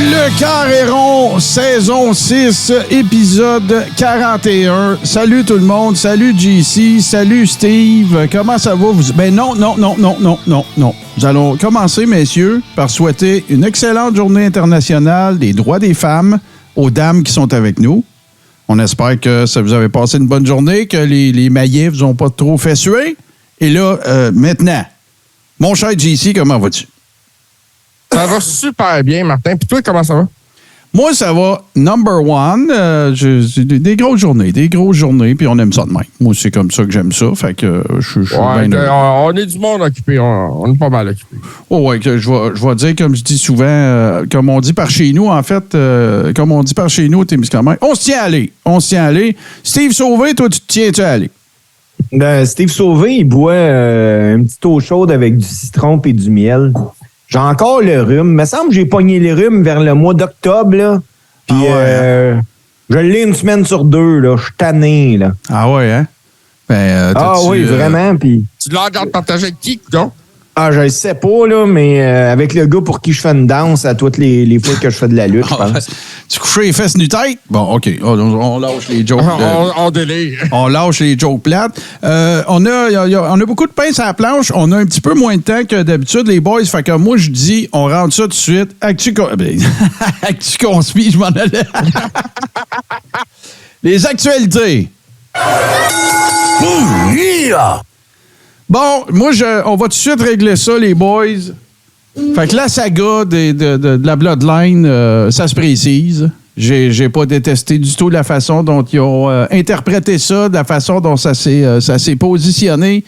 Le Carré rond, saison 6, épisode 41. Salut tout le monde, salut JC, salut Steve. Comment ça va? Ben non. Nous allons commencer, messieurs, par souhaiter une excellente journée internationale des droits des femmes aux dames qui sont avec nous. On espère que ça vous avez passé une bonne journée, que les maillets vous ont pas trop fait suer. Et là, maintenant, mon cher JC, comment vas-tu? Ça va super bien, Martin. Puis toi, comment ça va? Moi, ça va number one. Des grosses journées, puis on aime ça de même. Moi, c'est comme ça que j'aime ça. Fait que je suis bien heureux. On est du monde occupé. On est pas mal occupé. Oh, ouais, je vais dire, comme je dis souvent, comme on dit par chez nous, en fait, comme on dit par chez nous au Témiscamingue, on se tient à aller. Steve Sauvé, toi, tu te tiens-tu à aller? Ben, Steve Sauvé, il boit une petite eau chaude avec du citron et du miel. J'ai encore le rhume. Il me semble que j'ai pogné le rhume vers le mois d'octobre, là. Puis, je l'ai une semaine sur deux, là. Je suis tanné, là. Ah ouais, hein? Ben, oui, vraiment. Puis... Tu l'as regardé partager avec qui, donc? Ah, je le sais pas, là, mais avec le gars pour qui je fais une danse à toutes les fois que je fais de la lutte, je pense. Tu couches les fesses nu-tête? Bon, OK. On lâche les jokes. On délire. On lâche les jokes plates. On a beaucoup de pince à la planche. On a un petit peu moins de temps que d'habitude, les boys. Fait que moi, je dis, on rentre ça tout de suite. Actu conspire, je m'en allais. Les actualités. Bon, moi, on va tout de suite régler ça, les boys. Fait que la saga de la Bloodline, ça se précise. J'ai pas détesté du tout la façon dont ils ont interprété ça, de la façon dont ça s'est positionné.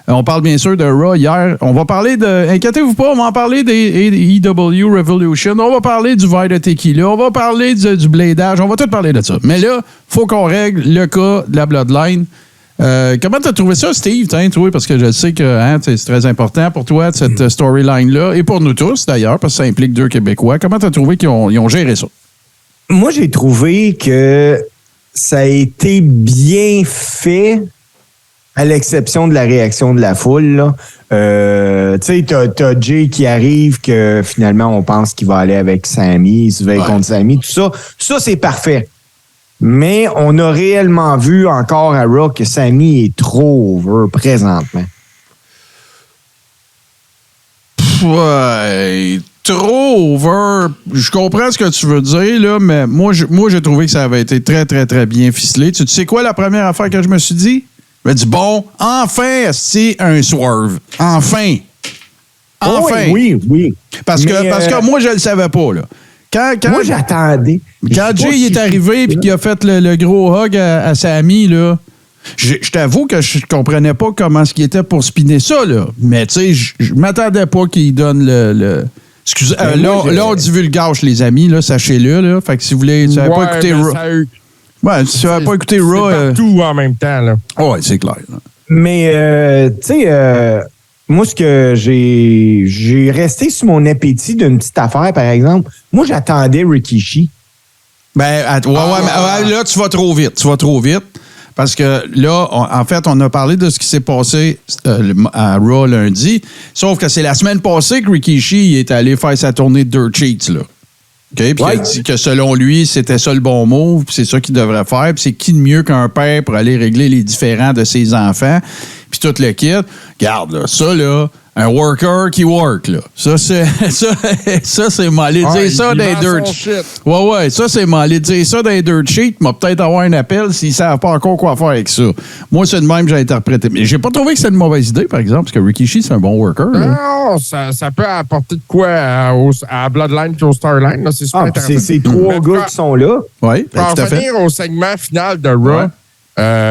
On parle bien sûr de Raw hier. On va parler inquiétez-vous pas, on va en parler des EW Revolution. On va parler du verre de tequila. On va parler du bladage. On va tout parler de ça. Mais là, faut qu'on règle le cas de la Bloodline. Comment t'as trouvé ça, Steve? Toi, parce que je sais que c'est très important pour toi, cette storyline-là, et pour nous tous, d'ailleurs, parce que ça implique deux Québécois. Comment t'as trouvé qu'ils ont géré ça? Moi, j'ai trouvé que ça a été bien fait, à l'exception de la réaction de la foule, là. Tu sais, t'as Jay qui arrive, que finalement, on pense qu'il va aller avec Sami, il se veille contre Sami, tout ça. Ça, c'est parfait. Mais on a réellement vu encore à Raw que Sami est trop over présentement. Ouais, trop over. Je comprends ce que tu veux dire, là, mais moi, j'ai trouvé que ça avait été très, très, très bien ficelé. Tu sais quoi la première affaire que je me suis dit? Je me dis, bon, enfin, c'est un swerve. Enfin. Oui. Parce que moi, je le savais pas, là. Moi, j'attendais. Quand Jay est arrivé et qu'il a fait le gros hug à Sami, là, je t'avoue que je comprenais pas comment ce qu'il était pour spinner ça, là. Mais tu sais, je m'attendais pas qu'il donne le... Excusez, là, on divulgage, les amis, là, sachez-le, là. Fait que si vous voulez... Si vous n'avez pas écouté Raw... Ouais, si vous n'avez pas écouté Raw... C'est partout en même temps, là. Ouais, c'est clair. Là. Mais, tu sais... moi, ce que j'ai resté sur mon appétit d'une petite affaire, par exemple. Moi, j'attendais Rikishi. Ben, mais là, tu vas trop vite. Parce que là, en fait, on a parlé de ce qui s'est passé à Raw lundi. Sauf que c'est la semaine passée que Rikishi est allé faire sa tournée de Dirt Sheets, là. OK? Puis il a dit que selon lui, c'était ça le bon move, puis c'est ça qu'il devrait faire. Puis c'est qui de mieux qu'un père pour aller régler les différends de ses enfants? Puis tout le kit. Regarde, là, ça, là, un worker qui work, là. Ça, c'est m'aller dire ça dans les dirt sheets. Ouais, ça, c'est m'aller dire ça dans les dirt sheets. M'a peut-être avoir un appel s'ils savent pas encore quoi faire avec ça. Moi, c'est de même que j'ai interprété. Mais j'ai pas trouvé que c'était une mauvaise idée, par exemple, parce que Rikishi, c'est un bon worker. Non, ça peut apporter de quoi à Bloodline et au Storyline. Là, c'est super intéressant. C'est ces trois gars qui sont là. Oui, pour en revenir au segment final de Raw,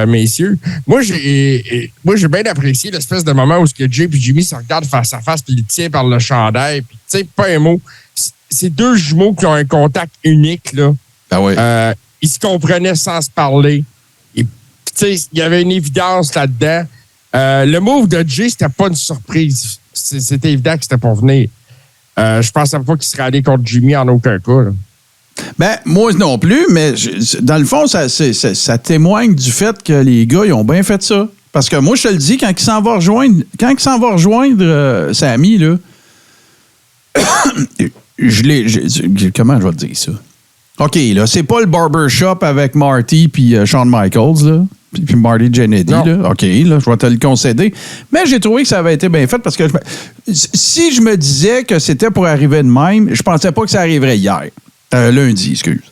messieurs, moi, j'ai bien apprécié l'espèce de moment où Jay et Jimmy se regardent face à face puis ils tiennent par le chandail. Puis, tu sais, pas un mot. C'est deux jumeaux qui ont un contact unique, là. Ah oui. Ils se comprenaient sans se parler. Tu sais, il y avait une évidence là-dedans. Le move de Jay, c'était pas une surprise. C'était évident que c'était pour venir. Je pensais pas qu'il serait allé contre Jimmy en aucun cas, là. Ben, moi non plus, mais dans le fond, ça témoigne du fait que les gars, ils ont bien fait ça. Parce que moi, je te le dis, quand il s'en va rejoindre Sami, là, Comment je vais te dire ça? OK, là, c'est pas le barbershop avec Marty puis Shawn Michaels, là. Puis Marty Jannetty, là. OK, là, je vais te le concéder. Mais j'ai trouvé que ça avait été bien fait parce que si je me disais que c'était pour arriver de même, je pensais pas que ça arriverait hier. Lundi, excuse.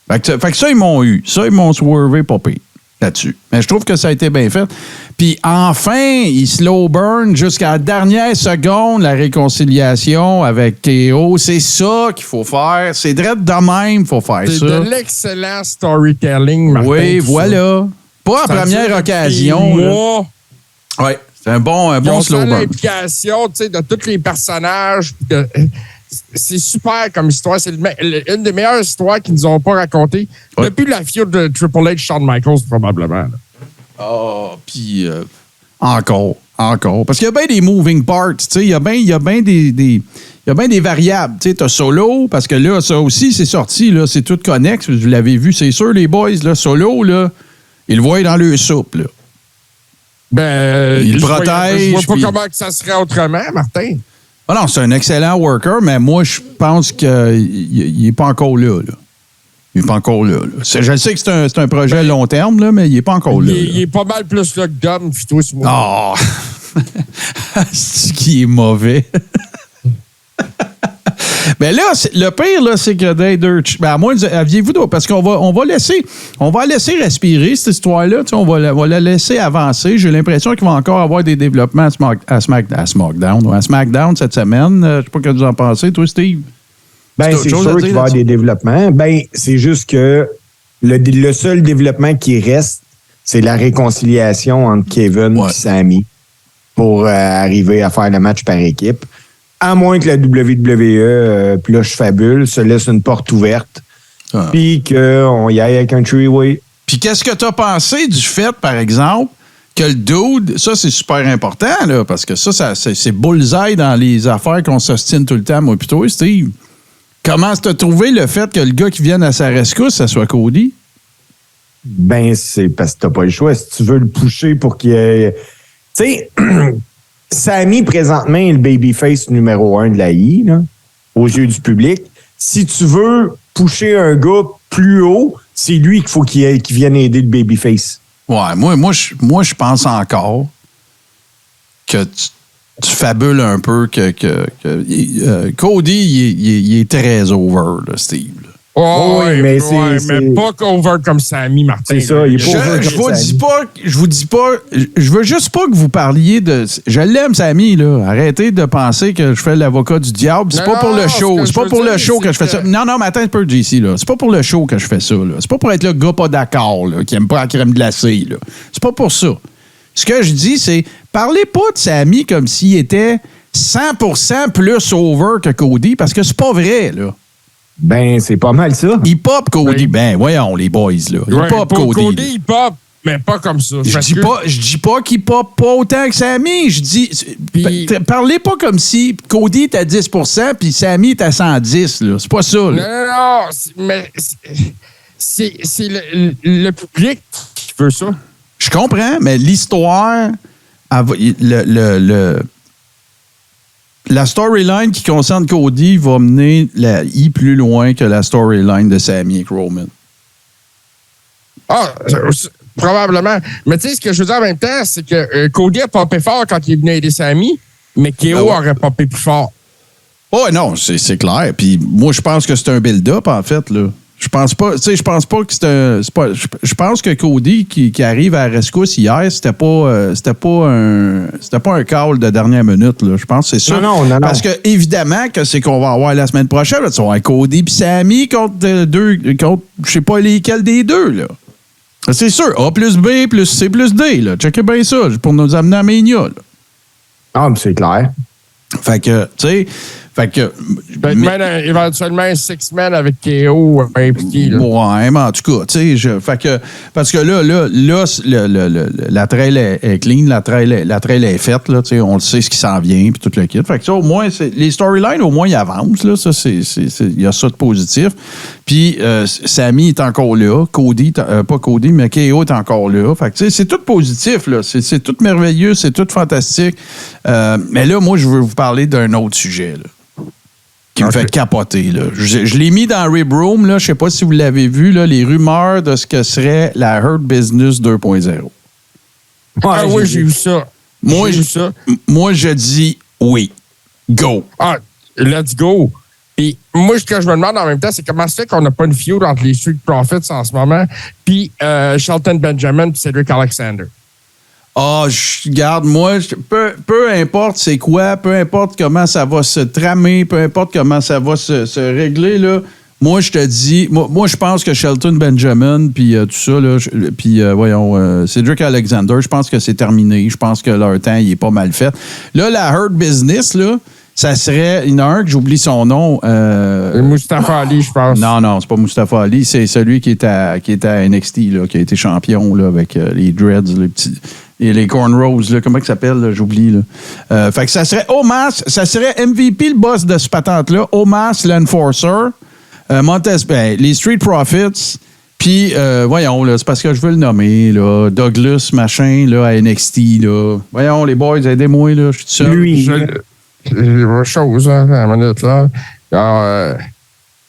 Fait que ça, ils m'ont eu. Ça, ils m'ont swervé pas pire là-dessus. Mais je trouve que ça a été bien fait. Puis enfin, ils slow burn jusqu'à la dernière seconde la réconciliation avec KO. C'est ça qu'il faut faire. C'est direct de même qu'il faut faire ça. C'est de l'excellent storytelling, Martin. Oui, voilà. Pas à première occasion. Oui, c'est un bon slow burn. L'implication de tous les personnages. C'est super comme histoire. C'est une des meilleures histoires qu'ils nous ont pas racontées depuis la feud de Triple H, Shawn Michaels, probablement. Puis encore. Parce qu'il y a bien des moving parts. Il y a bien des variables. Tu as Solo, parce que là, ça aussi, c'est sorti. Là, c'est tout connexe. Vous l'avez vu, c'est sûr, les boys. Là, Solo, là, ils le voient dans le soupe. Là. Il le protège. Je vois pas comment que ça serait autrement, Martin. Ah non, c'est un excellent worker, mais moi, je pense qu'il n'est pas encore là. Il n'est pas encore là. Je sais que c'est un projet à long terme, là, mais il n'est pas encore là. Il est pas mal plus là que Dom, plutôt, ce moment. Oh! C'est qui est mauvais. Mais là, le pire, là, c'est que à moins, aviez-vous d'autres? Parce qu'on va la laisser respirer, cette histoire-là. On va la laisser avancer. J'ai l'impression qu'il va encore avoir des développements à SmackDown cette semaine. Je ne sais pas ce que vous en pensez, toi, Steve. C'est sûr qu'il va y avoir des développements. C'est juste que le seul développement qui reste, c'est la réconciliation entre Kevin et Sami pour arriver à faire le match par équipe. À moins que la WWE, Plush Fabule, se laisse une porte ouverte, puis qu'on y aille avec un three-way. Puis qu'est-ce que tu as pensé du fait, par exemple, que le dude, ça c'est super important, là, parce que ça c'est bullseye dans les affaires qu'on s'ostine tout le temps, moi plutôt, Steve. Comment tu as trouvé le fait que le gars qui vienne à sa rescousse, ça soit Cody? C'est parce que t'as pas le choix. Si tu veux le pusher pour qu'il y ait... Tu sais... Sami, présentement, est le babyface numéro 1 de la I, là, aux yeux du public. Si tu veux pusher un gars plus haut, c'est lui qu'il faut qu'il vienne aider le babyface. Ouais, moi je pense encore que tu fabules un peu que Cody, il est très over, là, Steve. Mais pas over comme Sami, Martin. C'est ça, il est pas over je vous dis pas, je veux juste pas que vous parliez de... Je l'aime, Sami, là. Arrêtez de penser que je fais l'avocat du diable. C'est pas pour le show. C'est pas pour le show que je fais ça. Non, mais attends un peu, JC, là. C'est pas pour le show que je fais ça, là. C'est pas pour être le gars pas d'accord, là, qui aime pas la crème glacée, là. C'est pas pour ça. Ce que je dis, c'est, parlez pas de Sami comme s'il était 100% plus over que Cody, parce que c'est pas vrai, là. C'est pas mal ça. Il pop Cody. Voyons, les boys, là. Il pop Cody. Cody, il pop, mais pas comme ça. Je dis pas qu'il pop pas autant que Sami. Je dis... Parlez pas comme si Cody est à 10% puis Sami est à 110, là. C'est pas ça, là. Non, mais c'est le public qui veut ça. Je comprends, mais l'histoire... La storyline qui concerne Cody va mener la I plus loin que la storyline de Sami et Roman. Probablement. Mais tu sais, ce que je veux dire en même temps, c'est que Cody a popé fort quand il est venu aider Sami, mais KO aurait popé plus fort. Oh non, c'est clair. Puis moi, je pense que c'est un build-up, en fait, là. Je pense pas que je pense que Cody qui arrive à la rescousse hier, c'était pas un call de dernière minute, là. Je pense que c'est ça. Non. Parce que évidemment que c'est qu'on va avoir la semaine prochaine, là, tu vas avoir Cody puis Sami contre je sais pas lesquels des deux, là. C'est sûr, A plus B plus C plus D, là. Checkez bien ça pour nous amener à Mania, là. Mais c'est clair. Fait que, tu sais, éventuellement un six-man avec KO impliqué. Là. Ouais, mais en tout cas, tu sais, parce que là, la trail est clean, la trail est faite, là, tu sais, on le sait ce qui s'en vient, puis tout le kit. Fait que ça, au moins, les storylines, au moins, ils avancent, là, ça, il y a ça de positif. Puis, Sami est encore là, pas Cody, mais KO est encore là. Fait que, tu sais, c'est tout positif, là, c'est tout merveilleux, c'est tout fantastique. Mais là, moi, je veux vous parler d'un autre sujet, là. qui me fait capoter. Là. Je l'ai mis dans Rib Room. Je ne sais pas si vous l'avez vu, là, les rumeurs de ce que serait la Hurt Business 2.0. Ah oui, j'ai vu ça. Moi, je dis oui. Go. Ah, let's go. Puis moi, ce que je me demande en même temps, c'est comment se fait qu'on n'a pas une feud entre les Street Profits en ce moment, puis Shelton Benjamin et Cedric Alexander. Ah, regarde, moi, peu importe c'est quoi, peu importe comment ça va se tramer, peu importe comment ça va se régler, là, moi, je te dis, moi, je pense que Shelton Benjamin, puis tout ça, là, puis Cedric Alexander, je pense que c'est terminé. Je pense que leur temps, il est pas mal fait. Là, la Hurt Business, là, ça serait, il y en a un que j'oublie son nom. Mustafa Ali, je pense. Non, c'est pas Mustafa Ali, c'est celui qui est à NXT, là, qui a été champion là, avec les dreads, les petits. Et les cornrows, là, comment il s'appelle, là, j'oublie. Là. Fait que ça serait Omas, ça serait MVP, le boss de ce patente-là, Omas, l'enforcer, Montez, les Street Profits, puis, voyons, là, c'est parce que je veux le nommer, là, Douglas, machin, là, à NXT, là. Voyons, les boys, aidez-moi, là, je suis tout seul. Lui, chose, hein, à la minute, là.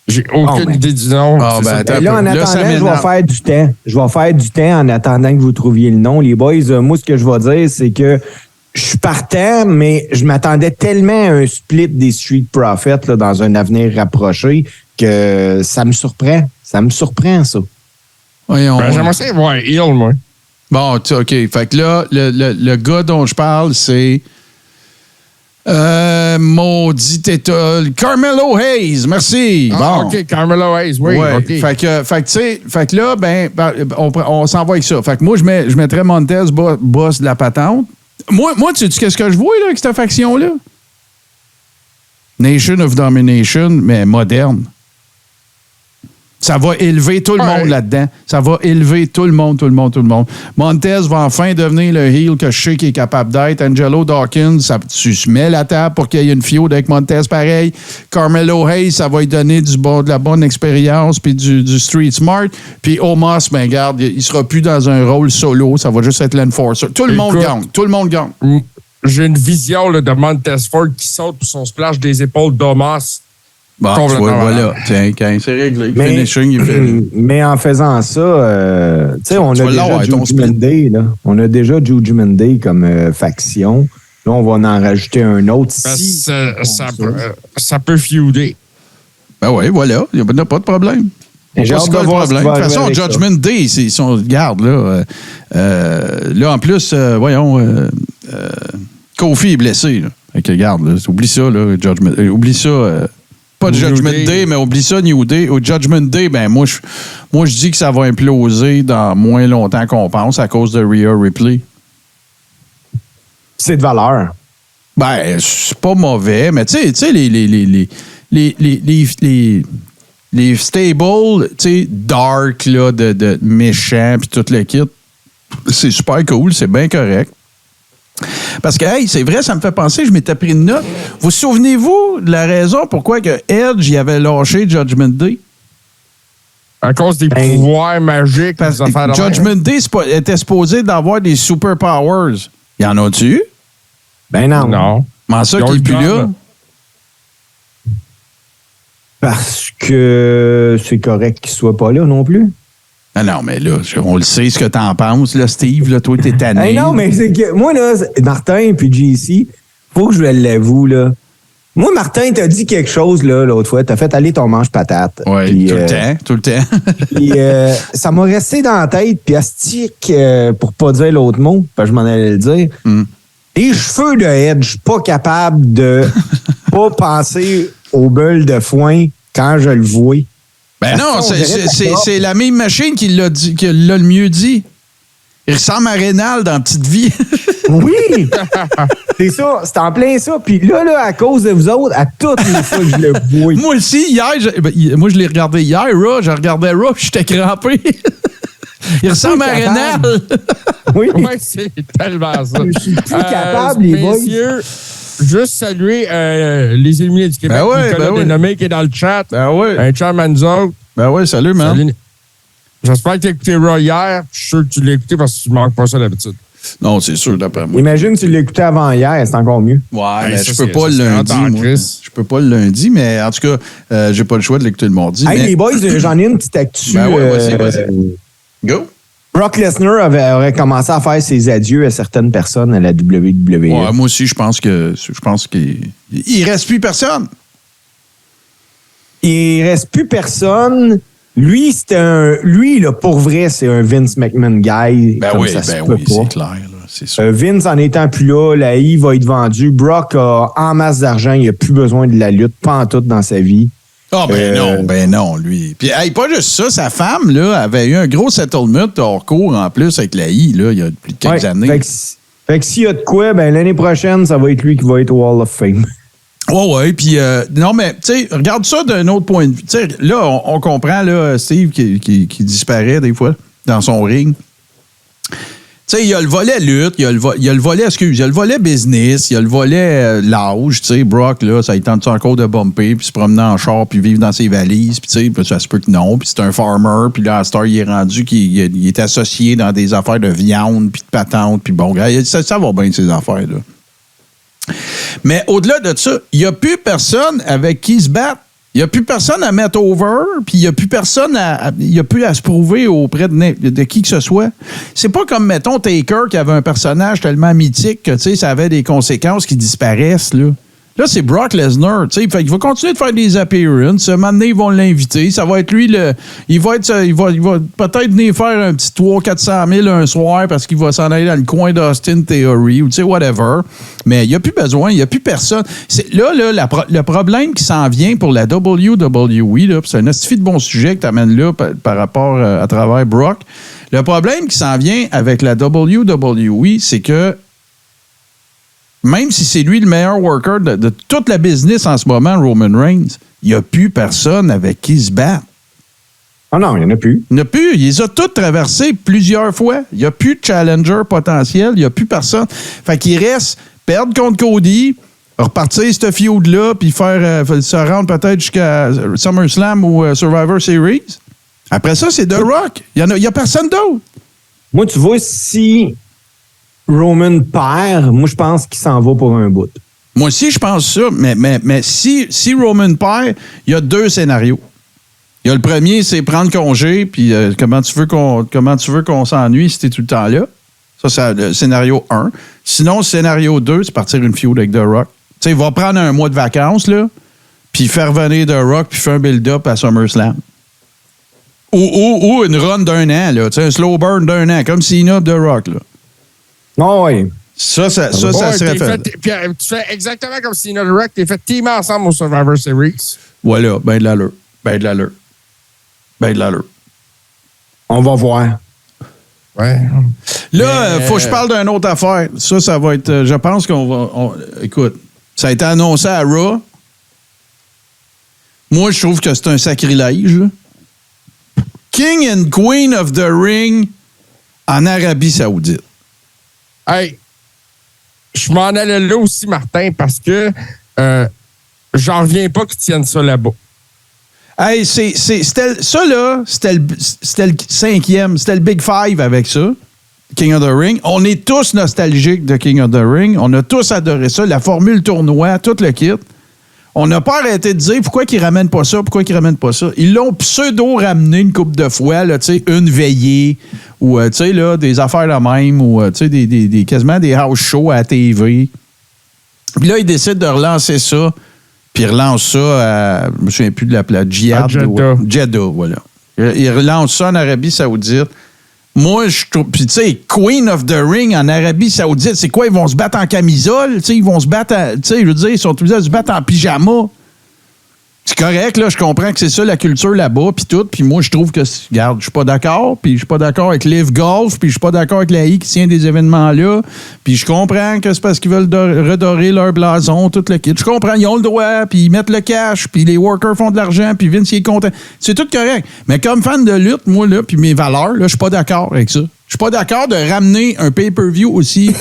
J'ai aucune idée du nom. Là, en attendant, je vais faire du temps. Je vais faire du temps en attendant que vous trouviez le nom. Les boys, moi, ce que je vais dire, c'est que je suis partant, mais je m'attendais tellement à un split des Street Profits là, dans un avenir rapproché que ça me surprend. Ça me surprend, ça. J'aimerais ça voir Hill, moi. Bon, OK. Fait que là, le gars dont je parle, c'est... maudit état. Carmelo Hayes, merci. Ah, bon. OK, Carmelo Hayes, oui. Ouais. OK. Fait que là, on s'en va avec ça. Fait que moi, je mettrais Montez boss de la patente. Moi, tu sais qu'est-ce que je vois là, avec cette faction-là? Nation of Domination, mais moderne. Ça va élever tout le monde là-dedans. Ça va élever tout le monde. Montez va enfin devenir le heel que je sais qu'il est capable d'être. Angelo Dawkins, tu mets la table pour qu'il y ait une feud avec Montez pareil. Carmelo Hayes, ça va lui donner de la bonne expérience puis du street smart. Puis Omos, ben garde, il sera plus dans un rôle solo. Ça va juste être l'enforcer. Tout le monde gagne. J'ai une vision là, de Montez Ford qui saute pour son splash des épaules d'Omos. Bon, voilà. Tiens, quand c'est réglé. Finishing, il fait. Mais en faisant ça, tu sais, on a déjà Judgment Day, là. On a déjà Judgment Day comme faction. Là, on va en rajouter un autre. Ça peut feuder. Ben oui, voilà. Il n'y a pas de problème. J'ai hâte de voir ce qui va de toute façon, Judgment Day, si on regarde, là, là, en plus, Kofi est blessé. Là. Fait que, regarde, là, oublie ça, là, Judgment. Oublie ça. Pas de Judgment Day, mais oublie ça, New Day. Au Judgment Day, ben moi, je dis que ça va imploser dans moins longtemps qu'on pense à cause de Rhea Ripley. C'est de valeur. Ben, c'est pas mauvais, mais tu sais, les stables, tu sais, dark, là, de méchants, puis tout le kit, c'est super cool, c'est bien correct. Parce que, hey, c'est vrai, ça me fait penser, je m'étais pris une note. Vous souvenez-vous de la raison pourquoi que Edge y avait lâché Judgment Day? À cause des pouvoirs magiques. Parce que Judgment Day était supposé d'avoir des superpowers. Y en a-tu? Ben non. Non. Comment ça qu'il n'est plus là? Parce que c'est correct qu'il soit pas là non plus. Non, mais là, on le sait ce que t'en penses, là, Steve. Là, toi, t'es tanné. Hey, non, mais c'est que moi, là, Martin puis JC, faut que je l'avoue, là. Moi, Martin, t'as dit quelque chose, là, l'autre fois. T'as fait aller ton manche-patate. Oui, tout le temps. Puis ça m'a resté dans la tête. Puis astique, pour pas dire l'autre mot, parce que je m'en allais le dire. Les cheveux de Edge, je suis pas capable de pas penser au beul de foin quand je le vois. Ben non, c'est la même machine qui l'a le mieux dit. Il ressemble à Rénal dans Petite Vie. Oui! C'est ça, c'est en plein ça. Puis là, à cause de vous autres, à toutes les fois que je le vois. Moi aussi, hier, je l'ai regardé hier, Raw. Je regardais Raw, puis j'étais crampé. Il ressemble à Rénal. Oui, c'est tellement ça. Je suis plus capable, les boys. Messieurs, juste saluer les Illuminés du Québec. Nicolas Dénommé qui est dans le chat. Un chat, Manzo. Ben oui, salut, man. Salut. J'espère que tu as écouté Raw hier. Je suis sûr que tu l'as écouté parce que tu ne manques pas ça d'habitude. Non, c'est sûr, d'après moi. Imagine, tu l'écoutais avant hier, c'est encore mieux. Ouais, Hey, mais ça, je peux c'est- pas le ça, c'est lundi. en Moi. crise. Je peux pas le lundi, mais en tout cas, j'ai pas le choix de l'écouter le mardi. Hey, mais... les boys, j'en ai une petite actu. Ben ouais, vas-y. Go. Brock Lesnar aurait commencé à faire ses adieux à certaines personnes à la WWE. Ouais, moi aussi, je pense qu'il reste plus personne. Il reste plus personne. Lui, lui, là, pour vrai, c'est un Vince McMahon guy. Ben comme oui, ça se ben peut oui, pas. c'est clair, là, c'est sûr. Vince, en étant plus là, la I va être vendue. Brock a en masse d'argent. Il n'a plus besoin de la lutte, pas en tout dans sa vie. Ah, ben non, lui. Puis, hey, pas juste ça, sa femme, là, avait eu un gros settlement hors cours en plus avec la I, là, il y a plus de quelques Ouais, années. Fait que s'il y a de quoi, ben l'année prochaine, ça va être lui qui va être au Hall of Fame. Ouais, puis non, mais, tu sais, regarde ça d'un autre point de vue. Tu sais, là, on comprend, là, Steve qui disparaît des fois dans son ring. Tu sais, il y a le volet lutte, il y a le volet business, il y a le volet l'âge, tu sais, Brock, là, ça il tente encore de bumper, puis se promener en char, puis vivre dans ses valises, puis tu sais, ça se peut que non, puis c'est un farmer, puis là, à Star, il est rendu qu'il est associé dans des affaires de viande, puis de patente, puis bon, ça va bien, ces affaires-là. Mais au-delà de ça, il n'y a plus personne avec qui se battre. Il n'y a plus personne à mettre over, puis il n'y a plus personne il y a plus à se prouver auprès de qui que ce soit. C'est pas comme, mettons, Taker qui avait un personnage tellement mythique que, tu sais, ça avait des conséquences qui disparaissent, là. Là, c'est Brock Lesnar, tu sais. Fait qu'il va continuer de faire des appearances. Un moment donné, ils vont l'inviter. Ça va être lui, il va peut-être venir faire un petit 300-400 000 un soir parce qu'il va s'en aller dans le coin d'Austin Theory ou, tu sais, whatever. Mais il n'y a plus besoin, il n'y a plus personne. Là, le problème qui s'en vient pour la WWE, là, c'est un astifi de bon sujet que tu amènes là par rapport à travers Brock. Le problème qui s'en vient avec la WWE, c'est que même si c'est lui le meilleur worker de toute la business en ce moment, Roman Reigns, il n'y a plus personne avec qui se battre. Ah non, il n'y en a plus. Il n'y en a plus. Il les a tous traversés plusieurs fois. Il n'y a plus de challenger potentiel. Il n'y a plus personne. Fait qu'il reste perdre contre Cody, repartir ce feud-là, puis se rendre peut-être jusqu'à SummerSlam ou Survivor Series. Après ça, c'est The Rock. Il n'y a personne d'autre. Moi, tu vois, si Roman perd, moi, je pense qu'il s'en va pour un bout. Moi aussi, je pense ça. Mais si Roman perd, il y a deux scénarios. Il y a le premier, c'est prendre congé, puis comment tu veux qu'on s'ennuie si t'es tout le temps là. Ça, c'est le scénario 1. Sinon, le scénario 2, c'est partir une feud avec The Rock. Tu sais, il va prendre un mois de vacances, là, puis faire venir The Rock, puis faire un build-up à SummerSlam. Ou une run d'un an, là. Tu sais, un slow burn d'un an, comme Cena de The Rock, là. Oh, oui. Ça serait fait. Puis tu fais exactement comme Cena The Rock, t'es fait teamer ensemble au Survivor Series. Voilà, ben de l'allure. On va voir. Ouais. Là, faut que je parle d'une autre affaire. Ça va être. Je pense qu'on va. Écoute, ça a été annoncé à Raw. Moi, je trouve que c'est un sacrilège, là. King and Queen of the Ring en Arabie Saoudite. Hey, je m'en allais là aussi, Martin, parce que j'en reviens pas qu'ils tiennent ça là-bas. Hey, c'était le cinquième, c'était le Big Five avec ça, King of the Ring. On est tous nostalgiques de King of the Ring. On a tous adoré ça, la formule tournoi, tout le kit. On n'a pas arrêté de dire pourquoi ils ramènent pas ça, pourquoi ils ramènent pas ça. Ils l'ont pseudo-ramené une couple de fois, là, une veillée, ou là, des affaires de même, ou quasiment des house shows à la TV. Puis là, ils décident de relancer ça, puis ils relancent ça à, je me souviens plus de la Djihad. Jeddah, voilà. Ils relancent ça en Arabie Saoudite. Moi, je trouve. Puis, tu sais, Queen of the Ring en Arabie Saoudite, c'est quoi? Ils vont se battre en camisole? Tu sais, ils vont se battre. Tu sais, je veux dire, ils sont obligés de se battre en pyjama. C'est correct, là. Je comprends que c'est ça la culture là-bas, puis tout. Puis moi, je trouve que, regarde, je suis pas d'accord. Puis je suis pas d'accord avec Live Golf. Puis je suis pas d'accord avec la I qui tient des événements-là. Puis je comprends que c'est parce qu'ils veulent redorer leur blason, tout le kit. Je comprends, ils ont le droit. Puis ils mettent le cash. Puis les workers font de l'argent. Puis Vince, il est content. C'est tout correct. Mais comme fan de lutte, moi, là, puis mes valeurs, là, je suis pas d'accord avec ça. Je suis pas d'accord de ramener un pay-per-view aussi,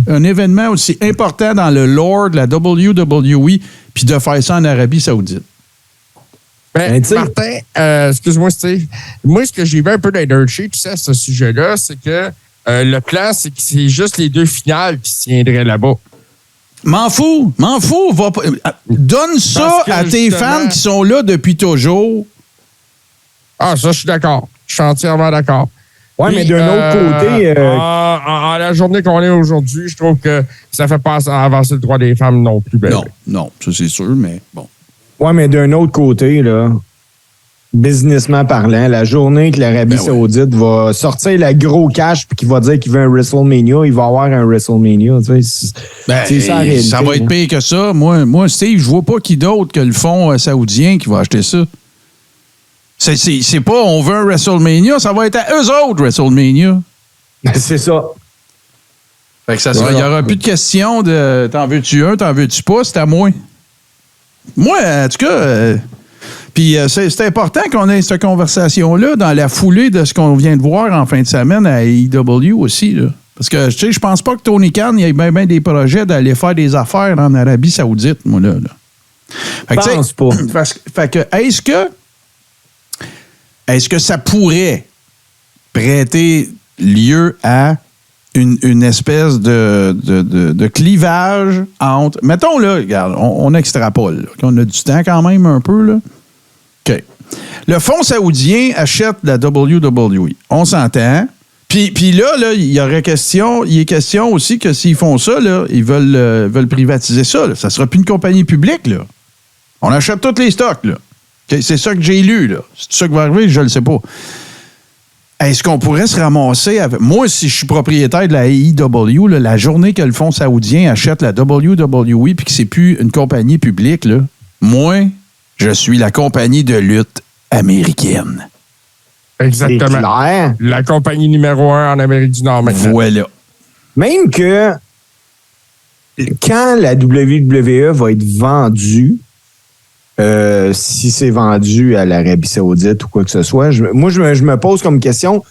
un événement aussi important dans le lore de la WWE, puis de faire ça en Arabie Saoudite. Ben, Martin, excuse-moi, Steve. Moi, ce que j'ai vu un peu dans Dirt Sheet, tu sais, à ce sujet-là, c'est que Le plan, c'est que c'est juste les 2 finales qui se tiendraient là-bas. M'en fous. Donne ça Parce que à tes justement- fans qui sont là depuis toujours. Ah, ça, je suis d'accord. Je suis entièrement d'accord. Ouais, mais Puis, d'un autre côté, en la journée qu'on est aujourd'hui, je trouve que ça fait pas avancer le droit des femmes non plus. Ben, Non, ça c'est sûr, mais bon. ouais, mais d'un autre côté, là, businessment parlant, la journée que l'Arabie Ben ouais. Saoudite va sortir le gros cash puis qu'il va dire qu'il veut un WrestleMania, il va avoir un WrestleMania. Tu sais, c'est ça, la réalité, ça va être hein. pire que ça. Moi, Steve, je vois pas qui d'autre que le fonds saoudien qui va acheter ça. C'est pas on veut un WrestleMania, ça va être à eux autres, WrestleMania. C'est ça. Fait que il n'y aura plus de question de t'en veux-tu un, t'en veux-tu pas, c'est à moi. Moi, en tout cas, puis c'est important qu'on ait cette conversation-là dans la foulée de ce qu'on vient de voir en fin de semaine à AEW aussi, là. Parce que, tu sais, je pense pas que Tony Khan ait bien des projets d'aller faire des affaires en Arabie Saoudite, moi, là. Fait que, Je pense pas. Fait que, est-ce que ça pourrait prêter lieu à une espèce de clivage entre... Mettons, là, regarde, on extrapole. Là, on a du temps quand même un peu, là. OK. Le fonds saoudien achète la WWE. On s'entend. Puis là, il est question aussi que s'ils font ça, là, ils veulent privatiser ça. Là. Ça sera plus une compagnie publique, là. On achète tous les stocks, là. Okay, c'est ça que j'ai lu, là. C'est ça qui va arriver, je ne le sais pas. Est-ce qu'on pourrait se ramasser avec... Moi, si je suis propriétaire de la AEW, là, la journée que le fonds saoudien achète la WWE puis que c'est plus une compagnie publique, là, moi, je suis la compagnie de lutte américaine. Exactement. C'est clair. La compagnie numéro 1 en Amérique du Nord maintenant. Voilà. Même que quand la WWE va être vendue, si c'est vendu à l'Arabie Saoudite ou quoi que ce soit, je me pose comme question,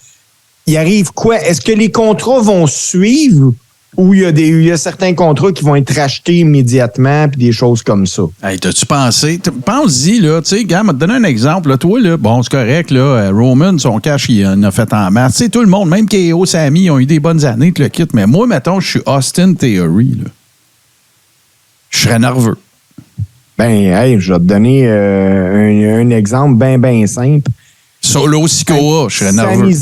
il arrive quoi? Est-ce que les contrats vont suivre ou il y a certains contrats qui vont être rachetés immédiatement puis des choses comme ça? Hey, t'as-tu pensé? Pense-y, là, tu sais, gars, m'a donné un exemple. Là, toi, là, bon, c'est correct, là, Roman, son cash, il en a fait en masse. Tu sais, tout le monde, même KO, Sami, ils ont eu des bonnes années, tu le quittes. Mais moi, mettons, je suis Austin Theory, là. Je serais nerveux. Ben, hey, je vais te donner un exemple bien simple. Solo Sikoa, je serais nerveux.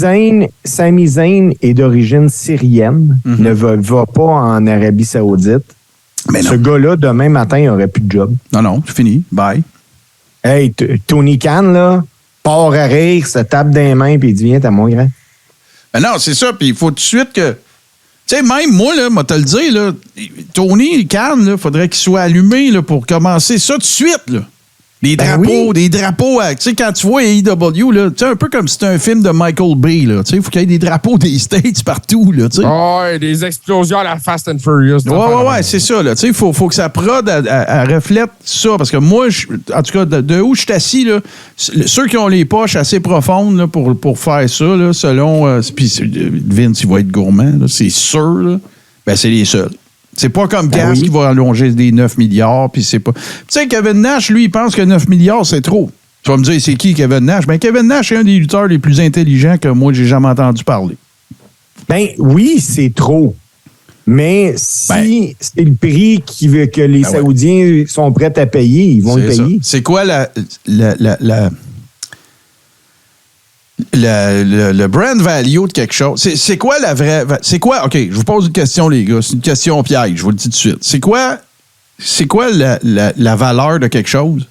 Sami Zayn est d'origine syrienne, ne va pas en Arabie Saoudite. Mais non. Ce gars-là, demain matin, il n'aurait plus de job. Non, c'est fini. Bye. Hey, Tony Khan, là, part à rire, se tape dans les mains, puis il dit, viens, t'as mon grand. Ben non, c'est ça. Puis il faut tout de suite que... Tu sais, même moi, là, moi te le dire, là, Tony Khan, il faudrait qu'il soit allumé là, pour commencer ça tout de suite, là. Des drapeaux, tu sais, quand tu vois AEW, là, tu sais, un peu comme si c'était un film de Michael Bay, là, tu sais, il faut qu'il y ait des drapeaux des States partout, là, tu sais. Ouais, des explosions à la Fast and Furious. Ouais, c'est ça, là, tu sais, il faut que sa prod, elle reflète ça, parce que moi, en tout cas, de où je suis assis, là, ceux qui ont les poches assez profondes, là, pour faire ça, là, selon, puis Vince, il va être gourmand, là, c'est sûr, là, ben, c'est les seuls. C'est pas comme Cass qui va allonger des 9 milliards, puis c'est pas... Tu sais, Kevin Nash, lui, il pense que 9 milliards, c'est trop. Tu vas me dire, c'est qui Kevin Nash? Ben, Kevin Nash est un des lutteurs les plus intelligents que moi, j'ai jamais entendu parler. Ben oui, c'est trop. Mais si c'est le prix que les Saoudiens sont prêts à payer, ils vont le payer. C'est quoi le brand value de quelque chose? C'est quoi la vraie... C'est quoi... OK, je vous pose une question, les gars. C'est une question piège, je vous le dis tout de suite. C'est quoi la valeur de quelque chose?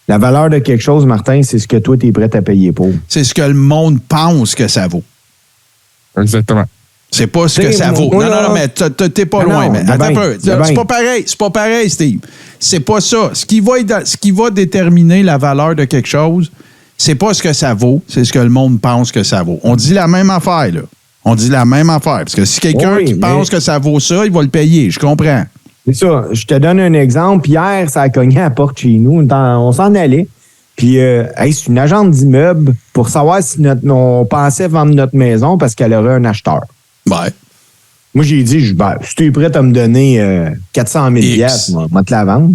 La valeur de quelque chose, Martin, c'est ce que toi, tu es prêt à payer pour. C'est ce que le monde pense que ça vaut. Exactement. C'est pas ce que ça vaut. Non, mais t'es pas loin. Mais attends un peu. C'est pas pareil. C'est pas pareil, Steve. C'est pas ça. Ce qui va déterminer la valeur de quelque chose, c'est pas ce que ça vaut, c'est ce que le monde pense que ça vaut. On dit la même affaire, là. On dit la même affaire. Parce que si quelqu'un qui pense que ça vaut ça, il va le payer. Je comprends. C'est ça. Je te donne un exemple. Hier, ça a cogné à la porte chez nous. On s'en allait. Puis, c'est une agente d'immeuble pour savoir si on pensait vendre notre maison parce qu'elle aurait un acheteur. Ouais. Moi, j'ai dit, si tu es prêt à me donner 400 000 $, moi, te la vendre.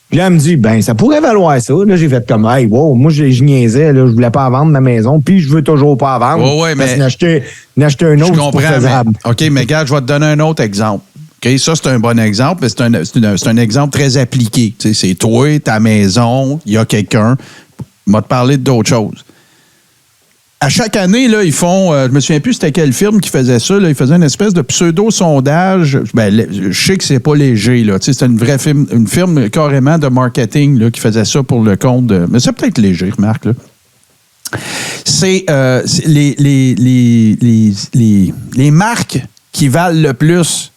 Puis là, elle me dit, ben, ça pourrait valoir ça. Là, j'ai fait comme, hey, wow, moi, je niaisais, là, je voulais pas vendre ma maison, puis je veux toujours pas vendre. Ouais, parce mais. n'acheter un autre, Je comprends. c'est pas faisable. OK, mais regarde, je vais te donner un autre exemple. OK, ça, c'est un bon exemple, mais c'est un exemple très appliqué. Tu sais, c'est toi, ta maison, il y a quelqu'un. Je vais te parler d'autres choses. À chaque année, là, ils font, je me souviens plus c'était quelle firme qui faisait ça, là, ils faisaient une espèce de pseudo-sondage. Ben, je sais que c'est pas léger, là. Tu sais, c'était une vraie firme, une firme carrément de marketing là, qui faisait ça pour le compte de. Mais c'est peut-être léger, remarque, là. C'est les marques qui valent le plus.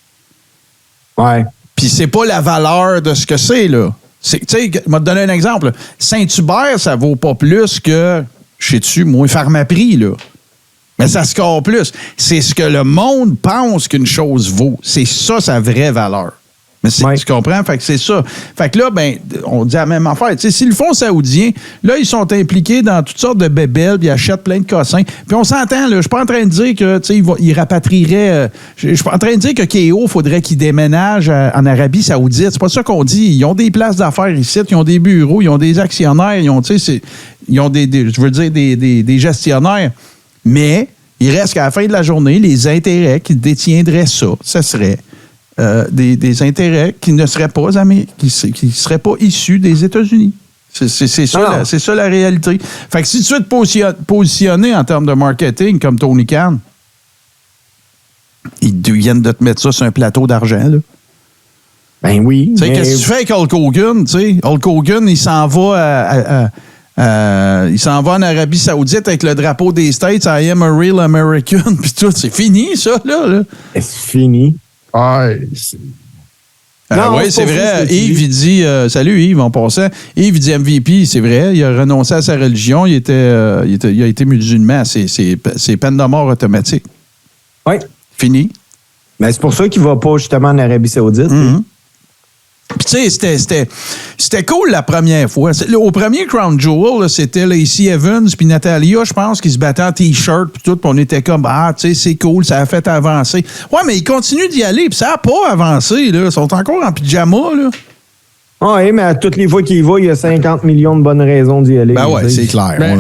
Ouais. Puis c'est pas la valeur de ce que c'est, là. Tu sais, je vais te donner un exemple. Saint-Hubert, ça vaut pas plus que, je sais-tu, moi, Pharmaprix, là. Mais ça score plus. C'est ce que le monde pense qu'une chose vaut. C'est ça, sa vraie valeur. Mais tu comprends? Fait que c'est ça. Fait que là, ben, on dit la même affaire. Tu sais, si le fonds saoudien, là, ils sont impliqués dans toutes sortes de bébelles, puis ils achètent plein de cossins. Puis on s'entend, là, je suis pas en train de dire que, tu sais, ils rapatrieraient. Je suis pas en train de dire que Keio, faudrait qu'ils déménagent en Arabie Saoudite. C'est pas ça qu'on dit. Ils ont des places d'affaires ici, ils ont des bureaux, ils ont des actionnaires, ils ont, tu sais, ils ont des gestionnaires. Mais il reste qu'à la fin de la journée, les intérêts qui détiendraient ça, ce serait des intérêts qui ne seraient pas issus des États-Unis. C'est ça la réalité. Fait que si tu veux te positionner en termes de marketing comme Tony Khan, ils viennent de te mettre ça sur un plateau d'argent, là. Ben oui. Tu sais, qu'est-ce que tu fais avec Hulk Hogan? T'sais? Hulk Hogan, il s'en va il s'en va en Arabie Saoudite avec le drapeau des States, I am a real American, puis tout. C'est fini, ça, là. C'est fini. Ouais, oui, c'est vrai. Yves, il dit salut Yves, en passant. Yves, il dit MVP, c'est vrai. Il a renoncé à sa religion. Il a été musulman. C'est peine de mort automatique. Oui. Fini. Mais c'est pour ça qu'il ne va pas justement en Arabie Saoudite. Mm-hmm. Puis, tu sais, c'était cool la première fois. Au premier Crown Jewel, là, c'était Lacey Evans puis Natalia, je pense, qui se battaient en T-shirt puis tout, puis on était comme, tu sais, c'est cool, ça a fait avancer. Ouais, mais ils continuent d'y aller, puis ça n'a pas avancé, là. Ils sont encore en pyjama, là. Oui, mais à toutes les fois qu'il y va, il y a 50 millions de bonnes raisons d'y aller. Ben ouais, c'est clair. Mais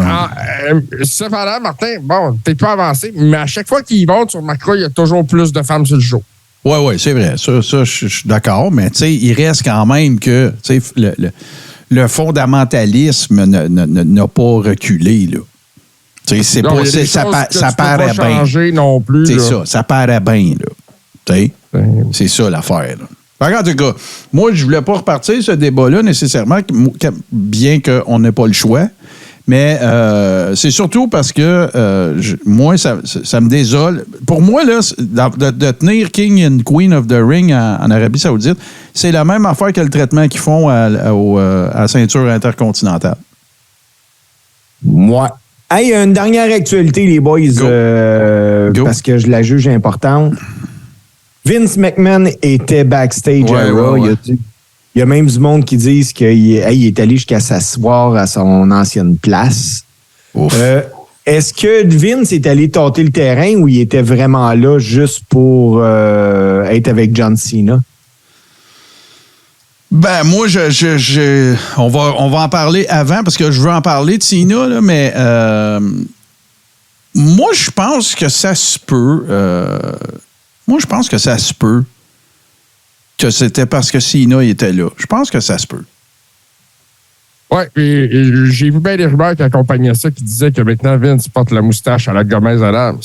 cependant, Martin, bon, peut-être pas avancé, mais à chaque fois qu'ils y vont, tu remarqueras, il y a toujours plus de femmes sur le show. Oui, c'est vrai. Ça, je suis d'accord, mais tu sais, il reste quand même que le fondamentalisme n'a pas reculé, là. Tu sais, ça paraît bien. Changer non plus. C'est ça, ça paraît bien, là. Tu sais, c'est ça l'affaire, là. En tout cas, moi, je voulais pas repartir ce débat-là nécessairement, bien qu'on n'ait pas le choix. Mais c'est surtout parce que moi, ça me désole. Pour moi, là, de tenir King and Queen of the Ring en Arabie Saoudite, c'est la même affaire que le traitement qu'ils font à la ceinture intercontinentale. Moi. Hey, une dernière actualité, les boys, Go. parce que je la juge importante. Vince McMahon était backstage à Raw. Ouais. Il y a même du monde qui disent qu'il est allé jusqu'à s'asseoir à son ancienne place. Est-ce que Vince est allé tâter le terrain ou il était vraiment là juste pour être avec John Cena? Ben, moi, on va en parler avant parce que je veux en parler de Cena, là, mais moi, je pense que ça se peut. Que c'était parce que Cena était là. Je pense que ça se peut. Oui, et j'ai vu bien des rumeurs qui accompagnaient ça, qui disaient que maintenant Vince porte la moustache à la Gomez Adams.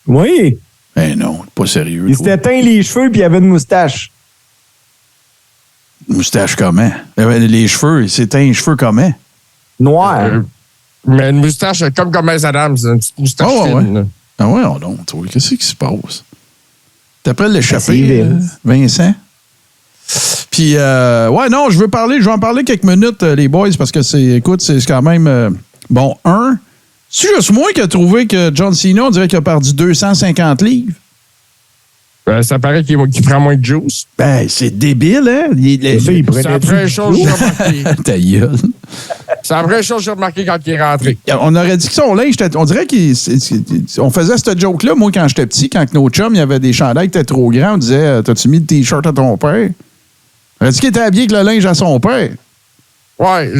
Oui. Ben non, pas sérieux. Il s'était teint les cheveux puis il avait une moustache. Moustache comment? Les cheveux, il s'est teint les cheveux comment? Noir. Mais une moustache comme Gomez Adams, une petite moustache fine. Ouais. Ah ouais, non, toi, qu'est-ce qui se passe? T'appelles l'échappé, Vincent? Puis, non, je vais en parler quelques minutes, les boys, parce que c'est quand même... c'est juste moi qui a trouvé que John Cena, on dirait qu'il a perdu 250 livres. Ça paraît qu'il prend moins de juice. Ben, c'est débile, hein? Il prenait c'est la première chose que j'ai remarqué. Ta gueule. C'est la première chose que j'ai remarqué quand il est rentré. On aurait dit que son linge, on dirait qu'on faisait cette joke-là, moi, quand j'étais petit, quand nos chums, il y avait des chandails qui étaient trop grands, on disait, t'as-tu mis le T-shirt à ton père? On aurait dit qu'il était habillé avec le linge à son père. Ouais.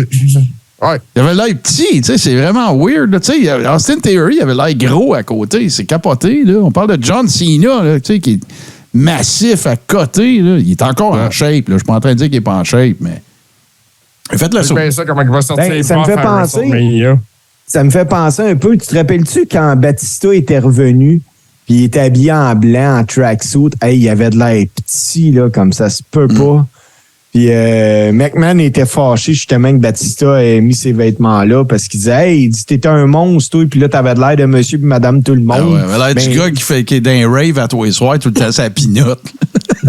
Ouais. Il avait l'air petit, tu sais, c'est vraiment weird. Tu sais, Austin Theory avait l'air gros à côté, c'est capoté. Là. On parle de John Cena, là, tu sais, qui est massif à côté. Là. Il est encore en shape. Là. Je suis pas en train de dire qu'il n'est pas en shape, mais faites-le C'est bien ça, comment il va sortir Ben, ça me fait penser. Ça me fait penser un peu. Tu te rappelles-tu quand Batista était revenu, puis il était habillé en blanc, en tracksuit? Hey, il avait de l'air petit, là, comme ça se peut pas. Puis McMahon était fâché justement que Batista ait mis ces vêtements-là parce qu'il disait, hey, il dit, t'étais un monstre, toi, puis là, t'avais de l'air de monsieur puis madame tout le monde. Ah ouais, l'air du gars qui est dans un rave à tous les soirs, tout le temps, sa pinotte.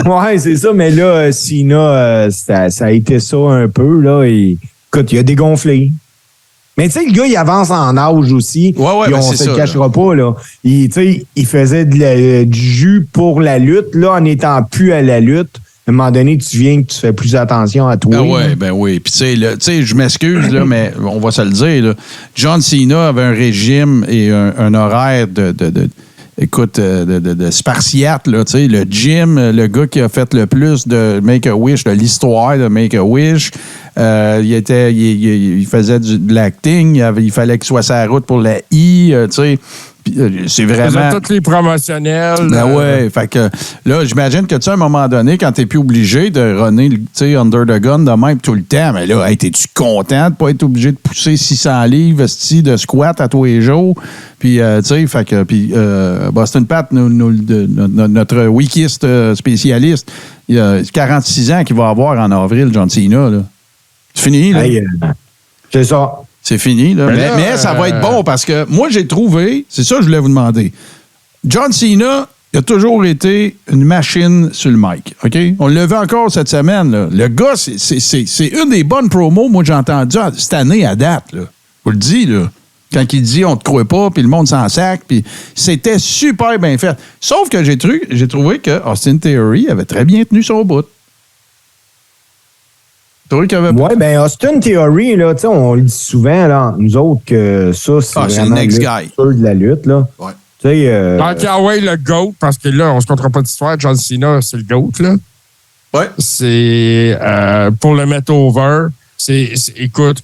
Ouais, c'est ça, mais là, Cena, ça a été ça un peu, là. Et, écoute, il a dégonflé. Mais tu sais, le gars, il avance en âge aussi. Ouais, on se le cachera pas, là. Il faisait du jus pour la lutte, là, en n'étant plus à la lutte. À un moment donné, tu viens que tu fais plus attention à toi. Ben oui. Puis tu sais, je m'excuse, là, mais on va se le dire. Là. John Cena avait un régime et un horaire de spartiate, là, tu sais. Le gym, le gars qui a fait le plus de Make-A-Wish, de l'histoire de Make-A-Wish, il faisait de l'acting, il fallait qu'il soit sur la route pour la I, tu sais. C'est vraiment. Tous les promotionnels. Ben ouais. Fait que là, j'imagine que tu sais, à un moment donné, quand t'es plus obligé de runner, tu sais, under the gun de même tout le temps, mais là, hey, t'es-tu content de pas être obligé de pousser 600 livres de squat à tous les jours? Puis, tu sais, fait que, puis, Boston Pat, notre wikiste spécialiste, il a 46 ans qu'il va avoir en avril, John Cena, là. C'est fini, là? Hey, c'est ça. C'est fini, là. Mais ça va être bon parce que moi, j'ai trouvé, c'est ça que je voulais vous demander. John Cena, il a toujours été une machine sur le mic, OK? On l'a vu encore cette semaine, là. Le gars, c'est une des bonnes promos, moi, que j'ai entendues cette année à date, là. Je vous le dis, là. Quand il dit « on te croit pas », puis le monde s'en sac, puis c'était super bien fait. Sauf que j'ai trouvé que Austin Theory avait très bien tenu son bout. Oui, bien, Austin Theory, là, on le dit souvent, là, nous autres, que ça, c'est vraiment le futur de la lutte. Là. Ouais. Le GOAT, parce que là, on se comptera pas d'histoire, John Cena, c'est le GOAT, là. Ouais. C'est pour le mettre over. Écoute,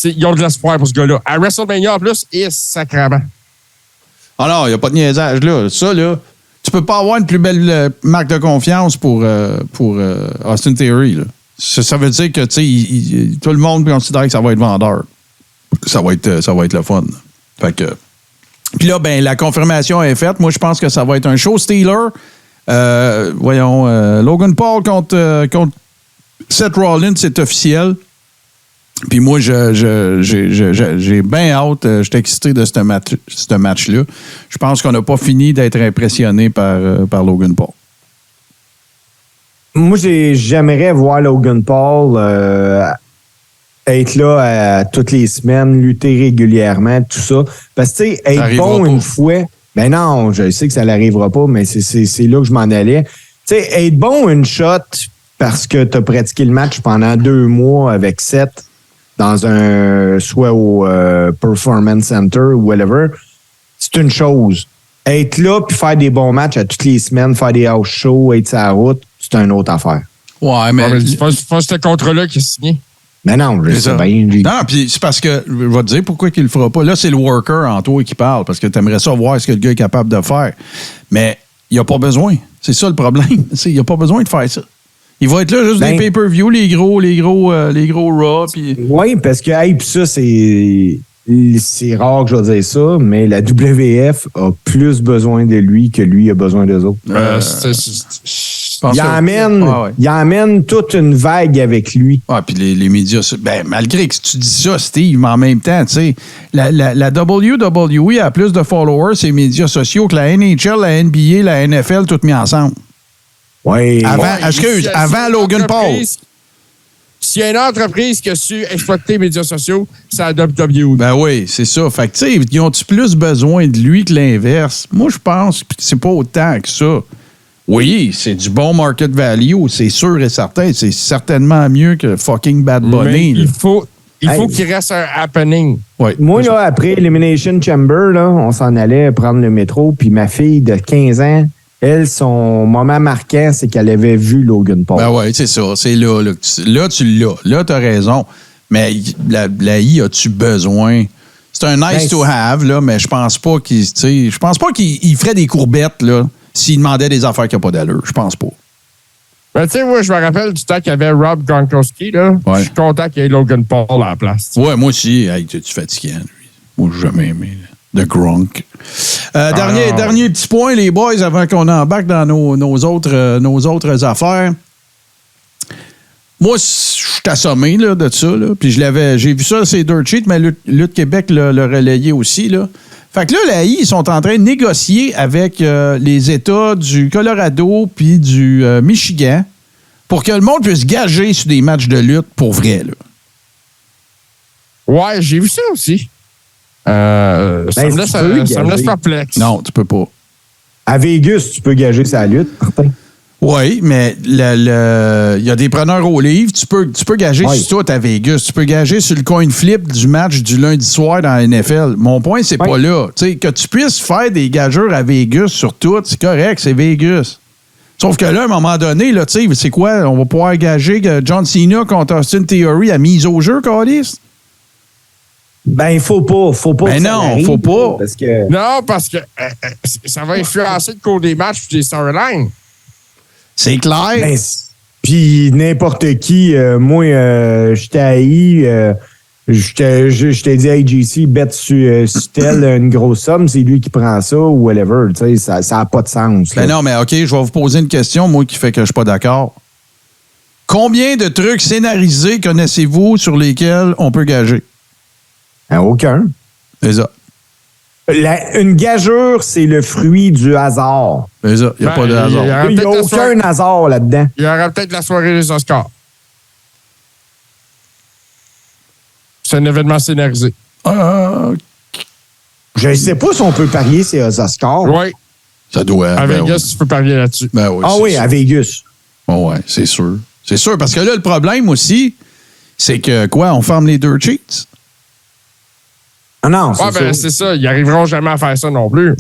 ils ont de l'espoir pour ce gars-là. À WrestleMania, en plus, il est sacrément. Ah non, il n'y a pas de niaisage, là. Ça, là. Tu peux pas avoir une plus belle marque de confiance pour Austin Theory. Là. Ça veut dire que tout le monde considère que ça va être vendeur. Ça va être le fun. Fait que. Puis là, ben la confirmation est faite. Moi, je pense que ça va être un show stealer. Logan Paul contre Seth Rollins, c'est officiel. Puis moi, j'ai bien hâte. Je suis excité de ce match-là. Je pense qu'on n'a pas fini d'être impressionné par Logan Paul. Moi, j'aimerais voir Logan Paul être là toutes les semaines, lutter régulièrement, tout ça. Parce que, tu sais, être bon une fois... Ben non, je sais que ça n'arrivera pas, mais c'est là que je m'en allais. Tu sais, être bon une shot parce que tu as pratiqué le match pendant 2 mois avec Seth dans soit au Performance Center ou whatever, c'est une chose. Être là puis faire des bons matchs à toutes les semaines, faire des house shows, être sur la route, c'est une autre affaire. Ouais, mais c'est pas ce contrat-là qui est signé. Mais non, je sais bien. Non, puis c'est parce que, je vais te dire pourquoi il le fera pas. Là, c'est le worker en toi qui parle, parce que tu aimerais ça voir ce que le gars est capable de faire. Mais il n'y a pas besoin. C'est ça le problème. Il n'y a pas besoin de faire ça. Il va être là juste des pay-per-view, les gros Raw. Pis... Oui, parce que pis ça, c'est rare que je vais dire ça, mais la WF a plus besoin de lui que lui a besoin d'eux autres. Il emmène toute une vague avec lui. Ah, puis les médias... Ben, malgré que tu dis ça, Steve, mais en même temps, tu sais, la WWE a plus de followers sur les médias sociaux que la NHL, la NBA, la NFL, toutes mis ensemble. Oui. Avant Logan Paul. S'il y a une entreprise qui a su exploiter les médias sociaux, c'est la WWE. Ben oui, c'est ça. Fait que, tu sais, ils ont-tu plus besoin de lui que l'inverse? Moi, je pense que c'est pas autant que ça. Oui, c'est du bon market value, c'est sûr et certain. C'est certainement mieux que fucking Bad Bunny. Mais il faut qu'il reste un happening. Ouais, moi, là, après Elimination Chamber, là, on s'en allait prendre le métro, puis ma fille de 15 ans, Elle, son moment marquant, c'est qu'elle avait vu Logan Paul. Ben oui, c'est ça. C'est là. Là, tu l'as. Là, tu as raison. Mais la I, as-tu besoin? C'est un nice to have, là, mais je pense pas qu'il ferait des courbettes là, s'il demandait des affaires qui n'ont pas d'allure. Je pense pas. Ben, tu sais, moi, je me rappelle du temps qu'il y avait Rob Gronkowski, là. Ouais. Je suis content qu'il y ait Logan Paul à la place. Ouais, moi aussi. Hey, tu fatiguant, lui. Moi, j'ai jamais aimé de Gronk. Dernier petit point, les boys, avant qu'on embarque dans nos autres affaires. Moi, je suis assommé là, de ça. Là. Puis j'ai vu ça, c'est Dirt Sheet, mais Lutte Québec l'a relayé aussi. Là. Fait que là, la I, ils sont en train de négocier avec les États du Colorado puis du Michigan pour que le monde puisse gager sur des matchs de lutte pour vrai. Là. Ouais, j'ai vu ça aussi. Ça me laisse perplexe. Non, tu peux pas. À Vegas, tu peux gager sa lutte, Martin. Oui, mais il y a des preneurs au livre. Tu peux gager sur tout à Vegas. Tu peux gager sur le coin flip du match du lundi soir dans la NFL. Mon point, c'est pas là. T'sais, que tu puisses faire des gageurs à Vegas sur tout, c'est correct, c'est Vegas. Sauf que là, à un moment donné, là, c'est quoi? On va pouvoir gager John Cena contre Austin Theory à mise au jeu, Carlis? Ben, faut pas. Ben non, faut pas. Parce que ça va influencer le cours des matchs et des storylines. C'est clair. Ben, puis n'importe qui, moi, je t'ai haï, je t'ai dit, hey, JC, bête sur tel une grosse somme, c'est lui qui prend ça ou whatever. Tu sais, ça n'a pas de sens. Ben non, mais OK, je vais vous poser une question, moi, qui fait que je suis pas d'accord. Combien de trucs scénarisés connaissez-vous sur lesquels on peut gager? Aucun. C'est ça. Une gageure, c'est le fruit du hasard. C'est ça. Il n'y a pas de hasard. Il n'y a aucun hasard là-dedans. Il y aura peut-être la soirée des Oscars. C'est un événement scénarisé. Je ne sais pas si on peut parier ces Oscars. Oui. Ça doit. À Vegas, tu peux parier là-dessus. Ben oui, oui, à Vegas. Oh, ouais, c'est sûr. C'est sûr, parce que là, le problème aussi, c'est que quoi? On ferme les dirt sheets? Ah non, c'est ça. C'est ça. Ils n'arriveront jamais à faire ça non plus.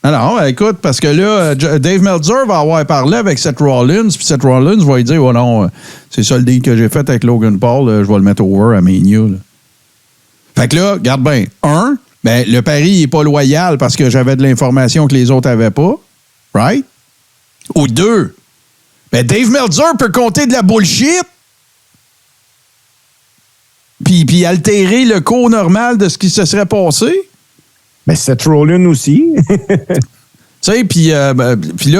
Alors, écoute, parce que là, Dave Meltzer va avoir parlé avec Seth Rollins, puis Seth Rollins va lui dire, oh non, c'est ça le deal que j'ai fait avec Logan Paul, je vais le mettre over à Mania. Là. Fait que là, regarde bien. Le pari n'est pas loyal parce que j'avais de l'information que les autres n'avaient pas. Right? Ou 2, Dave Meltzer peut compter de la bullshit. Puis altérer le cours normal de ce qui se serait passé. Mais Seth Rollins aussi. Tu sais, puis là,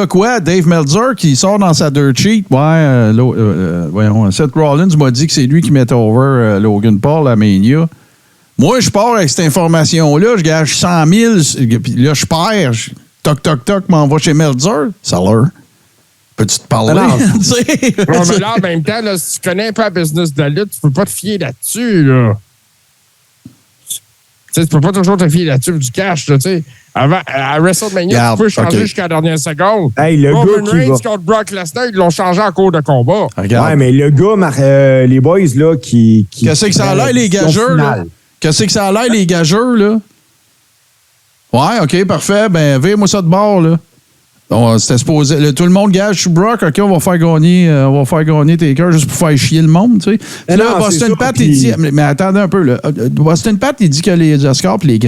quoi? Dave Meltzer qui sort dans sa dirt sheet. Voyons, Seth Rollins m'a dit que c'est lui qui met over Logan Paul à Mania. Moi, je pars avec cette information-là, je gage 100 000, puis là, je perds. Toc, m'envoie chez Meltzer. Salut. Peux-tu te parler? Mais là, en même temps, là, si tu connais un peu la business de la lutte, tu peux pas te fier là-dessus. Là. Tu peux pas toujours te fier là-dessus du cash. Là, à WrestleMania, tu peux changer jusqu'à la dernière seconde. Hey, le Roman gars Reigns contre Brock Lesnar, ils l'ont changé en cours de combat. Regarde. Ouais, mais le gars, les boys, là, qui qu'est-ce que ça a l'air, les gageurs, là? Qu'est-ce que ça a l'air, les gageurs, là? Ouais, OK, parfait. Ben, vire-moi ça de bord, là. C'était supposé. Tout le monde gage sur Brock. OK, on va faire gagner Taker juste pour faire chier le monde, tu sais. Là, Boston Pat, il dit. Mais attendez un peu, là. Boston Pat, il dit que les Oscars et les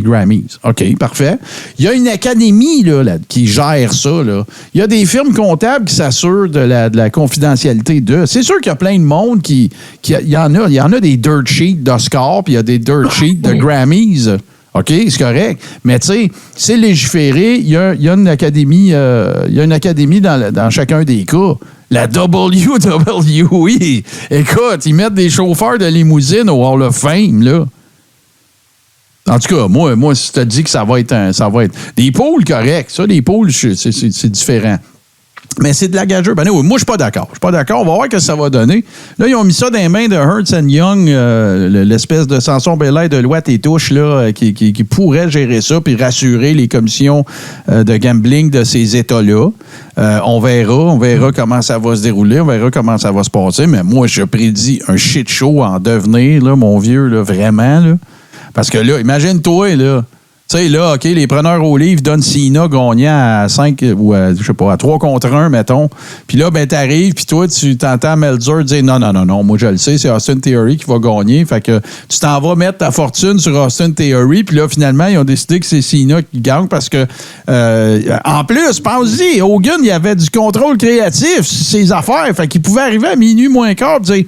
Grammys. OK, parfait. Il y a une académie, là, qui gère ça, là. Il y a des firmes comptables qui s'assurent de la confidentialité d'eux. C'est sûr qu'il y a plein de monde qui il y en a des dirt sheets d'Oscars, puis il y a des dirt sheets de Grammys. OK, c'est correct. Mais tu sais, c'est légiféré. Il y a une académie, dans chacun des cas. La WWE, écoute, ils mettent des chauffeurs de limousine au Hall of Fame, là. En tout cas, moi, si tu te dis que ça va être des pools corrects, ça, des pools, c'est différent. Mais c'est de la gageure. Ben oui, moi, je suis pas d'accord. On va voir ce que ça va donner. Là, ils ont mis ça dans les mains de Hearts and Young, l'espèce de Samson Belay de Loite et Touche, là, qui pourrait gérer ça puis rassurer les commissions de gambling de ces États-là. On verra comment ça va se dérouler. On verra comment ça va se passer. Mais moi, je prédis un shit show en devenir, là, mon vieux, là, vraiment. Là. Parce que là, imagine-toi, là. Tu sais, là, OK, les preneurs au livre donnent Cena gagnant à 5 ou à, je sais pas, à 3 contre 1, mettons. Puis là, ben, t'arrives, puis toi, tu t'entends Meltzer dire non, moi, je le sais, c'est Austin Theory qui va gagner. Fait que tu t'en vas mettre ta fortune sur Austin Theory, puis là, finalement, ils ont décidé que c'est Cena qui gagne parce que, en plus, pense-y, Hogan, il avait du contrôle créatif sur ses affaires. Fait qu'il pouvait arriver à minuit moins quart et dire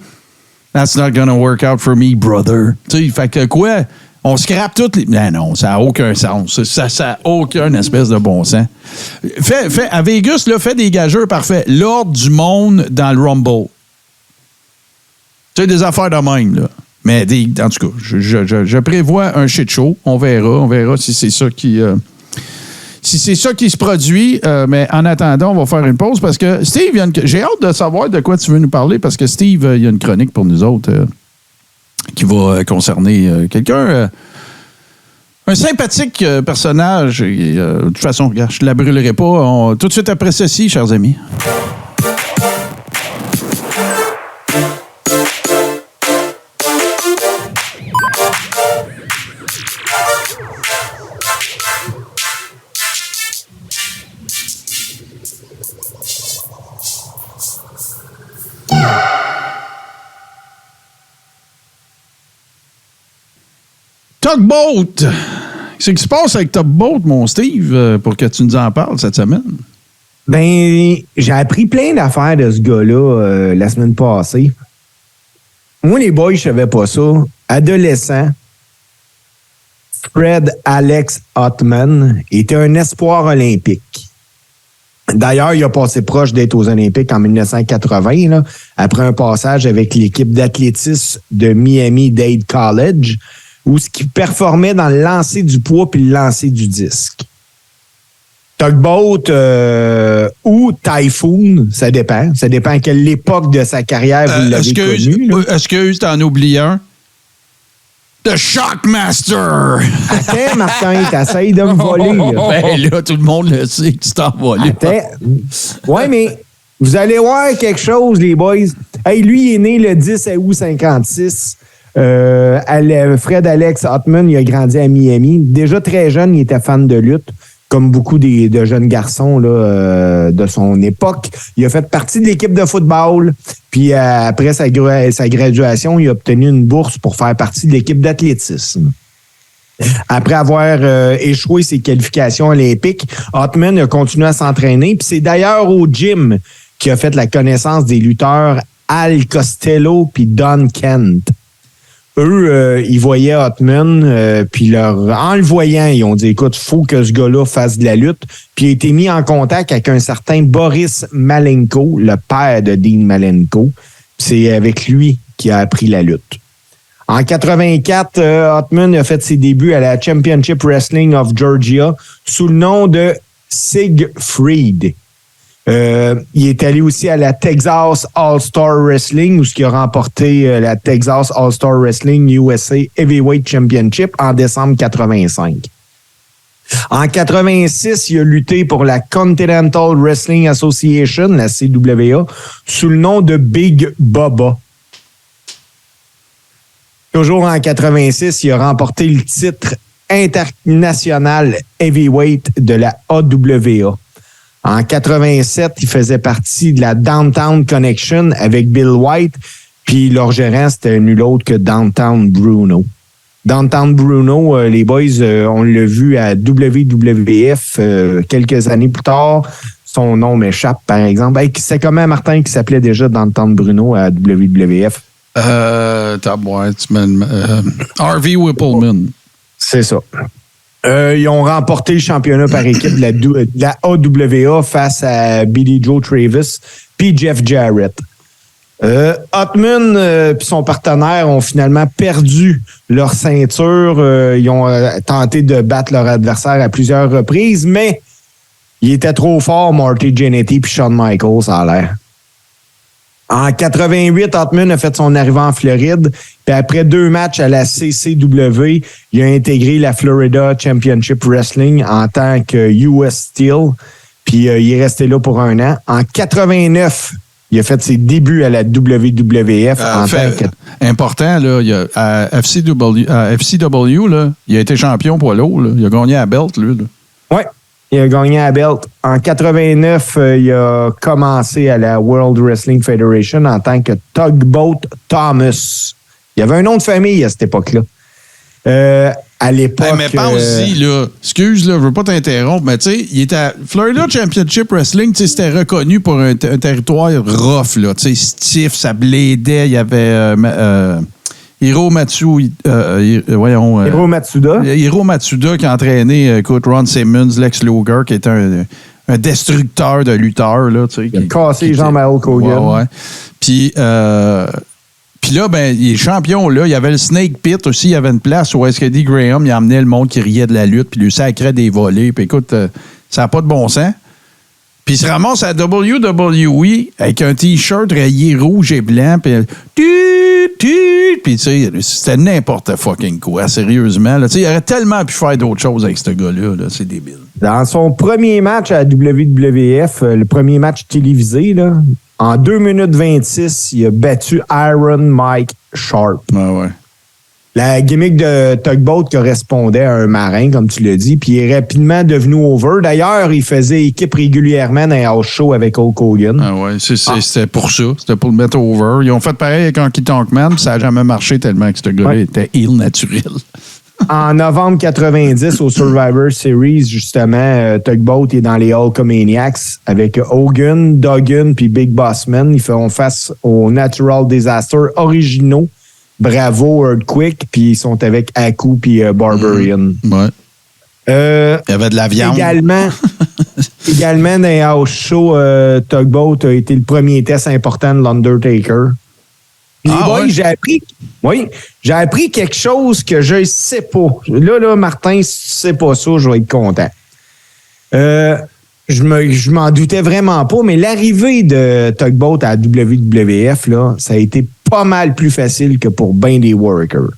That's not gonna work out for me, brother. Tu sais, fait que quoi? On scrape toutes les. Mais non, ça n'a aucun sens. Ça n'a aucun espèce de bon sens. À Vegas, là, fais des gageurs parfaits. L'ordre du monde dans le Rumble. Tu sais, des affaires de même, là. Mais en tout cas, je prévois un shit show. On verra si c'est ça qui. Si c'est ça qui se produit, mais en attendant, on va faire une pause parce que Steve, j'ai hâte de savoir de quoi tu veux nous parler parce que Steve, il y a une chronique pour nous autres qui va concerner quelqu'un, un sympathique personnage. Et, de toute façon, regarde, je ne la brûlerai pas. Tout de suite après ceci, chers amis. Tugboat! Qu'est-ce qui se passe avec Tugboat, mon Steve, pour que tu nous en parles cette semaine? Ben, j'ai appris plein d'affaires de ce gars-là la semaine passée. Moi, les boys, je savais pas ça. Adolescent, Fred Alex Ottman était un espoir olympique. D'ailleurs, il a passé proche d'être aux Olympiques en 1980, là, après un passage avec l'équipe d'athlétisme de Miami-Dade College, où ce qui performait dans le lancer du poids puis le lancer du disque. Tugboat ou Typhoon, ça dépend. Ça dépend à quelle époque de sa carrière vous l'avez connu. Est-ce que tu en oublies un? The Shockmaster! Attends, Martin, t'essayes de me voler. Là. Ben là, tout le monde le sait que tu t'en volé. Attends. Ouais, mais vous allez voir quelque chose, les boys. Hey, lui, il est né le 10 août 56. Fred Alex Ottman, il a grandi à Miami. Déjà très jeune, il était fan de lutte, comme beaucoup de jeunes garçons là, de son époque. Il a fait partie de l'équipe de football. Puis après sa graduation, il a obtenu une bourse pour faire partie de l'équipe d'athlétisme. Après avoir échoué ses qualifications olympiques, Ottman a continué à s'entraîner. Puis c'est d'ailleurs au gym qu'il a fait la connaissance des lutteurs Al Costello puis Don Kent. Eux, ils voyaient Ottman, puis en le voyant, ils ont dit, écoute, faut que ce gars-là fasse de la lutte. Puis il a été mis en contact avec un certain Boris Malenko, le père de Dean Malenko. C'est avec lui qu'il a appris la lutte. En 84, Ottman a fait ses débuts à la Championship Wrestling of Georgia sous le nom de Siegfried. Il est allé aussi à la Texas All-Star Wrestling où il a remporté la Texas All-Star Wrestling USA Heavyweight Championship en décembre 85. En 86, il a lutté pour la Continental Wrestling Association, la CWA, sous le nom de Big Bubba. Toujours en 86, il a remporté le titre international heavyweight de la AWA. En 87, il faisait partie de la Downtown Connection avec Bill White, puis leur gérant, c'était nul autre que Downtown Bruno. Downtown Bruno, les boys, on l'a vu à WWF quelques années plus tard. Son nom m'échappe, par exemple. Hey, c'est comment, Martin, qui s'appelait déjà Downtown Bruno à WWF? Harvey Whippleman. C'est ça. Ils ont remporté le championnat par équipe de la AWA face à Billy Joe Travis puis Jeff Jarrett. Ottman et son partenaire ont finalement perdu leur ceinture. Ils ont tenté de battre leur adversaire à plusieurs reprises, mais il était trop fort, Marty Jannetty puis Shawn Michaels, ça a l'air. En 88, Ottman a fait son arrivée en Floride. Puis après 2 matchs à la CCW, il a intégré la Florida Championship Wrestling en tant que US Steel. Puis il est resté là pour 1 an. En 89, Il a fait ses débuts à la WWF en tant que... Important, là, il a, à FCW, là, il a été champion poids lourd. Là. Il a gagné la belt, lui. Oui, il a gagné la belt. En 89, il a commencé à la World Wrestling Federation en tant que Tugboat Thomas. Il y avait un nom de famille à cette époque-là. À l'époque... Hey, mais pense-y, là. Excuse, là, je veux pas t'interrompre, mais tu sais, il était à Florida Championship Wrestling, tu sais, c'était reconnu pour un territoire rough, là. Tu sais, stiff, ça blédait. Il y avait Hiro Matsuda. Hiro Matsuda qui a entraîné, écoute, Ron Simmons, Lex Luger, qui était un destructeur de lutteurs, là, tu sais. Il a cassé les jambes à Hulk Hogan. Ouais. Puis là, ben, il est champion, là. Il y avait le Snake Pit aussi. Il y avait une place où est-ce que Eddie Graham, il emmenait le monde qui riait de la lutte, puis lui sacrait des volets. Puis écoute, ça n'a pas de bon sens. Puis il se ramasse à WWE avec un T-shirt rayé rouge et blanc, puis puis tu sais, c'était n'importe fucking quoi, sérieusement. Là. Il aurait tellement pu faire d'autres choses avec ce gars-là. Là. C'est débile. Dans son premier match à la WWF, le premier match télévisé, là, en 2 minutes 26, il a battu Iron Mike Sharp. Ouais. La gimmick de Tugboat correspondait à un marin, comme tu l'as dit, puis il est rapidement devenu over. D'ailleurs, il faisait équipe régulièrement dans les house shows avec Hulk Hogan. Ah ouais, c'était pour ça. C'était pour le mettre over. Ils ont fait pareil avec Honky Tonk Man, puis ça n'a jamais marché tellement que ce gars-là était heel naturel. En novembre 90, au Survivor Series, justement, Tugboat est dans les Hulkamaniacs avec Hogan, Duggan puis Big Boss Man. Ils font face aux Natural Disaster originaux. Bravo, Earthquake, puis ils sont avec Aku puis Barbarian. Ouais. Il y avait de la viande. Également, dans les house shows, Tugboat a été le premier test important de l'Undertaker. J'ai appris quelque chose que je ne sais pas. Là, Martin, si tu ne sais pas ça, je vais être content. Je m'en doutais vraiment pas, mais l'arrivée de Tugboat à la WWF, là, ça a été pas mal plus facile que pour ben des workers.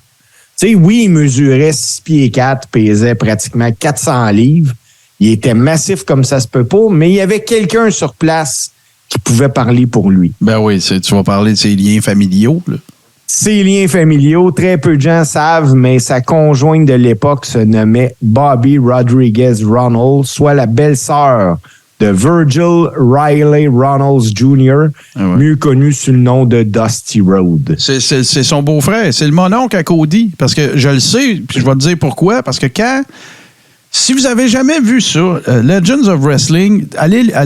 Tu sais, oui, il mesurait 6 pieds 4, pesait pratiquement 400 livres. Il était massif comme ça se peut pas, mais il y avait quelqu'un sur place qui pouvait parler pour lui. Ben oui, tu vas parler de ses liens familiaux, là. Ses liens familiaux, très peu de gens savent, mais sa conjointe de l'époque se nommait Bobby Rodriguez Ronalds, soit la belle-sœur de Virgil Riley Ronalds Jr., mieux connu sous le nom de Dusty Rhodes. C'est son beau-frère, c'est le mononcle à Cody, parce que je le sais, puis je vais te dire pourquoi, parce que si vous avez jamais vu ça, Legends of Wrestling,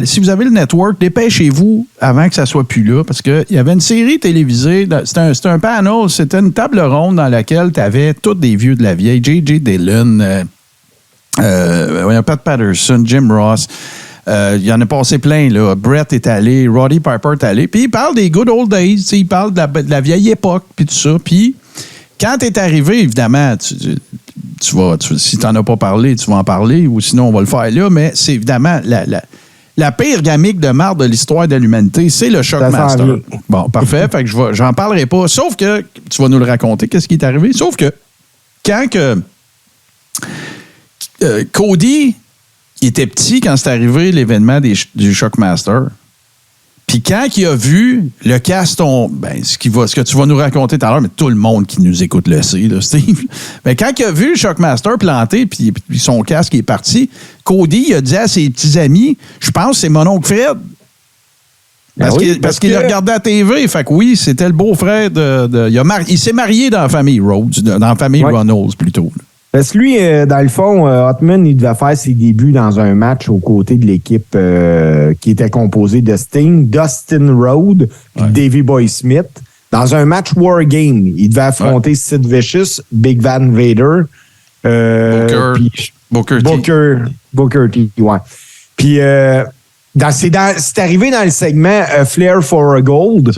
si vous avez le network, dépêchez-vous avant que ça soit plus là, parce qu'il y avait une série télévisée, c'était un panel, c'était une table ronde dans laquelle tu avais tous des vieux de la vieille, J.J. Dillon, Pat Patterson, Jim Ross, il y en a passé plein, là. Brett est allé, Roddy Piper est allé, puis il parle des good old days, il parle de la vieille époque, puis tout ça, puis quand tu es arrivé, évidemment, si tu n'en as pas parlé, tu vas en parler, ou sinon on va le faire là, mais c'est évidemment la pire gimmick de marde de l'histoire de l'humanité, c'est le Shockmaster. Bon, parfait, fait que j'en parlerai pas, sauf que tu vas nous le raconter, qu'est-ce qui est arrivé, sauf que quand Cody il était petit quand c'est arrivé l'événement du Shockmaster. Puis quand il a vu le caston, ce que tu vas nous raconter tout à l'heure, mais tout le monde qui nous écoute le sait, là, Steve. Mais quand il a vu le Shockmaster planté, puis son casque est parti, Cody il a dit à ses petits amis, je pense que c'est mon oncle Fred. Parce qu'il a regardé à la TV. Fait que oui, c'était le beau-frère il s'est marié dans la famille Rhodes, dans la famille Ronalds plutôt. Là. Parce que lui, dans le fond, Hotman, il devait faire ses débuts dans un match aux côtés de l'équipe qui était composée de Sting, Dustin Rhodes et Davey Boy Smith. Dans un match War Game, il devait affronter Sid Vicious, Big Van Vader, Booker T. Ouais. Puis c'est arrivé dans le segment Flair for a Gold,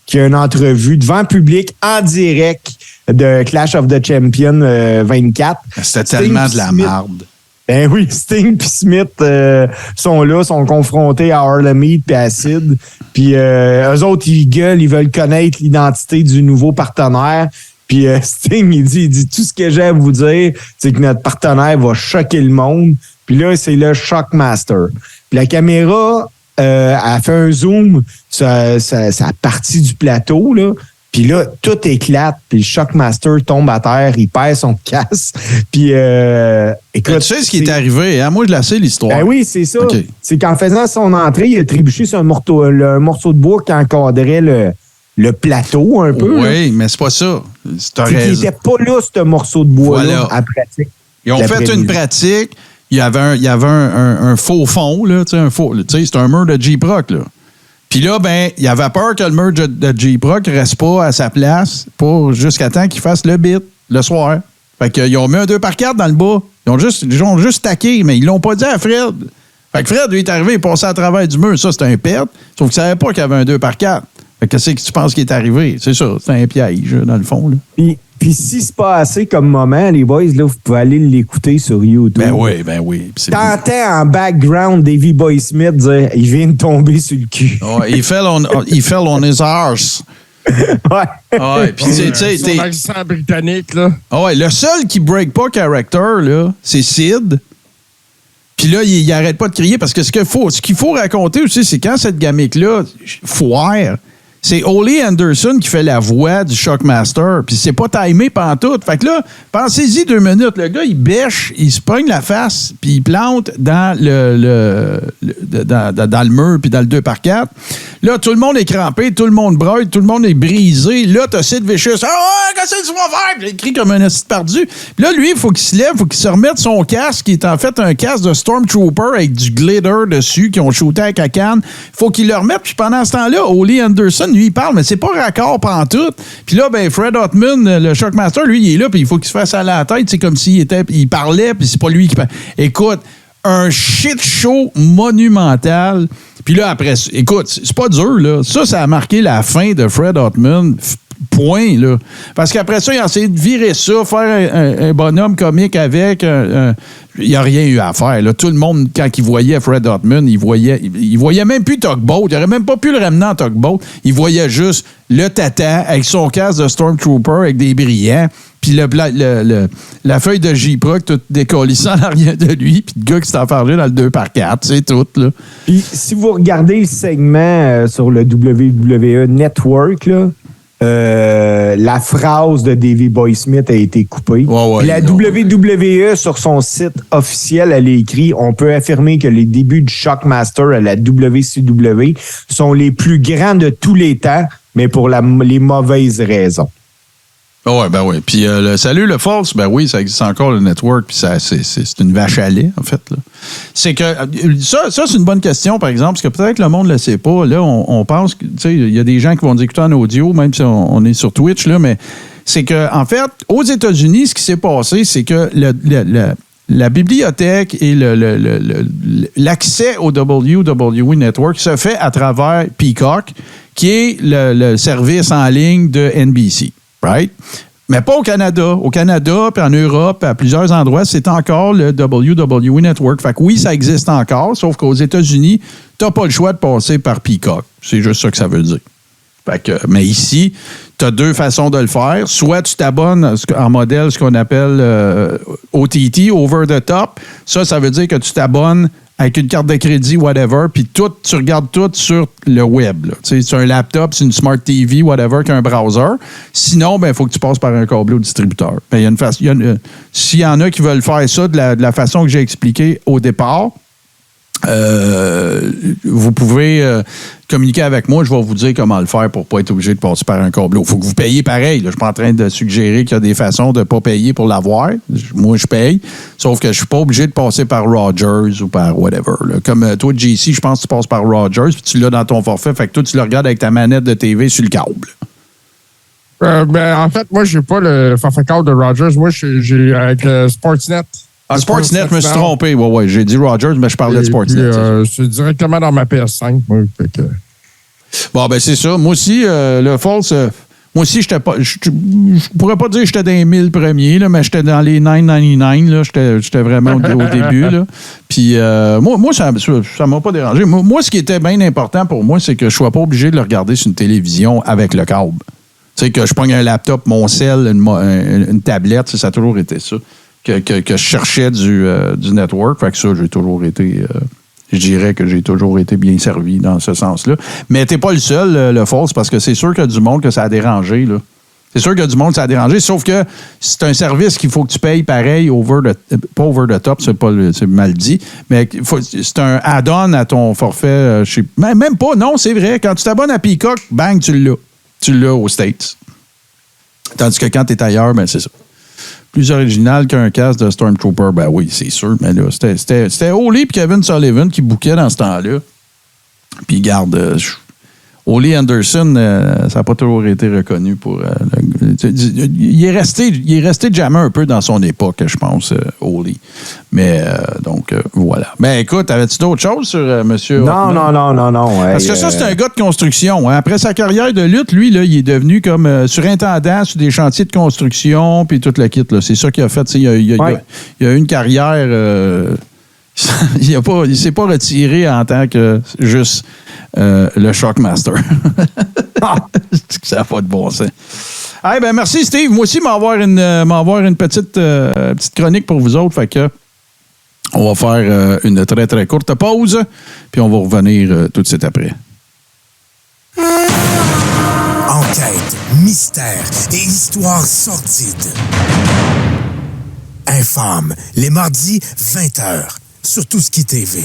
qui a une entrevue devant le public en direct de Clash of the Champions 24. C'était tellement de la merde. Ben oui, Sting puis Smith sont confrontés à Harlem Heat puis à Sid. Puis eux autres, ils gueulent, ils veulent connaître l'identité du nouveau partenaire. Puis Sting, il dit tout ce que j'ai à vous dire, c'est que notre partenaire va choquer le monde. Puis là, c'est le Shockmaster. Puis la caméra elle fait un zoom sur sa partie du plateau, là. Puis là, tout éclate, puis le Shockmaster tombe à terre, il perd son casque. Puis, écoute... Tu sais ce qui est arrivé, hein? Moi, je la sais, l'histoire. Ben oui, c'est ça. Okay. C'est qu'en faisant son entrée, il a trébuché sur un morceau de bois qui encadrait le plateau un peu. Oui, là. mais c'est pas ça. C'est qu'il n'était pas là, ce morceau de bois-là, à pratique. Ils ont fait une pratique. Il y avait un faux fond, là, tu sais, c'est un mur de J-Proc, là. Puis là, ben, il avait peur que le mur de J-Proc ne reste pas à sa place pour jusqu'à temps qu'il fasse le bit le soir. Fait qu'ils ont mis un 2x4 dans le bas. Ils ont juste taqué, mais ils l'ont pas dit à Fred. Fait que Fred, lui, est arrivé, il passait à travers du mur. Ça, c'était un pet. Sauf qu'il ne savait pas qu'il y avait un 2x4. Fait que qu'est-ce que tu penses qui est arrivé? C'est ça, c'est un piège, dans le fond, là. Puis si c'est pas assez comme moment, les boys, là, vous pouvez aller l'écouter sur YouTube. Ben oui. T'entends en background Davey Boy Smith dire « Il vient de tomber sur le cul. » Oh, he fell on his arse. Ouais. Puis tu sais, son accent britannique, là. Ouais, le seul qui break pas character, là, c'est Sid. Puis là, il arrête pas de crier parce que ce qu'il faut raconter aussi, c'est quand cette gamique-là foire, c'est Ole Anderson qui fait la voix du Shockmaster. Puis c'est pas timé pantoute. Fait que là, pensez-y 2 minutes. Le gars, il bêche, il se pogne la face, puis il plante dans dans le mur, puis dans le 2x4. Là, tout le monde est crampé, tout le monde broille, tout le monde est brisé. Là, t'as Sid Vicious. « Ah, qu'est-ce que tu vas faire? » Puis il crie comme un acide perdu. Puis là, lui, il faut qu'il se lève, il faut qu'il se remette son casque, qui est en fait un casque de Stormtrooper avec du glitter dessus, qui ont shooté avec la canne. Il faut qu'il le remette. Puis pendant ce temps-là, Ole Anderson, lui, il parle, mais c'est pas raccord pantoute. Puis là, ben Fred Ottman, le Shockmaster, lui, il est là, puis il faut qu'il se fasse à la tête. C'est comme s'il parlait, puis c'est pas lui qui parle. Écoute, un shit show monumental. Puis là, après, écoute, c'est pas dur, là. Ça a marqué la fin de Fred Ottman. Point, là. Parce qu'après ça, il a essayé de virer ça, faire un bonhomme comique avec. Il n'y a rien eu à faire, là. Tout le monde, quand il voyait Fred Ottman, il voyait même plus Tugboat. Il n'aurait même pas pu le ramener en Tugboat. Il voyait juste le tata avec son casque de Stormtrooper avec des brillants. Puis la feuille de J-Proc toute décollissant en arrière de lui, puis le gars qui s'est enfargé dans le 2x4, c'est tout, là. Puis si vous regardez le segment sur le WWE Network, là, la phrase de Davey Boy Smith a été coupée. La WWE, sur son site officiel, elle a écrit « On peut affirmer que les débuts du Shockmaster à la WCW sont les plus grands de tous les temps, mais pour les mauvaises raisons. » Ben oui. Puis salut le False, ben oui, ça existe encore le network, puis c'est une vache à lait, en fait, là. C'est que ça c'est une bonne question, par exemple, parce que peut-être que le monde ne le sait pas. Là, on pense que, tu sais, il y a des gens qui vont nous écouter en audio, même si on est sur Twitch, là, mais c'est que, en fait, aux États-Unis, ce qui s'est passé, c'est que la bibliothèque et l'accès au WWE Network se fait à travers Peacock, qui est le service en ligne de NBC. Right? Mais pas au Canada. Au Canada, puis en Europe, à plusieurs endroits, c'est encore le WWE Network. Fait que oui, ça existe encore, sauf qu'aux États-Unis, t'as pas le choix de passer par Peacock. C'est juste ça que ça veut dire. Fait que, mais ici, tu as 2 façons de le faire. Soit tu t'abonnes en modèle, ce qu'on appelle OTT, Over the Top. Ça veut dire que tu t'abonnes avec une carte de crédit, whatever, puis tu regardes tout sur le web. Tu sais, c'est un laptop, c'est une Smart TV, whatever, qu'un browser. Sinon, il faut que tu passes par un câble au distributeur. Ben, s'il y en a qui veulent faire ça de la façon que j'ai expliqué au départ, vous pouvez communiquer avec moi. Je vais vous dire comment le faire pour ne pas être obligé de passer par un câble. Il faut que vous payiez pareil. Là. Je ne suis pas en train de suggérer qu'il y a des façons de ne pas payer pour l'avoir. Moi, je paye. Sauf que je ne suis pas obligé de passer par Rogers ou par whatever. Là. Comme toi, JC, je pense que tu passes par Rogers puis tu l'as dans ton forfait. Fait que toi, tu le regardes avec ta manette de TV sur le câble. En fait, moi, je n'ai pas le forfait câble de Rogers. Moi, j'ai avec Sportsnet. Sportsnet, je me suis trompé. Ouais, j'ai dit Rogers, mais je parlais de Sportsnet. C'est directement dans ma PS5. Moi, Bon, ben c'est ça. Moi aussi, le False, moi aussi, j'étais pas. Je pourrais pas dire que j'étais dans les 1000 premiers, là, mais j'étais dans les 999. Là, j'étais vraiment au début. Là. Puis moi, ça m'a pas dérangé. Moi, ce qui était bien important pour moi, c'est que je sois pas obligé de le regarder sur une télévision avec le câble. Tu sais, que je prenne un laptop, mon cell, une tablette, ça a toujours été ça. Que je cherchais du network. Fait que ça, j'ai toujours été je dirais que j'ai toujours été bien servi dans ce sens-là. Mais t'es pas le seul, le Falls, parce que c'est sûr qu'il y a du monde que ça a dérangé, là. C'est sûr qu'il y a du monde que ça a dérangé, sauf que c'est un service qu'il faut que tu payes pareil, pas over the top, c'est mal dit, mais c'est un add-on à ton forfait. Même pas, non, c'est vrai. Quand tu t'abonnes à Peacock, bang, tu l'as. Tu l'as aux States. Tandis que quand tu es ailleurs, ben c'est ça. Plus original qu'un casque de Stormtrooper, ben oui, c'est sûr. Mais là, c'était Oli et Kevin Sullivan qui bouquaient dans ce temps-là. Puis garde... Ole Anderson, ça n'a pas toujours été reconnu pour... il est resté jamais un peu dans son époque, je pense, Ole. Mais, donc, voilà. Ben, écoute, avais-tu d'autres choses sur M. Non. Ouais, parce que ça, c'est un gars de construction. Hein. Après sa carrière de lutte, lui, là, il est devenu comme surintendant sur des chantiers de construction, puis tout le kit. Là. C'est ça qu'il a fait. Il a eu une carrière... il s'est pas retiré en tant que juste le Shockmaster. Ça n'a pas de bon sens. Hey, ben merci Steve. Moi aussi, m'avoir une petite chronique pour vous autres. Fait que on va faire une très très courte pause, puis on va revenir tout de suite après. Enquête, mystère et histoires sordides. Infâme, les mardis 20h. Sur Touski TV.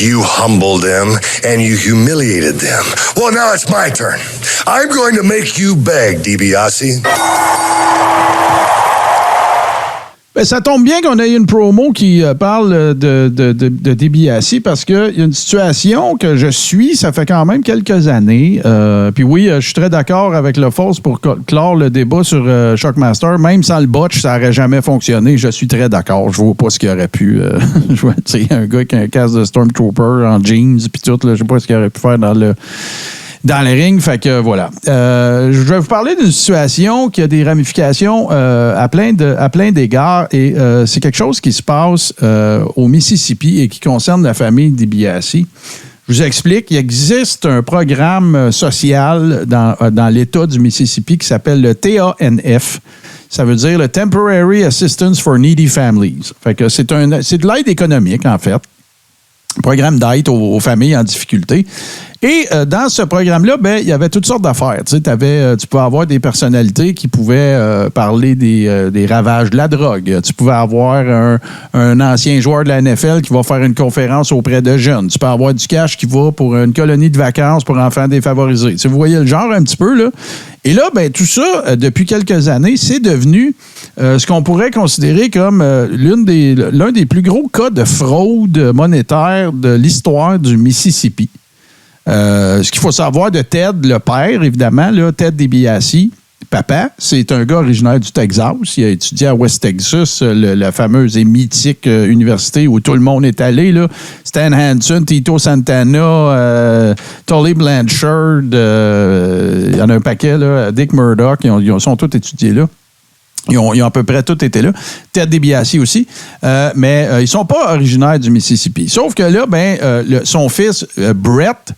You humbled them and you humiliated them. Well, now it's my turn. I'm going to make you beg, DiBiase. Ben, ça tombe bien qu'on ait une promo qui parle de DiBiase parce qu'il y a une situation que je suis, ça fait quand même quelques années. Puis oui, je suis très d'accord avec le Falls pour clore le débat sur Shockmaster. Même sans le botch, ça n'aurait jamais fonctionné. Je suis très d'accord. Je vois pas ce qu'il aurait pu... un gars qui a un casque de Stormtrooper en jeans puis tout, là, je sais pas ce qu'il aurait pu faire dans le ring, fait que voilà. Je vais vous parler d'une situation qui a des ramifications à plein d'égards et c'est quelque chose qui se passe au Mississippi et qui concerne la famille DiBiase. Je vous explique, il existe un programme social dans l'État du Mississippi qui s'appelle le TANF. Ça veut dire le Temporary Assistance for Needy Families. Fait que c'est de l'aide économique, en fait. Programme d'aide aux familles en difficulté. Et dans ce programme-là, ben, il y avait toutes sortes d'affaires. Tu sais, tu pouvais avoir des personnalités qui pouvaient parler des ravages de la drogue. Tu pouvais avoir un ancien joueur de la NFL qui va faire une conférence auprès de jeunes. Tu peux avoir du cash qui va pour une colonie de vacances pour enfants défavorisés. Tu sais, vous voyez le genre un petit peu, là. Et là, ben, tout ça, depuis quelques années, c'est devenu ce qu'on pourrait considérer comme l'un des plus gros cas de fraude monétaire de l'histoire du Mississippi. Ce qu'il faut savoir de Ted, le père, évidemment, là, Ted DiBiase, papa, c'est un gars originaire du Texas. Il a étudié à West Texas, la fameuse et mythique université où tout le monde est allé. Là. Stan Hansen, Tito Santana, Tully Blanchard, il y en a un paquet, là, Dick Murdoch, ils sont tous étudiés là. Ils ont à peu près tous été là. Ted DiBiase aussi. Mais ils ne sont pas originaires du Mississippi. Sauf que là, son fils, Brett,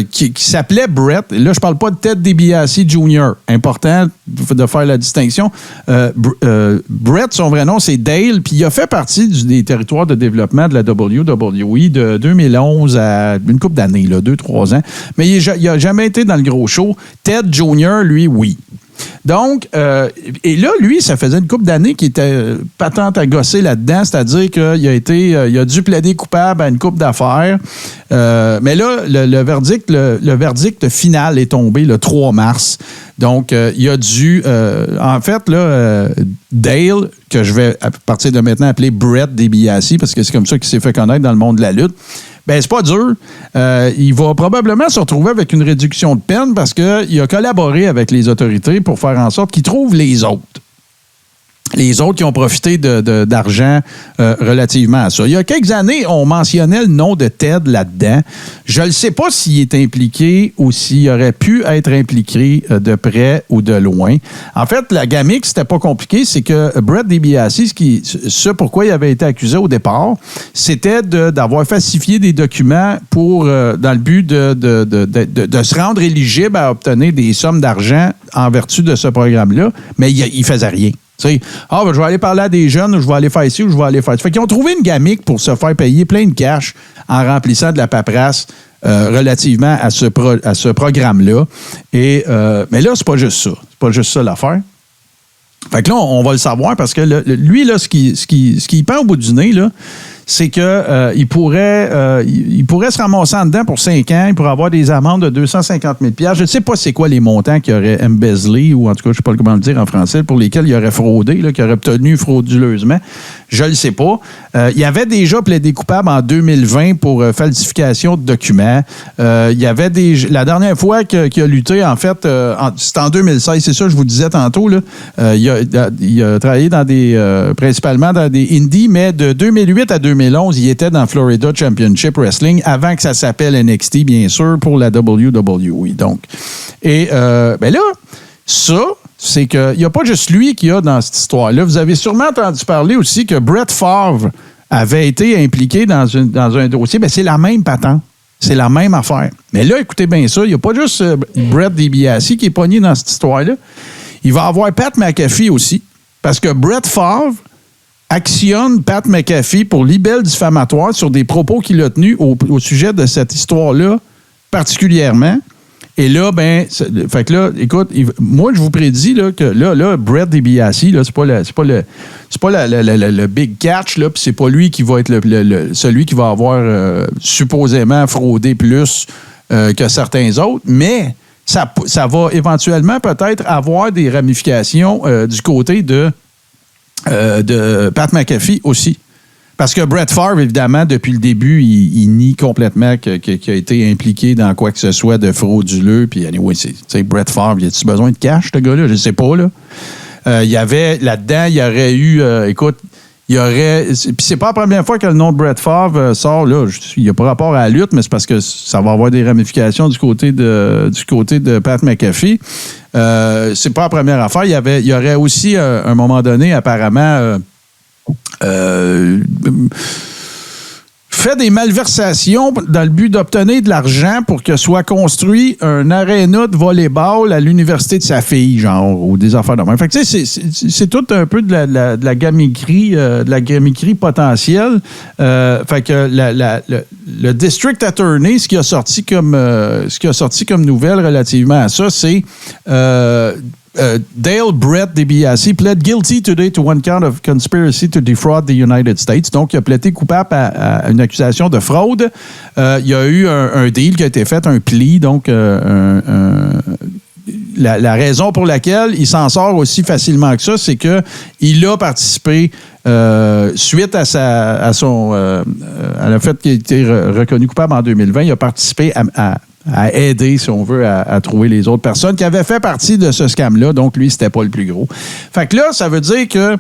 qui s'appelait Brett. Là, je parle pas de Ted DiBiase Jr. Important de faire la distinction. Brett, son vrai nom, c'est Dale, puis il a fait partie des territoires de développement de la WWE de 2011 à une couple d'années, 2-3 ans. Mais il n'a jamais été dans le gros show. Ted Jr., lui, oui. Donc, et là, lui, ça faisait une couple d'années qu'il était patente à gosser là-dedans, c'est-à-dire qu'il a dû plaider coupable à une couple d'affaires. Mais là, le verdict final est tombé le 3 mars. Donc, il a dû... en fait, là, Dale, que je vais à partir de maintenant appeler Brett DiBiase, parce que c'est comme ça qu'il s'est fait connaître dans le monde de la lutte, ben c'est pas dur. Il va probablement se retrouver avec une réduction de peine parce qu'il a collaboré avec les autorités pour faire en sorte qu'ils trouvent les autres. Les autres qui ont profité d'argent relativement à ça. Il y a quelques années, on mentionnait le nom de Ted là-dedans. Je ne sais pas s'il est impliqué ou s'il aurait pu être impliqué de près ou de loin. En fait, la gamique, c'était pas compliqué. C'est que Brett DiBiase, ce pourquoi il avait été accusé au départ, c'était d'avoir falsifié des documents dans le but de se rendre éligible à obtenir des sommes d'argent en vertu de ce programme-là. Mais il faisait rien. Tu sais, ben, je vais aller parler à des jeunes, ou je vais aller faire ci, ou je vais aller faire ça. Fait qu'ils ont trouvé une gamique pour se faire payer plein de cash en remplissant de la paperasse relativement à ce programme-là. Et, mais là, c'est pas juste ça. C'est pas juste ça l'affaire. Fait que là, on va le savoir parce que lui, là, ce qui pend au bout du nez, là, c'est que il pourrait se ramasser en dedans pour 5 ans. Il pourrait avoir des amendes de 250 000 $. Je ne sais pas c'est quoi les montants qu'il aurait embezzlé, ou en tout cas, je ne sais pas comment le dire en français, pour lesquels il aurait fraudé, là, qu'il aurait obtenu frauduleusement. Je ne le sais pas. Il y avait déjà plaidé coupable en 2020 pour falsification de documents. Il y avait la dernière fois qu'il a lutté, en fait, c'était en 2016, c'est ça, je vous disais tantôt, là. Il a travaillé principalement dans des indies, mais de 2008 à 2011, il était dans Florida Championship Wrestling, avant que ça s'appelle NXT, bien sûr, pour la WWE. Donc, et ben là, ça, c'est qu'il n'y a pas juste lui qui a dans cette histoire-là. Vous avez sûrement entendu parler aussi que Brett Favre avait été impliqué dans un dossier. Bien, c'est la même patente. C'est la même affaire. Mais là, écoutez bien ça, il n'y a pas juste Brett DiBiase qui est pogné dans cette histoire-là. Il va y avoir Pat McAfee aussi, parce que Brett Favre actionne Pat McAfee pour libelle diffamatoire sur des propos qu'il a tenus au sujet de cette histoire-là particulièrement. Et là, ben, fait que là, écoute, moi, je vous prédis là, que là, Brett DiBiase, là, c'est pas le big catch, là, puis c'est pas lui qui va être celui qui va avoir supposément fraudé plus que certains autres, mais ça va éventuellement peut-être avoir des ramifications du côté de Pat McAfee aussi. Parce que Brett Favre, évidemment, depuis le début, il nie complètement qu'il a été impliqué dans quoi que ce soit de frauduleux. Puis, anyway, Brett Favre, y a-t-il besoin de cash, ce gars-là? Je ne sais pas, là. Il y avait, là-dedans, il y aurait eu, écoute, il y aurait... Puis c'est pas la première fois que le nom de Brett Favre sort, là. Il n'y a pas rapport à la lutte, mais c'est parce que ça va avoir des ramifications du côté de Pat McAfee. C'est pas la première affaire. Il y aurait aussi, à un moment donné, apparemment... fait des malversations dans le but d'obtenir de l'argent pour que soit construit un aréna de volleyball à l'université de sa fille, genre, ou des affaires de même. Fait que, tu sais, c'est tout un peu de la gamiquerie, potentielle. Fait que le District Attorney, ce qui a sorti comme nouvelle relativement à ça, c'est Dale Brett DiBiase pled guilty today to one count of conspiracy to defraud the United States. Donc, il a plaidé coupable à une accusation de fraude. Il y a eu un deal qui a été fait, un plea, donc la raison pour laquelle il s'en sort aussi facilement que ça, c'est qu'il a participé suite à le fait qu'il a été reconnu coupable en 2020, il a participé à aider, si on veut, à trouver les autres personnes qui avaient fait partie de ce scam-là. Donc, lui, c'était pas le plus gros. Fait que là, ça veut dire que...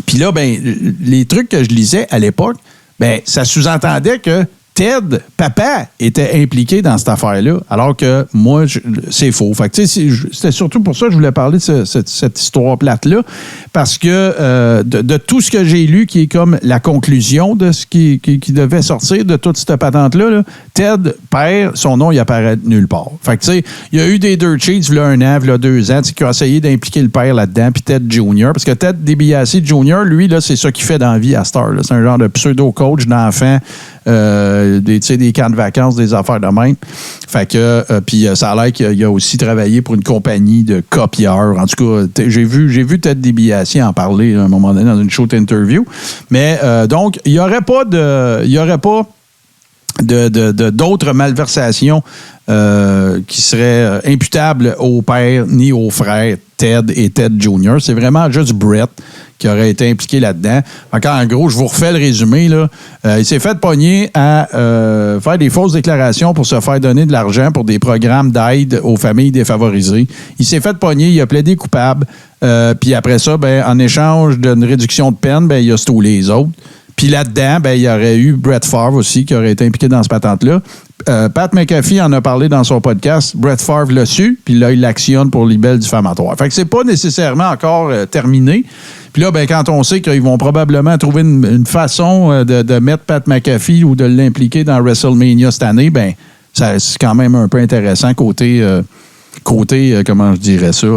Puis là, ben, les trucs que je lisais à l'époque, ben, ça sous-entendait que Ted, papa, était impliqué dans cette affaire-là, alors que moi, c'est faux. Fait que, tu sais, c'était surtout pour ça que je voulais parler de cette histoire plate-là, parce que de tout ce que j'ai lu, qui est comme la conclusion de ce qui devait sortir de toute cette patente-là, là, Ted, père, son nom, il apparaît nulle part. Fait que, tu sais, il y a eu des dirt sheets, il y a 1 an, il y a 2 ans, qui ont essayé d'impliquer le père là-dedans, puis Ted Jr., parce que Ted DiBiase Jr., lui, là, c'est ça qu'il fait dans la vie à Star. C'est un genre de pseudo-coach d'enfants, des camps de vacances, des affaires de même. Fait que, puis ça a l'air qu'il a aussi travaillé pour une compagnie de copieurs. En tout cas, j'ai vu Ted DiBiase en parler à un moment donné dans une show interview. Mais donc, il n'y aurait pas d'autres malversations qui seraient imputables au père ni au frère Ted et Ted Jr. C'est vraiment juste Brett qui aurait été impliqué là-dedans. En gros, je vous refais le résumé, là. Il s'est fait pogner à faire des fausses déclarations pour se faire donner de l'argent pour des programmes d'aide aux familles défavorisées. Il s'est fait pogner, il a plaidé coupable. Puis après ça, ben, en échange d'une réduction de peine, ben, il a stoulé les autres. Puis là-dedans, ben, il y aurait eu Brett Favre aussi qui aurait été impliqué dans ce patente-là. Pat McAfee en a parlé dans son podcast. Brett Favre l'a su, puis là, il l'actionne pour libelle diffamatoire. Fait que c'est pas nécessairement encore terminé. Puis là, ben, quand on sait qu'ils vont probablement trouver une façon de mettre Pat McAfee ou de l'impliquer dans WrestleMania cette année, ben, c'est quand même un peu intéressant côté côté, comment je dirais ça,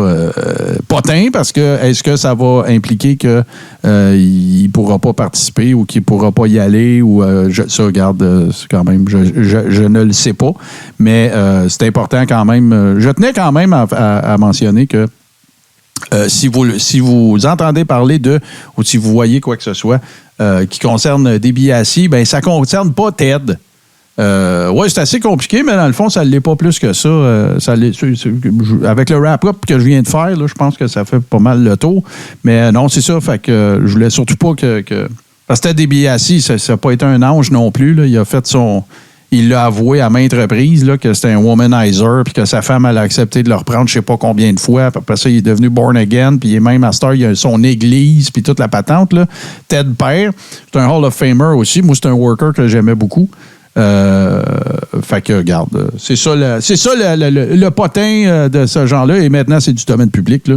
potin, parce que est-ce que ça va impliquer qu'il ne pourra pas participer ou qu'il ne pourra pas y aller ou ça, regarde, c'est quand même, je ne le sais pas, mais c'est important quand même. Je tenais quand même à mentionner que si vous entendez parler de, ou si vous voyez quoi que ce soit qui concerne DiBiase, ben ça ne concerne pas Ted. Oui, c'est assez compliqué, mais dans le fond, ça ne l'est pas plus que ça. Avec le wrap-up que je viens de faire, là, je pense que ça fait pas mal le tour. Mais non, c'est ça. Fait que je voulais surtout pas que parce que Ted DiBiase, ça n'a pas été un ange non plus. Là. Il l'a avoué à maintes reprises là, que c'était un womanizer puis que sa femme elle a accepté de le reprendre je ne sais pas combien de fois. Après ça, il est devenu born again puis il est même à Star, il a son église puis toute la patente. Là. Ted Père, c'est un Hall of Famer aussi. Moi, c'est un worker que j'aimais beaucoup. Fait que, regarde, c'est ça le potin de ce genre-là. Et maintenant, c'est du domaine public, là.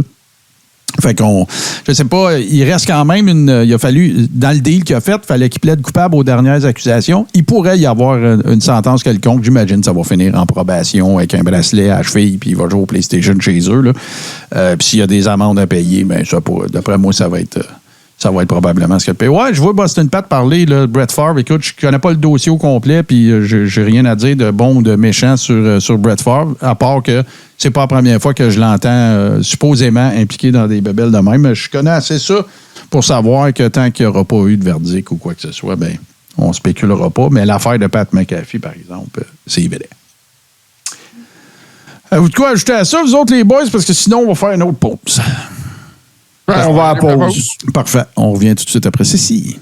Fait qu'on, je sais pas, il reste quand même il a fallu, dans le deal qu'il a fait, il fallait qu'il plaide coupable aux dernières accusations. Il pourrait y avoir une sentence quelconque. J'imagine que ça va finir en probation avec un bracelet à la cheville, puis il va jouer au PlayStation chez eux, là. Puis s'il y a des amendes à payer, ben ça, d'après moi, ça va être probablement ce qu'il paye. Ouais, je vois Boston Pat parler, là, Brett Favre. Écoute, je connais pas le dossier au complet, puis j'ai rien à dire de bon ou de méchant sur Brett Favre, à part que c'est pas la première fois que je l'entends supposément impliqué dans des bébelles de même. Mais je connais assez ça pour savoir que tant qu'il n'y aura pas eu de verdict ou quoi que ce soit, ben on spéculera pas. Mais l'affaire de Pat McAfee, par exemple, c'est évident. Avez-vous de quoi ajouter à ça, vous autres, les boys? Parce que sinon, on va faire une autre pause. On va à la pause. Parfait. On revient tout de suite après ceci.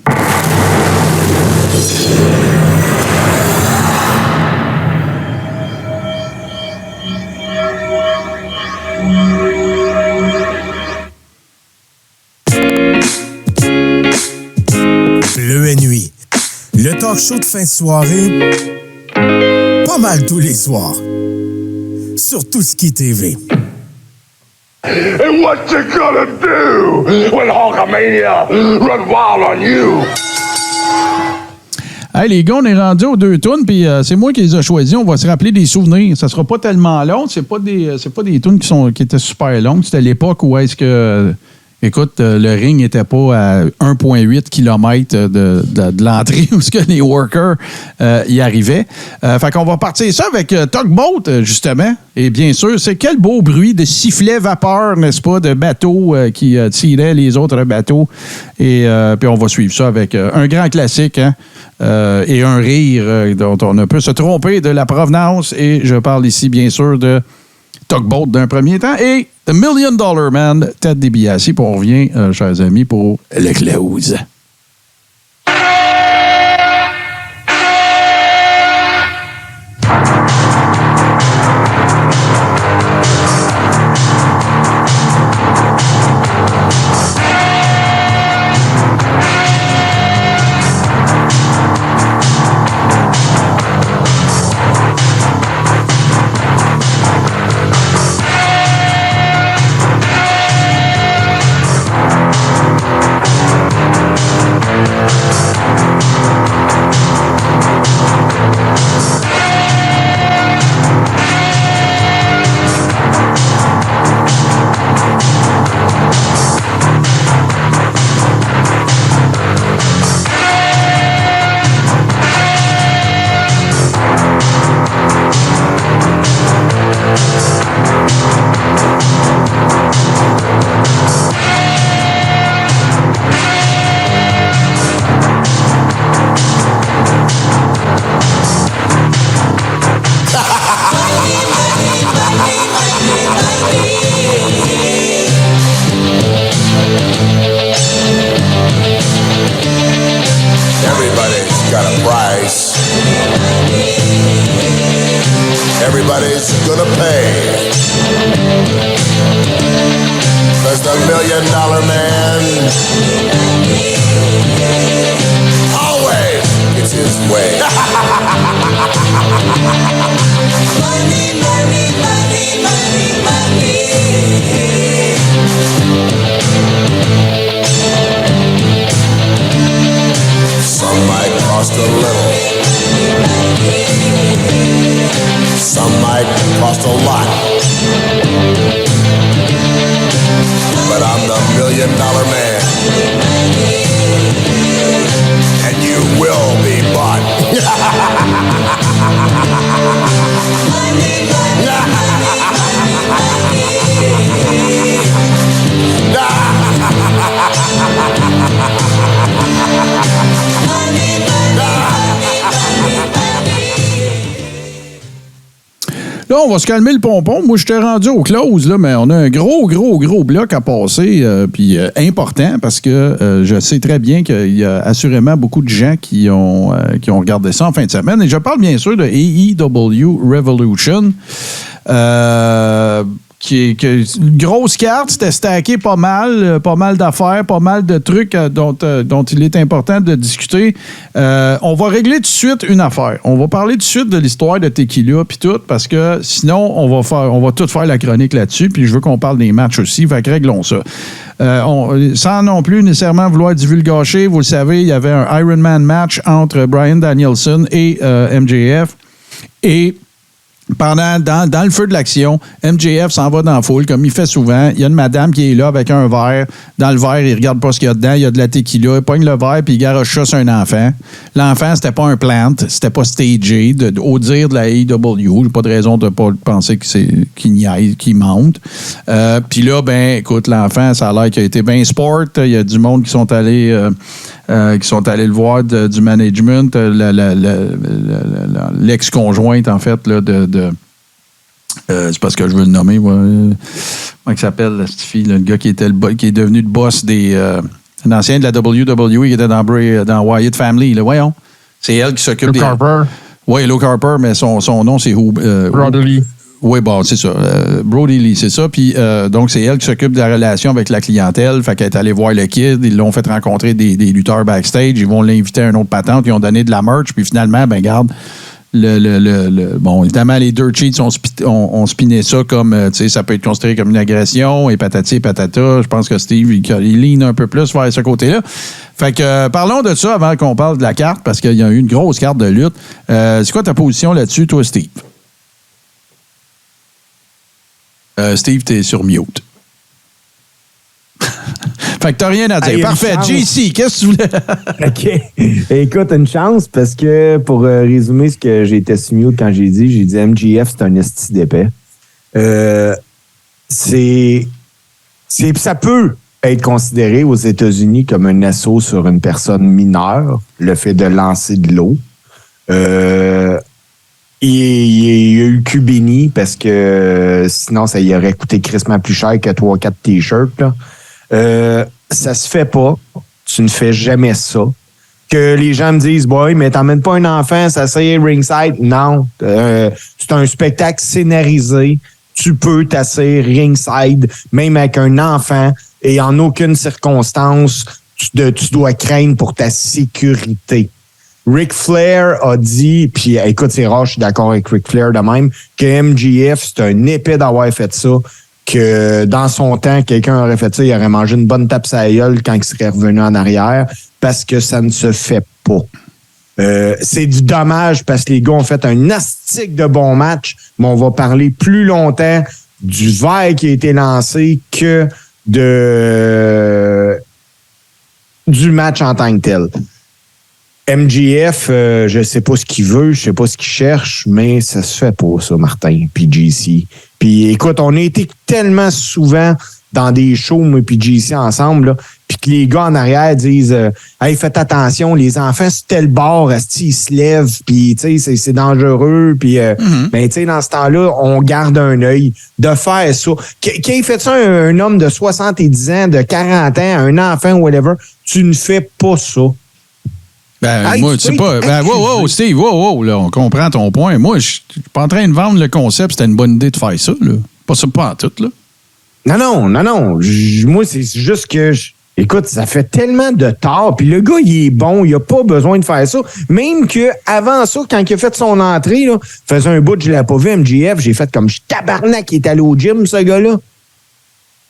Bleu et nuit. Le talk show de fin de soirée. Pas mal tous les soirs. Sur Touski TV. And what you gonna do when Hulkamania run wild on you? Hey, les gars, on est rendu aux 2 tunes, puis c'est moi qui les ai choisis. On va se rappeler des souvenirs. Ça sera pas tellement long. C'est pas des tunes qui étaient super longues. C'était l'époque où est-ce que... Écoute, le ring n'était pas à 1,8 km de l'entrée où que les workers y arrivaient. Fait qu'on va partir ça avec Tugboat, justement. Et bien sûr, c'est quel beau bruit de sifflet vapeur, n'est-ce pas, de bateaux qui tiraient les autres bateaux. Et puis on va suivre ça avec un grand classique, hein, et un rire dont on ne peut se tromper de la provenance. Et je parle ici, bien sûr, de Tugboat d'un premier temps et The $1 Million Man, Ted DiBiase. Puis on revient, chers amis, pour le close. Everybody's gonna pay. There's the $1 Million Man. Always gets his way. Money, money, money, money, money. Some might cost a little. Some might cost a lot. million man. And you will be bought. Là, on va se calmer le pompon. Moi, je t'ai rendu au close, là, mais on a un gros bloc à passer, puis important, parce que je sais très bien qu'il y a assurément beaucoup de gens qui ont regardé ça en fin de semaine. Et je parle bien sûr de AEW Revolution. Qui est une grosse carte, c'était stacké pas mal d'affaires, pas mal de trucs dont il est important de discuter. On va régler tout de suite une affaire. On va parler tout de suite de l'histoire de Tequila puis tout, parce que sinon, on va tout faire la chronique là-dessus, puis je veux qu'on parle des matchs aussi, fait que réglons ça. Sans non plus nécessairement vouloir divulgacher, vous le savez, il y avait un Ironman match entre Bryan Danielson et MJF, et dans le feu de l'action, MJF s'en va dans la foule, comme il fait souvent. Il y a une madame qui est là avec un verre. Dans le verre, il regarde pas ce qu'il y a dedans. Il y a de la tequila. Il pogne le verre puis il garoche ça sur un enfant. L'enfant, c'était pas un plant. C'était pas stagé. Au dire de la AEW, j'ai pas de raison de pas penser qu'il niaise, qu'il monte. Puis là, ben, écoute, l'enfant, ça a l'air qu'il a été bien sport. Il y a du monde qui sont allés le voir du management, l'ex-conjointe, en fait, là, c'est parce que je veux le nommer. Comment il s'appelle, cette fille, là, le gars qui est devenu le boss un ancien de la WWE qui était dans Wyatt Family. Là, voyons. C'est elle qui s'occupe Luke Harper. Oui, Luke Harper, mais son nom, c'est Brody Lee. Oui, bon, c'est ça. Brody Lee, c'est ça. Puis, donc, c'est elle qui s'occupe de la relation avec la clientèle. Fait qu'elle est allée voir le kid. Ils l'ont fait rencontrer des lutteurs backstage. Ils vont l'inviter à un autre patente. Ils ont donné de la merch. Puis, finalement, ben, garde, bon, évidemment, les dirt sheets ont spiné ça comme, tu sais, ça peut être considéré comme une agression, et patati et patata. Je pense que Steve, il lean un peu plus vers ce côté-là. Fait que, parlons de ça avant qu'on parle de la carte, parce qu'il y a eu une grosse carte de lutte. C'est quoi ta position là-dessus, toi, Steve? Steve, t'es sur mute. Fait que t'as rien à dire. Parfait. JC, qu'est-ce que tu voulais? OK. Écoute, une chance, parce que pour résumer ce que j'ai été sur mute quand j'ai dit MJF, c'est un esti d'épais. Ça peut être considéré aux États-Unis comme un assaut sur une personne mineure, le fait de lancer de l'eau. Il y a eu Cubini parce que sinon, ça y aurait coûté crissement plus cher que 3-4 t-shirts. Là. Ça se fait pas. Tu ne fais jamais ça. Que les gens me disent, boy, mais t'emmènes pas un enfant, ça c'est ringside. Non. C'est un spectacle scénarisé. Tu peux t'asseoir ringside, même avec un enfant, et en aucune circonstance, tu dois craindre pour ta sécurité. Ric Flair a dit, puis écoute, c'est rare, je suis d'accord avec Ric Flair de même, que MJF, c'est un épais d'avoir fait ça, que dans son temps, quelqu'un aurait fait ça, il aurait mangé une bonne tape sur la gueule quand il serait revenu en arrière, parce que ça ne se fait pas. C'est du dommage parce que les gars ont fait un astique de bon match, mais on va parler plus longtemps du verre qui a été lancé que du match en tant que tel. MJF, je sais pas ce qu'il veut, je sais pas ce qu'il cherche, mais ça se fait pas, ça, Martin, puis JC. Puis écoute, on a été tellement souvent dans des shows, moi puis JC ensemble, là, puis que les gars en arrière disent « Hey, faites attention, les enfants, sur tel bord, ils se lèvent, puis tu sais, c'est dangereux. » Puis, ben, tu sais, dans ce temps-là, on garde un œil. De faire ça. Qui a fait ça un homme de 70 ans, de 40 ans, un enfant, whatever, tu ne fais pas ça. Ben, moi, tu sais pas. Ben, wow, Steve, wow, là, on comprend ton point. Moi, je suis pas en train de vendre le concept, c'était une bonne idée de faire ça, là. Pas ça, pas en tout, là. Non. Moi, c'est juste que, écoute, ça fait tellement de tort, puis le gars, il est bon, il a pas besoin de faire ça. Même que avant ça, quand il a fait son entrée, là, faisait un bout, je l'ai pas vu, MJF, j'ai fait comme tabarnak, il est allé au gym, ce gars-là.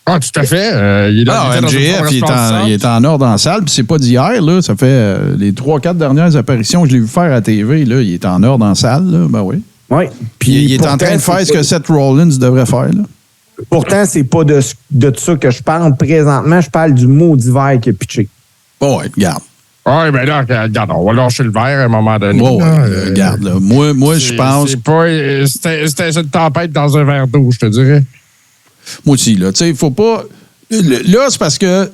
Ah, tout à fait. MJF, il est en ordre en salle, puis c'est pas d'hier, là. Ça fait les 3-4 dernières apparitions que je l'ai vu faire à la TV, là. Il est en ordre en salle, là. Ben oui. Oui. Puis il est en train de faire ce que Seth Rollins devrait faire, là. Pourtant, c'est pas de ça que je parle présentement. Je parle du maudit verre qui a pitché. Bon, ouais, regarde. Oui, ben là, regarde, on va lâcher le verre à un moment donné. Bon, ouais, Là, regarde, là. Moi, je pense. C'était une tempête dans un verre d'eau, je te dirais. Moi aussi, là. Tu sais, il faut pas. Là, c'est parce que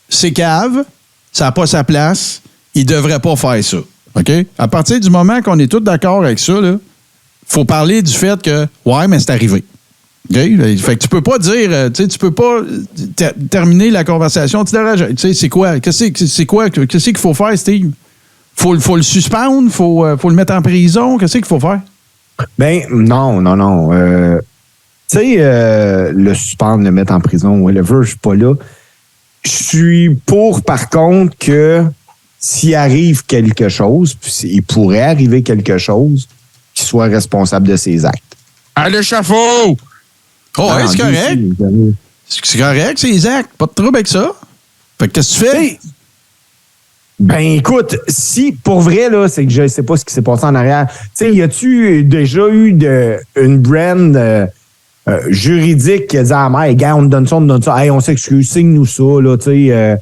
c'est cave, ça n'a pas sa place, il ne devrait pas faire ça. OK? À partir du moment qu'on est tous d'accord avec ça, il faut parler du fait que, ouais, mais c'est arrivé. OK? Fait que tu peux pas dire, tu peux pas terminer la conversation. Tu sais, c'est quoi? Qu'est-ce qu'il faut faire, Steve? Faut le suspendre? Faut le mettre en prison? Qu'est-ce qu'il faut faire? Ben, non. Tu sais, le suspendre, le mettre en prison, whatever, je suis pas là. Je suis pour, par contre, que s'il arrive quelque chose, puis il pourrait arriver quelque chose, qu'il soit responsable de ses actes. À l'échafaud! Oh, ouais, c'est correct. C'est correct, c'est les actes. Pas de trouble avec ça. Fait que qu'est-ce que tu fais? Ben, écoute, si, pour vrai, là, c'est que je sais pas ce qui s'est passé en arrière. Tu sais, y a-tu déjà eu une brand juridique qui a dit à la mère, gars, on te donne ça, hey, on s'excuse, signe-nous ça, là, tu sais.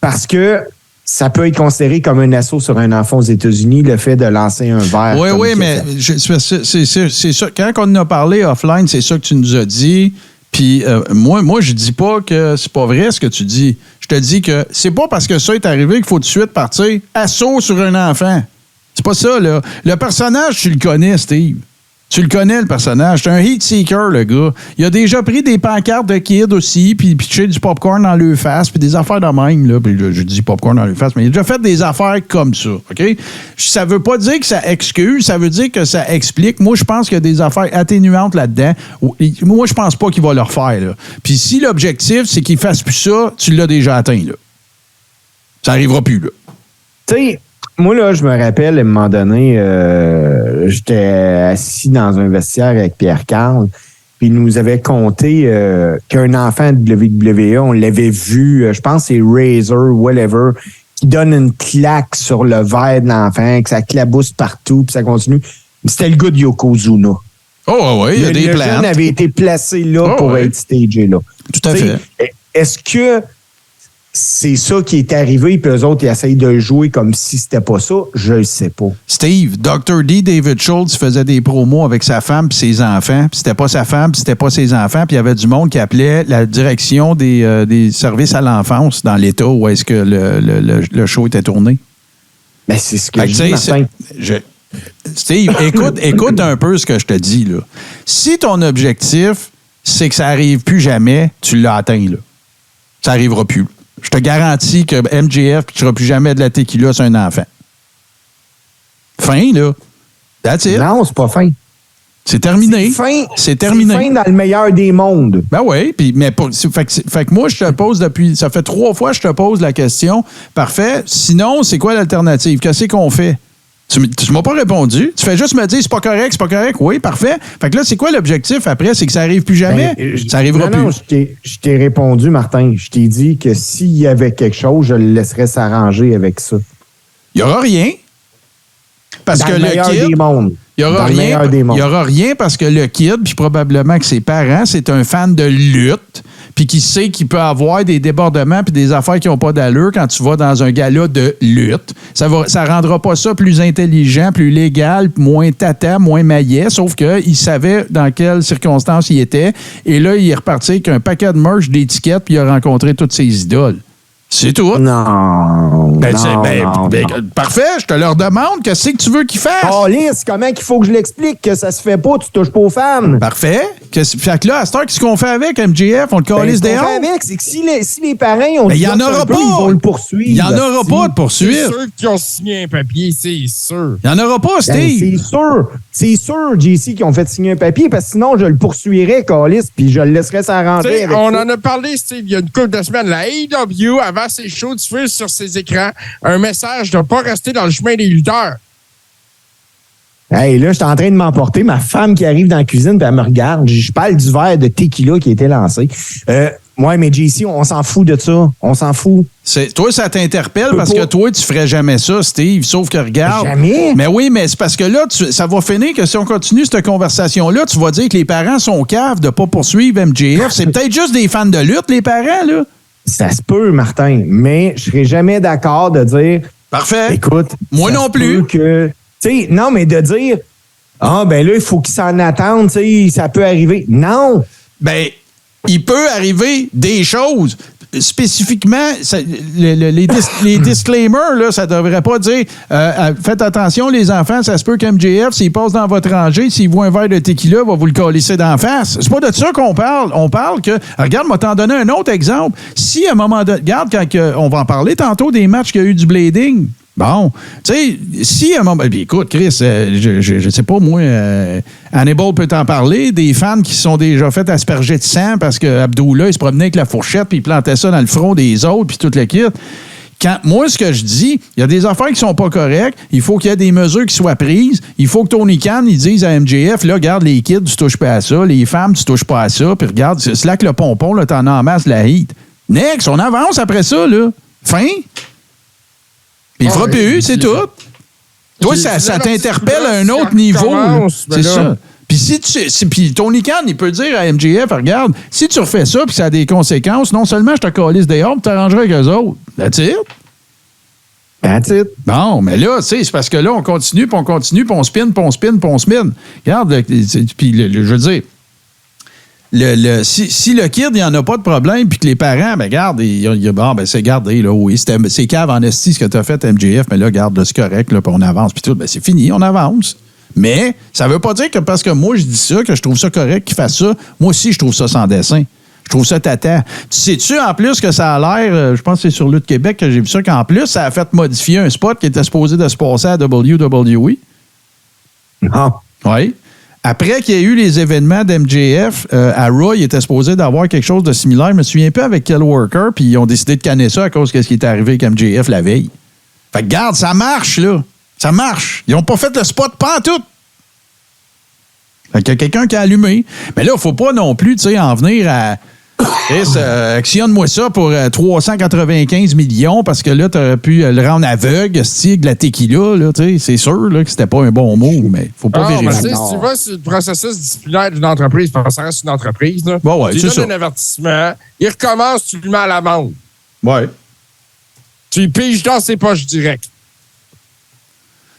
Parce que ça peut être considéré comme un assaut sur un enfant aux États-Unis, le fait de lancer un verre. Oui, mais c'est ça. Quand on en a parlé offline, c'est ça que tu nous as dit. Puis moi, je dis pas que c'est pas vrai ce que tu dis. Je te dis que c'est pas parce que ça est arrivé qu'il faut tout de suite partir assaut sur un enfant. C'est pas ça, là. Le personnage, tu le connais, Steve. Tu le connais, le personnage. C'est un heat seeker, le gars. Il a déjà pris des pancartes de kids aussi, puis pitché du popcorn dans le face, puis des affaires de même, là. Puis je dis popcorn dans le face, mais il a déjà fait des affaires comme ça, OK? Ça veut pas dire que ça excuse, ça veut dire que ça explique. Moi, je pense qu'il y a des affaires atténuantes là-dedans. Moi, je pense pas qu'il va le refaire, là. Puis si l'objectif, c'est qu'il fasse plus ça, tu l'as déjà atteint, là. Ça arrivera plus, là. Tu sais, moi, là, je me rappelle, à un moment donné, j'étais assis dans un vestiaire avec Pierre-Carl, puis il nous avait conté qu'un enfant de WWE, on l'avait vu, je pense que c'est Razor, whatever, qui donne une claque sur le verre de l'enfant, que ça clabousse partout, puis ça continue. C'était le gars de Yokozuna. Oh, oui, il y a des plans. Le jeune avait été placé là pour être stagé là. Tout à fait. Est-ce que c'est ça qui est arrivé, puis eux autres, ils essayent de le jouer comme si c'était pas ça? Je le sais pas. Steve, Dr. D, David Schultz faisait des promos avec sa femme puis ses enfants, puis c'était pas sa femme, puis c'était pas ses enfants, puis il y avait du monde qui appelait la direction des services à l'enfance dans l'État où est-ce que le show était tourné. Ben, c'est ce que je dis, Martin. Steve, écoute un peu ce que je te dis, là. Si ton objectif, c'est que ça arrive plus jamais, tu l'as atteint, là. Ça arrivera plus. Je te garantis que MJF, tu ne seras plus jamais de la tequila sur un enfant. Fin, là. That's it. Non, c'est pas fin. C'est terminé. C'est terminé. C'est fin dans le meilleur des mondes. Ben oui, fait que moi, je te pose ça fait 3 fois que je te pose la question. Parfait. Sinon, c'est quoi l'alternative? Qu'est-ce qu'on fait? Tu m'as pas répondu. Tu fais juste me dire, c'est pas correct, c'est pas correct. Oui, parfait. Fait que là, c'est quoi l'objectif après? C'est que ça arrive plus jamais? Ça arrivera plus. Non, je t'ai répondu, Martin. Je t'ai dit que s'il y avait quelque chose, je le laisserais s'arranger avec ça. Il y aura rien. Parce que le kid... des mondes. Il n'y aura rien parce que le kid, puis probablement que ses parents, c'est un fan de lutte, puis qui sait qu'il peut avoir des débordements puis des affaires qui n'ont pas d'allure quand tu vas dans un gala de lutte. Ça rendra pas ça plus intelligent, plus légal, moins tata, moins maillet, sauf qu'il savait dans quelles circonstances il était. Et là, il est reparti avec un paquet de merch, d'étiquettes, puis il a rencontré toutes ses idoles. C'est tout. Non. Parfait, je te leur demande qu'est-ce que tu veux qu'ils fassent. Oh, Lise, comment qu'il faut que je l'explique que ça se fait pas, tu touches pas aux femmes. Parfait. Fait que là, à cette heure, qu'est-ce qu'on fait avec MJF? On le calisse dehors? Ce qu'on fait avec, c'est que si les parents ont il y en aura pas. Ils vont le poursuivre. Il n'y en aura pas de poursuite. C'est sûr qu'ils ont signé un papier, c'est sûr. Il n'y en aura pas, Steve. C'est sûr, JC, qui ont fait signer un papier, parce que sinon, je le poursuivrais, Calis, puis je le laisserais s'arranger avec on en a parlé, Steve, il y a une couple de semaines. La AEW, avant ses shows, diffuse sur ses écrans un message de ne pas rester dans le chemin des lutteurs. Hey, là, je suis en train de m'emporter. Ma femme qui arrive dans la cuisine, puis elle me regarde. Je parle du verre de tequila qui a été lancé. Ouais, mais JC, on s'en fout de ça. On s'en fout. Toi, ça t'interpelle parce que toi, tu ferais jamais ça, Steve. Sauf que regarde. Jamais? Mais oui, mais c'est parce que là, ça va finir que si on continue cette conversation-là, tu vas dire que les parents sont caves de ne pas poursuivre MJF. C'est peut-être juste des fans de lutte, les parents, là. Ça se peut, Martin, mais je serais jamais d'accord de dire. Parfait. Écoute. Moi non plus. Non, mais de dire. Ah, ben là, il faut qu'ils s'en attendent, ça peut arriver. Non! Ben, il peut arriver des choses. Spécifiquement, les disclaimers, là, ça devrait pas dire faites attention, les enfants, ça se peut qu'MJF, s'il passe dans votre rangée, s'il voit un verre de tequila, va vous le calisser d'en face. C'est pas de ça qu'on parle. On parle que. Regarde, moi, t'en donner un autre exemple. Si à un moment donné. Regarde, on va en parler tantôt des matchs qu'il y a eu du blading. Bon, tu sais, si à un moment. Écoute, Chris, je sais pas, moi, Hannibal peut t'en parler, des fans qui se sont déjà fait asperger de sang parce que Abdullah, il se promenait avec la fourchette puis il plantait ça dans le front des autres puis toute la kit. Moi, ce que je dis, il y a des affaires qui sont pas correctes. Il faut qu'il y ait des mesures qui soient prises. Il faut que Tony Khan, il dise à MJF, là, regarde, les kids, tu touches pas à ça. Les femmes, tu touches pas à ça. Puis regarde, slack le pompon, là, t'en as en masse la heat. Next, on avance après ça, là. Fin. Puis il fera plus, c'est tout. Toi, ça t'interpelle à un autre niveau. C'est ça. Puis puis Tony Khan, il peut dire à MJF, regarde, si tu refais ça puis ça a des conséquences, non seulement je te calisse dehors, tu t'arrangeras avec eux autres. That's it. That's it. Bon, mais là, tu sais, c'est parce que là, on continue, puis on spin, puis on spin, puis on spin. Regarde, puis je veux dire, si le kid, il n'y en a pas de problème, puis que les parents, ben garde, c'est gardé, là, oui, c'est cave en esti ce que tu as fait, MJF, mais là, garde, c'est correct, là, puis on avance, puis tout, ben c'est fini, on avance. Mais ça veut pas dire que parce que moi, je dis ça, que je trouve ça correct qu'il fasse ça. Moi aussi, je trouve ça sans dessin. Je trouve ça tata. Tu sais-tu, en plus, que ça a l'air, je pense que c'est sur Lutte Québec que j'ai vu ça, qu'en plus, ça a fait modifier un spot qui était supposé de se passer à WWE. Ah. Oui. Après qu'il y ait eu les événements d'MJF, à Raw, il était supposé d'avoir quelque chose de similaire. Je me souviens pas avec quel worker, puis ils ont décidé de canner ça à cause de ce qui est arrivé avec MJF la veille. Fait que, garde, ça marche, là. Ça marche. Ils n'ont pas fait le spot pantoute. Fait qu'il y a quelqu'un qui a allumé. Mais là, il ne faut pas non plus, tu sais, en venir à... actionne-moi ça pour 395 millions parce que là, tu aurais pu le rendre aveugle, de la tequila, là, tu sais. C'est sûr là, que c'était pas un bon mot, mais il ne faut pas vérifier. Si tu vas sur le processus disciplinaire d'une entreprise, parce que ça reste une entreprise, là, ouais, tu lui donnes un avertissement, il recommence, tu lui mets à l'amende. Ouais. Tu lui piges dans ses poches direct.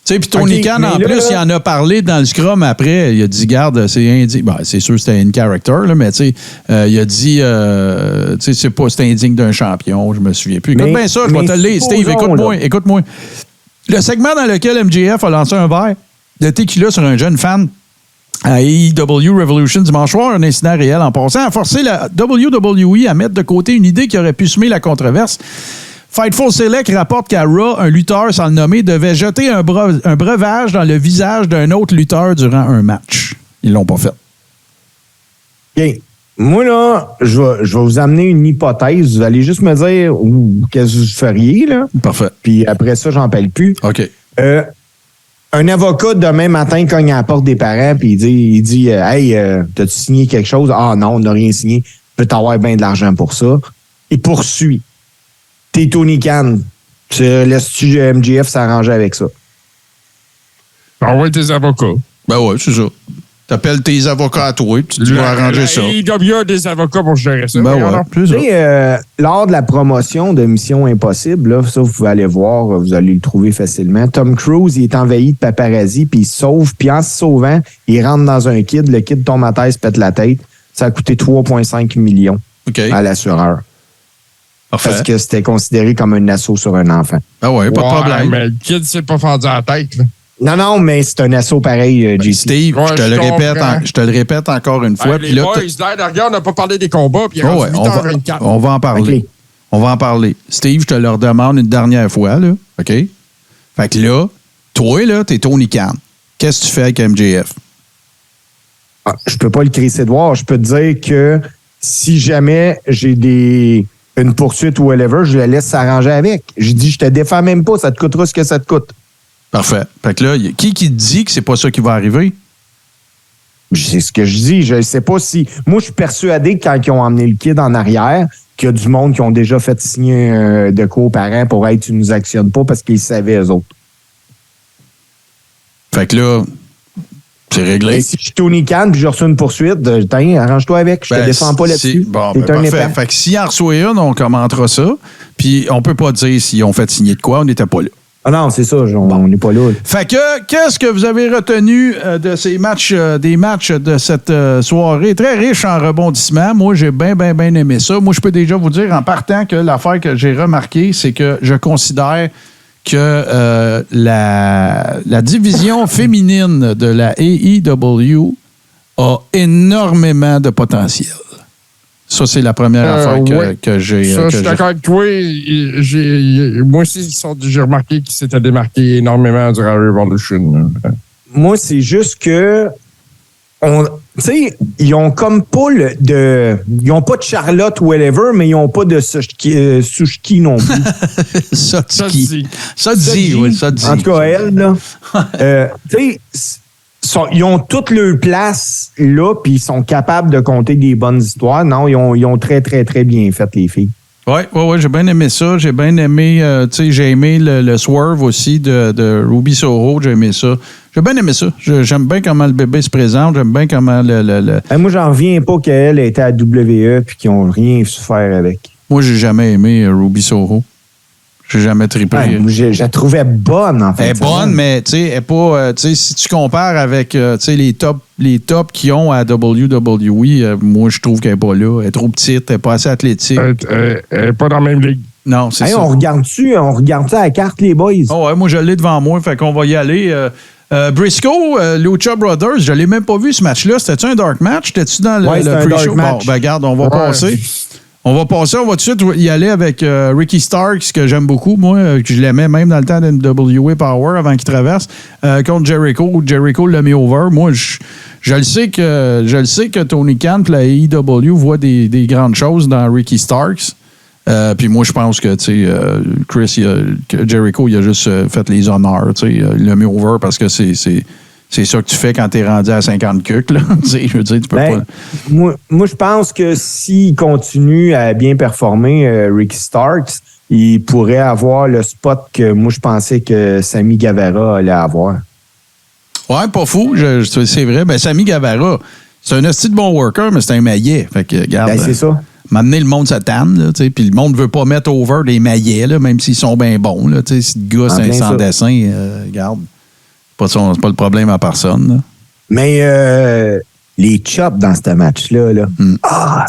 Tu sais, puis Tony Khan, en plus, il en a parlé dans le scrum après. Il a dit, garde, c'est sûr que c'était in character, là, mais tu sais, il a dit, tu sais, c'est indigne d'un champion, je me souviien plus. Écoute bien ça, je vais te le lire, Steve, écoute-moi. Le segment dans lequel MJF a lancé un verre de tequila sur un jeune fan à AEW Revolution dimanche soir, un incident réel en passant, a forcé la WWE à mettre de côté une idée qui aurait pu semer la controverse. Fightful Select rapporte qu'à Raw, un lutteur sans le nommer devait jeter un breuvage dans le visage d'un autre lutteur durant un match. Ils l'ont pas fait. OK. Moi, là, je vais vous amener une hypothèse. Vous allez juste me dire qu'est-ce que vous feriez, là. Parfait. Puis après ça, j'en parle plus. OK. Un avocat, demain matin, cogne à la porte des parents, puis il dit hey, t'as-tu signé quelque chose? Ah non, on n'a rien signé. Peut avoir bien de l'argent pour ça. Il poursuit. T'es Tony Khan. Tu laisses-tu MJF s'arranger avec ça? Envoie tes avocats. Ben ouais, c'est ça. T'appelles tes avocats à toi, puis tu vas arranger ça. Il doit bien des avocats pour gérer ça. Ben ouais, c'est ça. Lors de la promotion de Mission Impossible, là, ça, vous pouvez aller voir, vous allez le trouver facilement. Tom Cruise, il est envahi de paparazzi, puis il se sauve, puis en se sauvant, il rentre dans un kid, le kid tombe à terre, se pète la tête. Ça a coûté 3,5 millions à l'assureur. Parfait. Parce que c'était considéré comme un assaut sur un enfant. Ah ouais, pas de problème. Mais le kid s'est pas fendu à la tête, là. Non, mais c'est un assaut pareil, JC. Steve, ouais, je te le répète encore une fois. Les boys, regarde, on n'a pas parlé des combats, puis il est rendu 8h24. On va en parler. Okay. On va en parler. Steve, je te le redemande une dernière fois, là. OK? Fait que là, toi, là, t'es Tony Khan. Qu'est-ce que tu fais avec MJF? Je peux pas le crisser de voir. Je peux te dire que si jamais j'ai une poursuite ou whatever, je le laisse s'arranger avec. Je dis, je te défends même pas, ça te coûtera ce que ça te coûte. Parfait. Fait que là, qui te dit que c'est pas ça qui va arriver? C'est ce que je dis. Je ne sais pas si... Moi, je suis persuadé que quand ils ont emmené le kid en arrière, qu'il y a du monde qui ont déjà fait signer de quoi aux parents pour « Hey, tu nous actionnes pas » parce qu'ils savaient, eux autres. Fait que là, c'est réglé. Et si je suis Tony Khan puis je reçois une poursuite, arrange-toi avec. Je te défends pas là-dessus. Bon, T'es un parfait. épais. Fait que s'il en reçoit une, on commentera ça. Puis on peut pas dire s'ils ont fait signer de quoi, on n'était pas là. Ah non, c'est ça, on n'est pas là. Fait que, qu'est-ce que vous avez retenu de ces matchs, des matchs de cette soirée? Très riche en rebondissements. Moi, j'ai bien aimé ça. Moi, je peux déjà vous dire en partant que l'affaire que j'ai remarquée, c'est que je considère que la division féminine de la AEW a énormément de potentiel. Ça, c'est la première affaire que j'ai. Ça, je suis d'accord avec toi. Moi aussi, j'ai remarqué qu'ils s'étaient démarqués énormément durant Revolution. Moi, c'est juste que tu sais, ils ont comme pas ils ont pas de Charlotte ou whatever, mais ils ont pas de Sushki non plus. Ça dit, oui, ça dit. En tout cas, elle, là. Tu sais, ils ont toute leur place là, puis ils sont capables de compter des bonnes histoires. Non, ils ont très, très, très bien fait, les filles. Oui, j'ai bien aimé ça. J'ai bien aimé, j'ai aimé le swerve aussi de Ruby Soho. J'ai aimé ça. J'ai bien aimé ça. J'aime bien comment le bébé se présente. J'aime bien comment Moi, j'en reviens pas qu'elle était à WWE puis qu'ils n'ont rien su faire avec. Moi, j'ai jamais aimé Ruby Soho. J'ai jamais trippé. Ouais, je la trouvais bonne, en fait. Elle est bonne, mais tu sais, elle est pas. Si tu compares avec les tops qu'ils ont à WWE, moi, je trouve qu'elle n'est pas là. Elle est trop petite, elle n'est pas assez athlétique. Elle n'est pas dans la même ligue. Non, c'est ça. On regarde-tu à la carte, les boys? Oh ouais, moi, je l'ai devant moi, fait qu'on va y aller. Briscoe, Lucha Brothers, je l'ai même pas vu ce match-là. C'était-tu un dark match? C'était-tu dans le pre-show? Bon, ben regarde, on va passer. On va tout de suite y aller avec Ricky Starks, que j'aime beaucoup, moi, que je l'aimais même dans le temps d'NWA Power avant qu'il traverse, contre Jericho. Jericho l'a mis over. Moi, je le sais que Tony Khan et la AEW voient des grandes choses dans Ricky Starks. Puis moi, je pense que Jericho, il a juste fait les honneurs. Il l'a mis over parce que c'est ça que tu fais quand t'es rendu à 50 cucs, là. Je veux dire, tu peux pas... Moi, je pense que s'il continue à bien performer, Ricky Starks, il pourrait avoir le spot que moi, je pensais que Sammy Guevara allait avoir. Ouais, pas fou, c'est vrai. Ben, Sammy Guevara, c'est un hostie de bon worker, mais c'est un maillet. Fait que, regarde... c'est ça. M'amener le monde sa tanne, là, tu sais, puis le monde veut pas mettre over des maillets, là, même s'ils sont bien bons, là, tu sais, si le gars, c'est sans dessin, regarde... C'est pas le problème à personne. Là. Mais les chops dans ce match-là,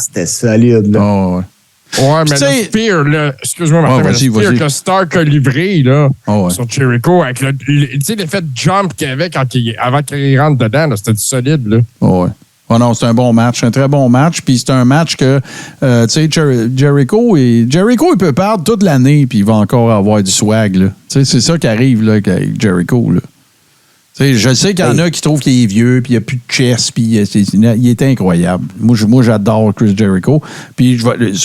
c'était solide. Là. Oh, ouais. Ouais, mais le spear, là, excuse-moi, Martin, mais le spear que Stark a livré là, sur Jericho, avec l'effet de jump qu'il y avait avant qu'il rentre dedans, là, c'était du solide. Là. Oh, ouais. Oh non, c'est un bon match, un très bon match. Puis c'est un match que, tu sais, Jericho, il peut perdre toute l'année, puis il va encore avoir du swag. Là. C'est ça qui arrive là, avec Jericho. Là. T'sais, je sais qu'il y en a qui trouvent qu'il est vieux, puis il n'y a plus de chest, puis il est incroyable. Moi, j'adore Chris Jericho. Puis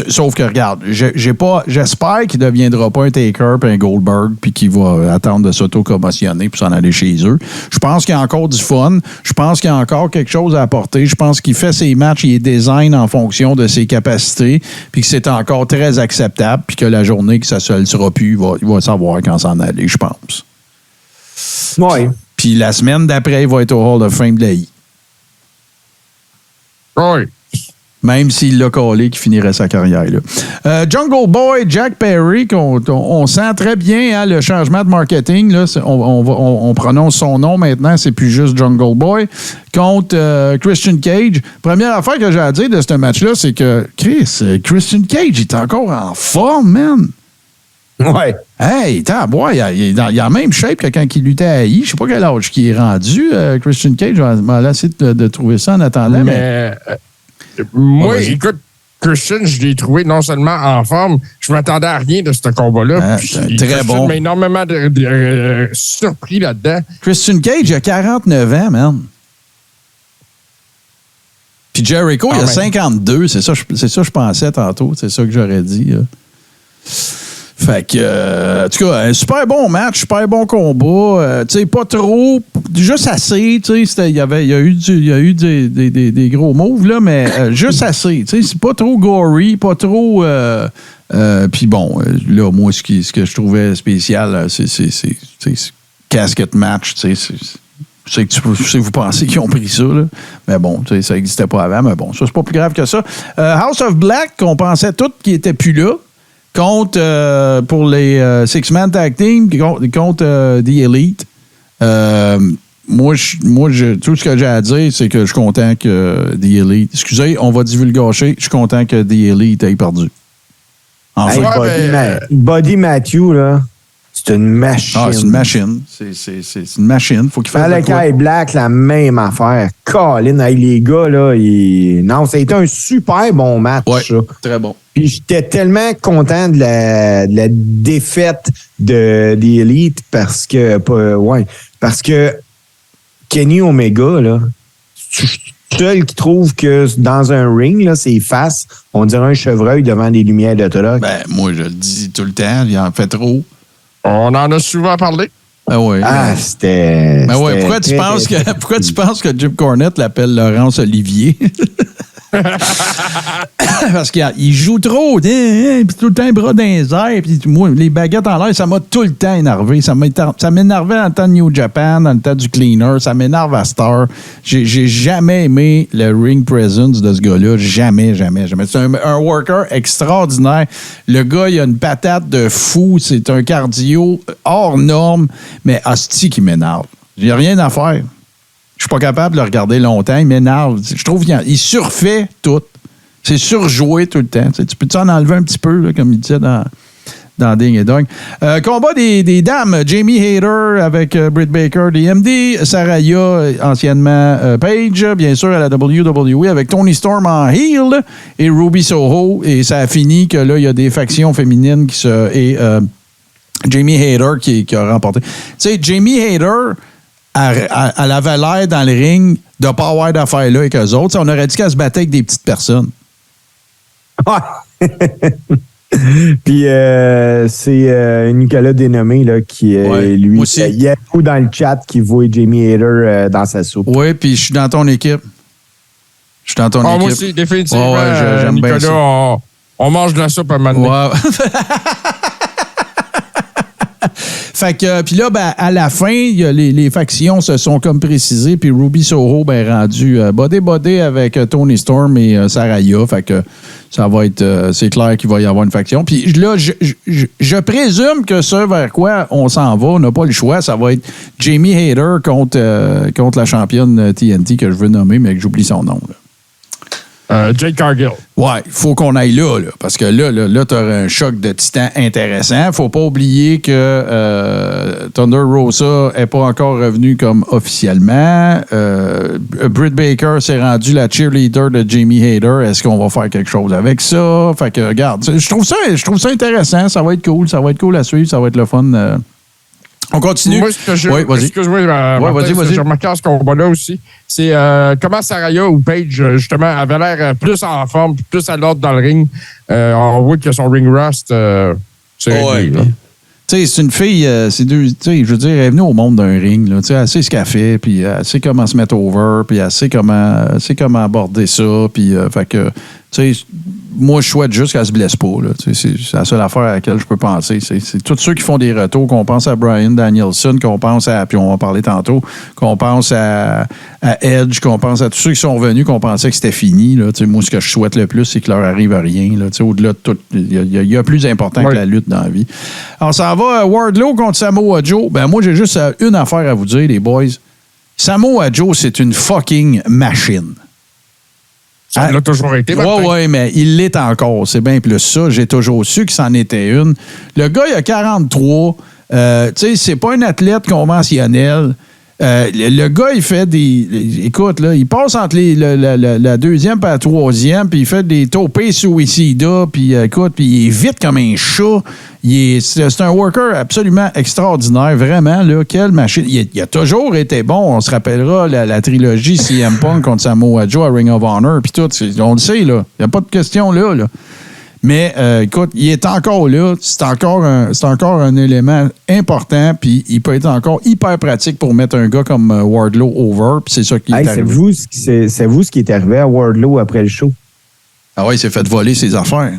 sauf que, regarde, j'espère qu'il ne deviendra pas un Taker puis un Goldberg, puis qu'il va attendre de s'auto-commotionner puis s'en aller chez eux. Je pense qu'il y a encore du fun. Je pense qu'il y a encore quelque chose à apporter. Je pense qu'il fait ses matchs, il est design en fonction de ses capacités, puis que c'est encore très acceptable, puis que la journée que ça ne le sera plus, il va savoir quand s'en aller, je pense. Oui. Puis la semaine d'après, il va être au Hall of Fame de la I. Oui. Même s'il l'a collé, qu'il finirait sa carrière. Là. Jungle Boy, Jack Perry, on sent très bien le changement de marketing. Là. On prononce son nom maintenant, c'est plus juste Jungle Boy. Contre Christian Cage. Première affaire que j'ai à dire de ce match-là, c'est que Christian Cage est encore en forme, man. Ouais. Hey, il a la même shape que quand il luttait à I. Je sais pas quel âge qu'il est rendu, Christian Cage. Je vais essayer de trouver ça en attendant. Mais moi, écoute, Christian, je l'ai trouvé non seulement en forme, je m'attendais à rien de ce combat-là. Très bon. Il m'a énormément surpris là-dedans. Christian Cage, il a 49 ans, man. Puis Jericho, il a 52. C'est ça je pensais tantôt. C'est ça que j'aurais dit. Là. Fait que, en tout cas, un super bon match, super bon combat. Tu sais, pas trop, juste assez. Tu sais, il y a eu des gros moves, là, mais juste assez. Tu sais, c'est pas trop gory, pas trop. Puis bon, là, moi, ce que je trouvais spécial, c'est casket match. Tu sais, je sais que vous pensez qu'ils ont pris ça, là. Mais bon, tu sais, ça n'existait pas avant. Mais bon, ça, c'est pas plus grave que ça. House of Black, qu'on pensait tous qu'ils n'étaient plus là. Pour les Six-Man Tag Team, contre The Elite. Moi, tout ce que j'ai à dire, c'est que je suis content que The Elite... Excusez, on va divulgacher. Je suis content que The Elite ait perdu. Enfin. Hey, Buddy Matthew, là, c'est une machine. Ah, c'est une machine. C'est une machine. Faut qu'il fasse Malakai Black, la même affaire. Colin, hey, les gars, là, non, ça a été un super bon match. Ouais, ça. très bon. Puis j'étais tellement content de la défaite de The Elite parce que Kenny Omega, là, je suis seul qui trouve que dans un ring, là, ses faces, on dirait un chevreuil devant des lumières de truck. Ben, moi, je le dis tout le temps, il en fait trop. On en a souvent parlé. Ah oui. C'était. Ben ouais, pourquoi tu penses que Jim Cornette l'appelle Laurence Olivier? Parce qu'il joue trop, puis tout le temps, les bras dans les airs, puis moi, les baguettes en l'air, ça m'a tout le temps énervé. Ça m'énervait dans le temps de New Japan, dans le temps du Cleaner, ça m'énerve à Star. J'ai jamais aimé le ring presence de ce gars-là. Jamais. C'est un worker extraordinaire. Le gars, il a une patate de fou. C'est un cardio hors norme, mais hostie qui m'énerve. J'ai rien à faire. Je suis pas capable de le regarder longtemps. Il m'énerve. Je trouve qu'il surfait tout. C'est surjoué tout le temps. Tu peux-tu en enlever un petit peu, là, comme il disait dans Ding et Dong. Combat des dames. Jamie Hayter avec Britt Baker, DMD. Saraya, anciennement Paige, bien sûr, à la WWE, avec Toni Storm en heel et Ruby Soho. Et ça a fini que là, il y a des factions féminines et Jamie Hayter qui a remporté. Tu sais, Jamie Hayter... Elle avait l'air dans le ring de ne pas avoir d'affaires là avec eux autres. T'sais, on aurait dit qu'elle se battait avec des petites personnes. Puis c'est Nicolas Dénommé là, qui lui, il y a beaucoup dans le chat qui voit Jamie Hayter dans sa soupe. Oui, puis je suis dans ton équipe. Moi aussi, définitivement. J'aime Nicolas, bien ça. on mange de la soupe à un moment donné. Fait que, puis là, ben, à la fin, les factions se sont comme précisées, puis Ruby Soho, ben, rendu body avec Toni Storm et Saraya. Fait que ça va être, c'est clair qu'il va y avoir une faction. Puis là, je présume que ce vers quoi on s'en va, on n'a pas le choix, ça va être Jamie Hayter contre la championne TNT que je veux nommer, mais que j'oublie son nom, là. Jade Cargill. Ouais, il faut qu'on aille là, parce que là tu auras un choc de titan intéressant. Faut pas oublier que Thunder Rosa n'est pas encore revenu comme officiellement. Britt Baker s'est rendu la cheerleader de Jamie Hayter. Est-ce qu'on va faire quelque chose avec ça? Fait que, regarde, je trouve ça intéressant. Ça va être cool à suivre. Ça va être le fun. On continue. Moi, excuse-moi, vas-y. j'ai remarqué à ce combat-là aussi, c'est comment Saraya ou Paige, justement, avait l'air plus en forme, plus à l'ordre dans le ring. On voit que son ring rust, c'est réglé. Tu sais, c'est une fille, je veux dire, elle est venue au monde d'un ring, là. Tu sais, elle sait ce qu'elle fait, puis elle sait comment se mettre over, puis elle sait comment aborder ça, puis fait que, tu sais, moi, je souhaite juste qu'elle se blesse pas, là. Tu sais, c'est la seule affaire à laquelle je peux penser. C'est tous ceux qui font des retours, qu'on pense à Bryan Danielson, qu'on pense à, puis on va en parler tantôt, qu'on pense à Edge, qu'on pense à tous ceux qui sont venus, qu'on pensait que c'était fini, là. Tu sais, moi, ce que je souhaite le plus, c'est qu'il leur arrive à rien, là. Tu sais, au-delà de tout, il y a plus important que la lutte dans la vie. Alors, ça va, Wardlow contre Samoa Joe. Ben, moi, j'ai juste une affaire à vous dire, les boys. Samoa Joe, c'est une fucking machine. Ça l'a toujours été. Oui, mais il l'est encore. C'est bien plus ça. J'ai toujours su que c'en était une. Le gars, il a 43. Tu sais, c'est pas un athlète conventionnel. Le gars, il fait des... Écoute, là, il passe entre la deuxième et la troisième, puis il fait des topés suicida, puis écoute, puis il est vite comme un chat. C'est un worker absolument extraordinaire, vraiment, là, quelle machine. Il a toujours été bon. On se rappellera la trilogie CM Punk contre Samoa Joe à Ring of Honor, puis tout. On le sait, là. Il n'y a pas de question là. Mais écoute, il est encore là. C'est encore un élément important, puis il peut être encore hyper pratique pour mettre un gars comme Wardlow over, puis c'est ça qui est arrivé. Savez-vous ce qui est arrivé à Wardlow après le show? Ah oui, il s'est fait voler ses affaires.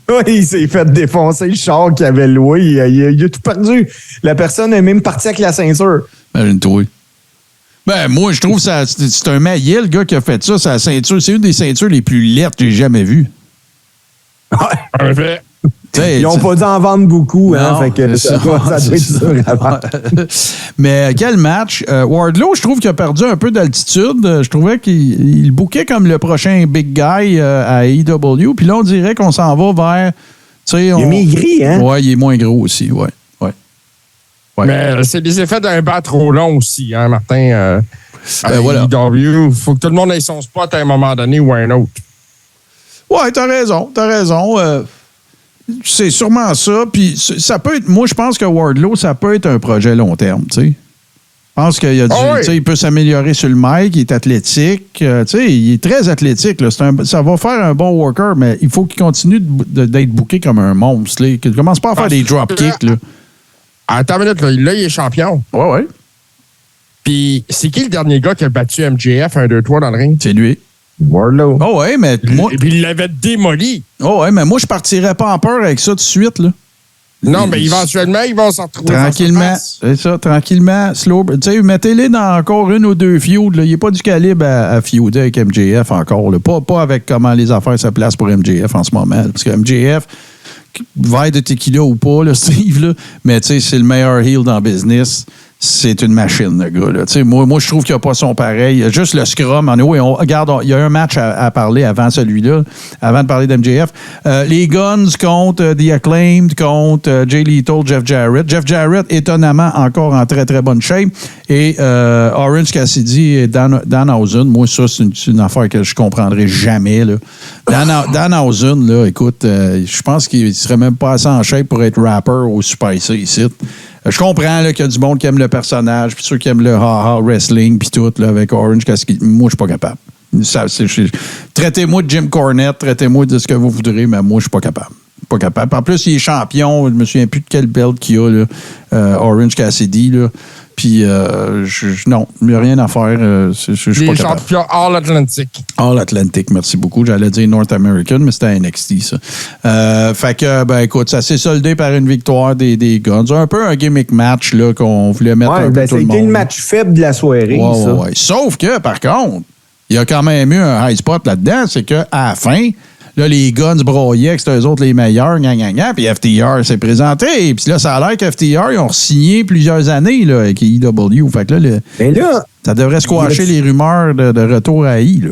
Oui, il s'est fait défoncer le char qu'il avait loué. Il a tout perdu. La personne est même partie avec la ceinture. Imagine-toi. Ben, moi, je trouve que c'est un maillet, le gars qui a fait ça. Sa ceinture, c'est une des ceintures les plus lettres que j'ai jamais vues. En fait. Ils n'ont pas dû en vendre beaucoup, hein, fait que ça doit être sûr avant. Mais quel match. Wardlow, je trouve qu'il a perdu un peu d'altitude. Je trouvais qu'il bouquait comme le prochain big guy à AEW. Puis là, on dirait qu'on s'en va vers... Il est maigri, hein? Ouais, il est moins gros aussi, ouais. Mais c'est les effets d'un bat trop long aussi, hein, Martin? Voilà. AEW, il faut que tout le monde ait son spot à un moment donné ou à un autre. Ouais, t'as raison. C'est sûrement ça. Puis ça peut être... Moi, je pense que Wardlow, ça peut être un projet long terme, tu sais. Je pense qu'il y a il peut s'améliorer sur le mic, il est athlétique. Il est très athlétique. Là. Ça va faire un bon worker, mais il faut qu'il continue d'être booké comme un monstre. Là. Il commence pas à faire des dropkicks. Là. Attends une minute, là, il est champion. Ouais. Puis, c'est qui le dernier gars qui a battu MJF 1, 2, 3 dans le ring? C'est lui. Wardlow. Oh ouais, mais moi... Et puis, il l'avait démoli. Oh ouais, mais moi, je partirais pas en peur avec ça tout de suite, là. Non, mais éventuellement, ils vont s'en retrouver. Tranquillement, c'est ça, tranquillement, slow. Tu sais, mettez-les dans encore une ou deux feuds. Il n'est pas du calibre à feuder avec MJF encore. Là. Pas avec comment les affaires se placent pour MJF en ce moment. Parce que MJF, verre de tequila ou pas, là, Steve, là, mais tu sais, c'est le meilleur heel dans le business. C'est une machine, le gars. Là. Moi, je trouve qu'il n'y a pas son pareil. Il y a juste le scrum. Regarde, il y a un match à parler avant celui-là, avant de parler d'MJF. Les Guns contre The Acclaimed, contre Jay Lethal, Jeff Jarrett. Jeff Jarrett, étonnamment, encore en très, très bonne shape. Et Orange Cassidy et Danhausen. Moi, ça, c'est une affaire que je ne comprendrai jamais. Là. Danhausen, là, écoute, je pense qu'il ne serait même pas assez en shape pour être rapper au Super C ici. Je comprends là, qu'il y a du monde qui aime le personnage, puis ceux qui aiment le ha-ha wrestling, puis tout, là, avec Orange Cassidy. Moi, je suis pas capable. Traitez-moi de Jim Cornette, traitez-moi de ce que vous voudrez, mais moi, je suis pas capable. Pas capable. En plus, il est champion. Je me souviens plus de quel belt qu'il a, là, Orange Cassidy. Là. Puis, non, il n'y a rien à faire. Je suis pas capable. Les champions All-Atlantic. All-Atlantic, merci beaucoup. J'allais dire North American, mais c'était NXT, ça. Fait que, ben écoute, ça s'est soldé par une victoire des Guns. Un peu un gimmick match là, qu'on voulait mettre un peu tout le monde. C'était le match faible de la soirée, ça. Ouais. Sauf que, par contre, il y a quand même eu un high spot là-dedans, c'est qu'à la fin... Là, les Guns braillaient que c'était eux autres les meilleurs, puis FTR s'est présenté. Puis là, ça a l'air qu'FTR, ils ont signé plusieurs années là, avec AEW. Fait que là, ça devrait squasher les rumeurs de retour à I. Là.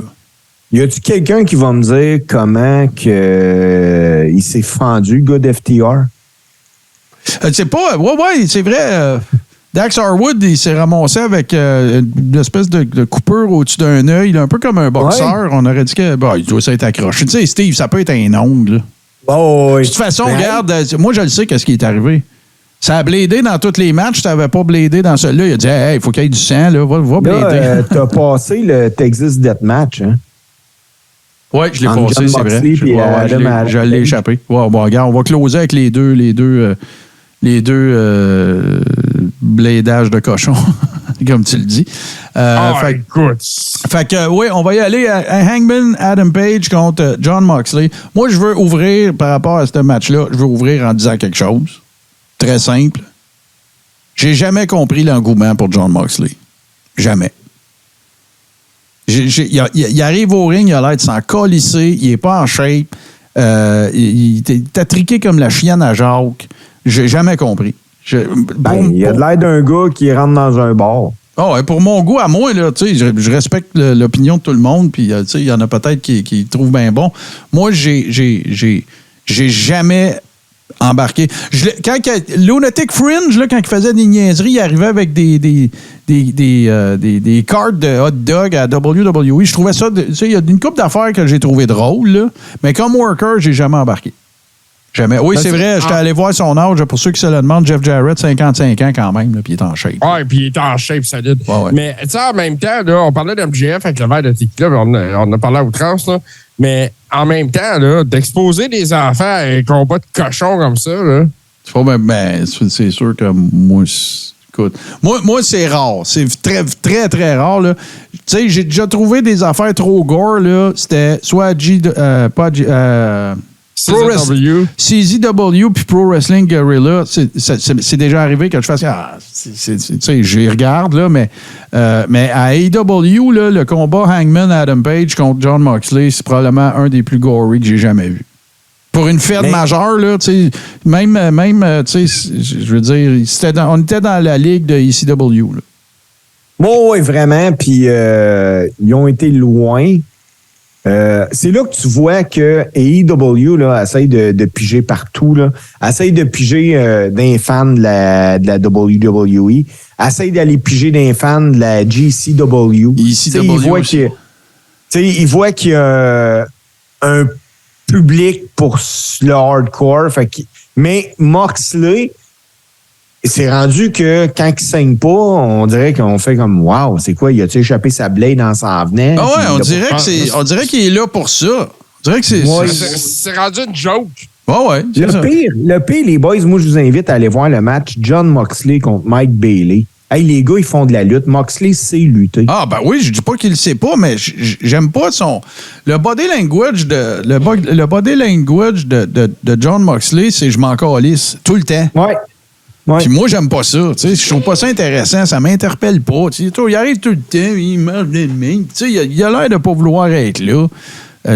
Y a-tu quelqu'un qui va me dire comment il s'est fendu, le gars d'FTR? C'est pas... Ouais, c'est vrai... Dax Harwood, il s'est ramassé avec une espèce de coupure au-dessus d'un œil, un peu comme un boxeur. Ouais. On aurait dit que il doit s'être accroché. Tu sais, Steve, ça peut être un ongle. Oh, oui. De toute façon, regarde, moi, je le sais qu'est-ce qui est arrivé. Ça a bladé dans tous les matchs. Tu n'avais pas bladé dans celui-là. Il a dit, hey, il faut qu'il y ait du sang, là. Va blader. T'as passé le Texas Deathmatch, hein? Oui, je l'ai passé, c'est vrai. Je l'ai échappé. Bon, regarde, on va closer avec les deux bladages de cochon, comme tu le dis. Fait que, oui, on va y aller à Hangman Adam Page contre Jon Moxley. Moi, je veux ouvrir, par rapport à ce match-là, je veux ouvrir en disant quelque chose. Très simple. J'ai jamais l'engouement pour Jon Moxley. Jamais. Il arrive au ring, il a l'air de s'en colisser, il n'est pas en shape, il est attriqué comme la chienne à Jacques. J'ai jamais compris. Il a de l'air d'un gars qui rentre dans un bar. Oh, pour mon goût, à moi, là, je respecte l'opinion de tout le monde, puis il y en a peut-être qui trouvent bien bon. Moi, j'ai jamais embarqué. Lunatic Fringe, là, quand il faisait des niaiseries, il arrivait avec des cartes de hot dog à WWE. Je trouvais ça... Il y a une couple d'affaires que j'ai trouvé drôles, là, mais comme worker, j'ai jamais embarqué. Jamais. Oui, c'est vrai, j'étais Ah. allé voir son âge. Pour ceux qui se le demandent, Jeff Jarrett, 55 ans quand même, là, puis il est en shape. Ouais, puis il est en shape solide. Ouais. Mais tu sais, en même temps, là, on parlait d'MJF avec le verre de tequila, on a parlé à outrance, là. Mais en même temps, là, d'exposer des enfants à un combat de cochon comme ça, là. C'est sûr que écoute, moi c'est rare. C'est très, très, très rare. Là. Tu sais, j'ai déjà trouvé des affaires trop gore. Là. C'était soit CZW. CZW puis Pro Wrestling Guerrilla. C'est déjà arrivé que je fasse... tu sais, j'y regarde, là, mais à AEW, là, le combat Hangman Adam Page contre Jon Moxley, c'est probablement un des plus gory que j'ai jamais vu. Pour une fête majeure, là, tu sais, même tu sais, je veux dire, on était dans la ligue de ECW. Là. Bon, oui, vraiment. Puis ils ont été loin. C'est là que tu vois que AEW là, essaye de piger partout. Là. Essaye de piger d'un fan de la WWE. Essaye d'aller piger d'un fan de la GCW. ECW il voit qu'il y a un public pour le hardcore. Mais Moxley, c'est rendu que quand il saigne pas, on dirait qu'on fait comme wow, c'est quoi? Il a-tu échappé sa blade en s'en venant? Ah ouais, on dirait qu'il est là pour ça. On dirait que C'est rendu une joke. Ouais. Le pire, les boys, moi je vous invite à aller voir le match Jon Moxley contre Mike Bailey. Hey, les gars, ils font de la lutte. Moxley sait lutter. Ah, ben oui, je dis pas qu'il le sait pas, mais j'aime pas le body language de Jon Moxley, c'est je m'en calisse tout le temps. Ouais. Puis moi, j'aime pas ça. Je trouve pas ça intéressant. Ça m'interpelle pas. Il arrive tout le temps, il mange des mains. Il a l'air de pas vouloir être là.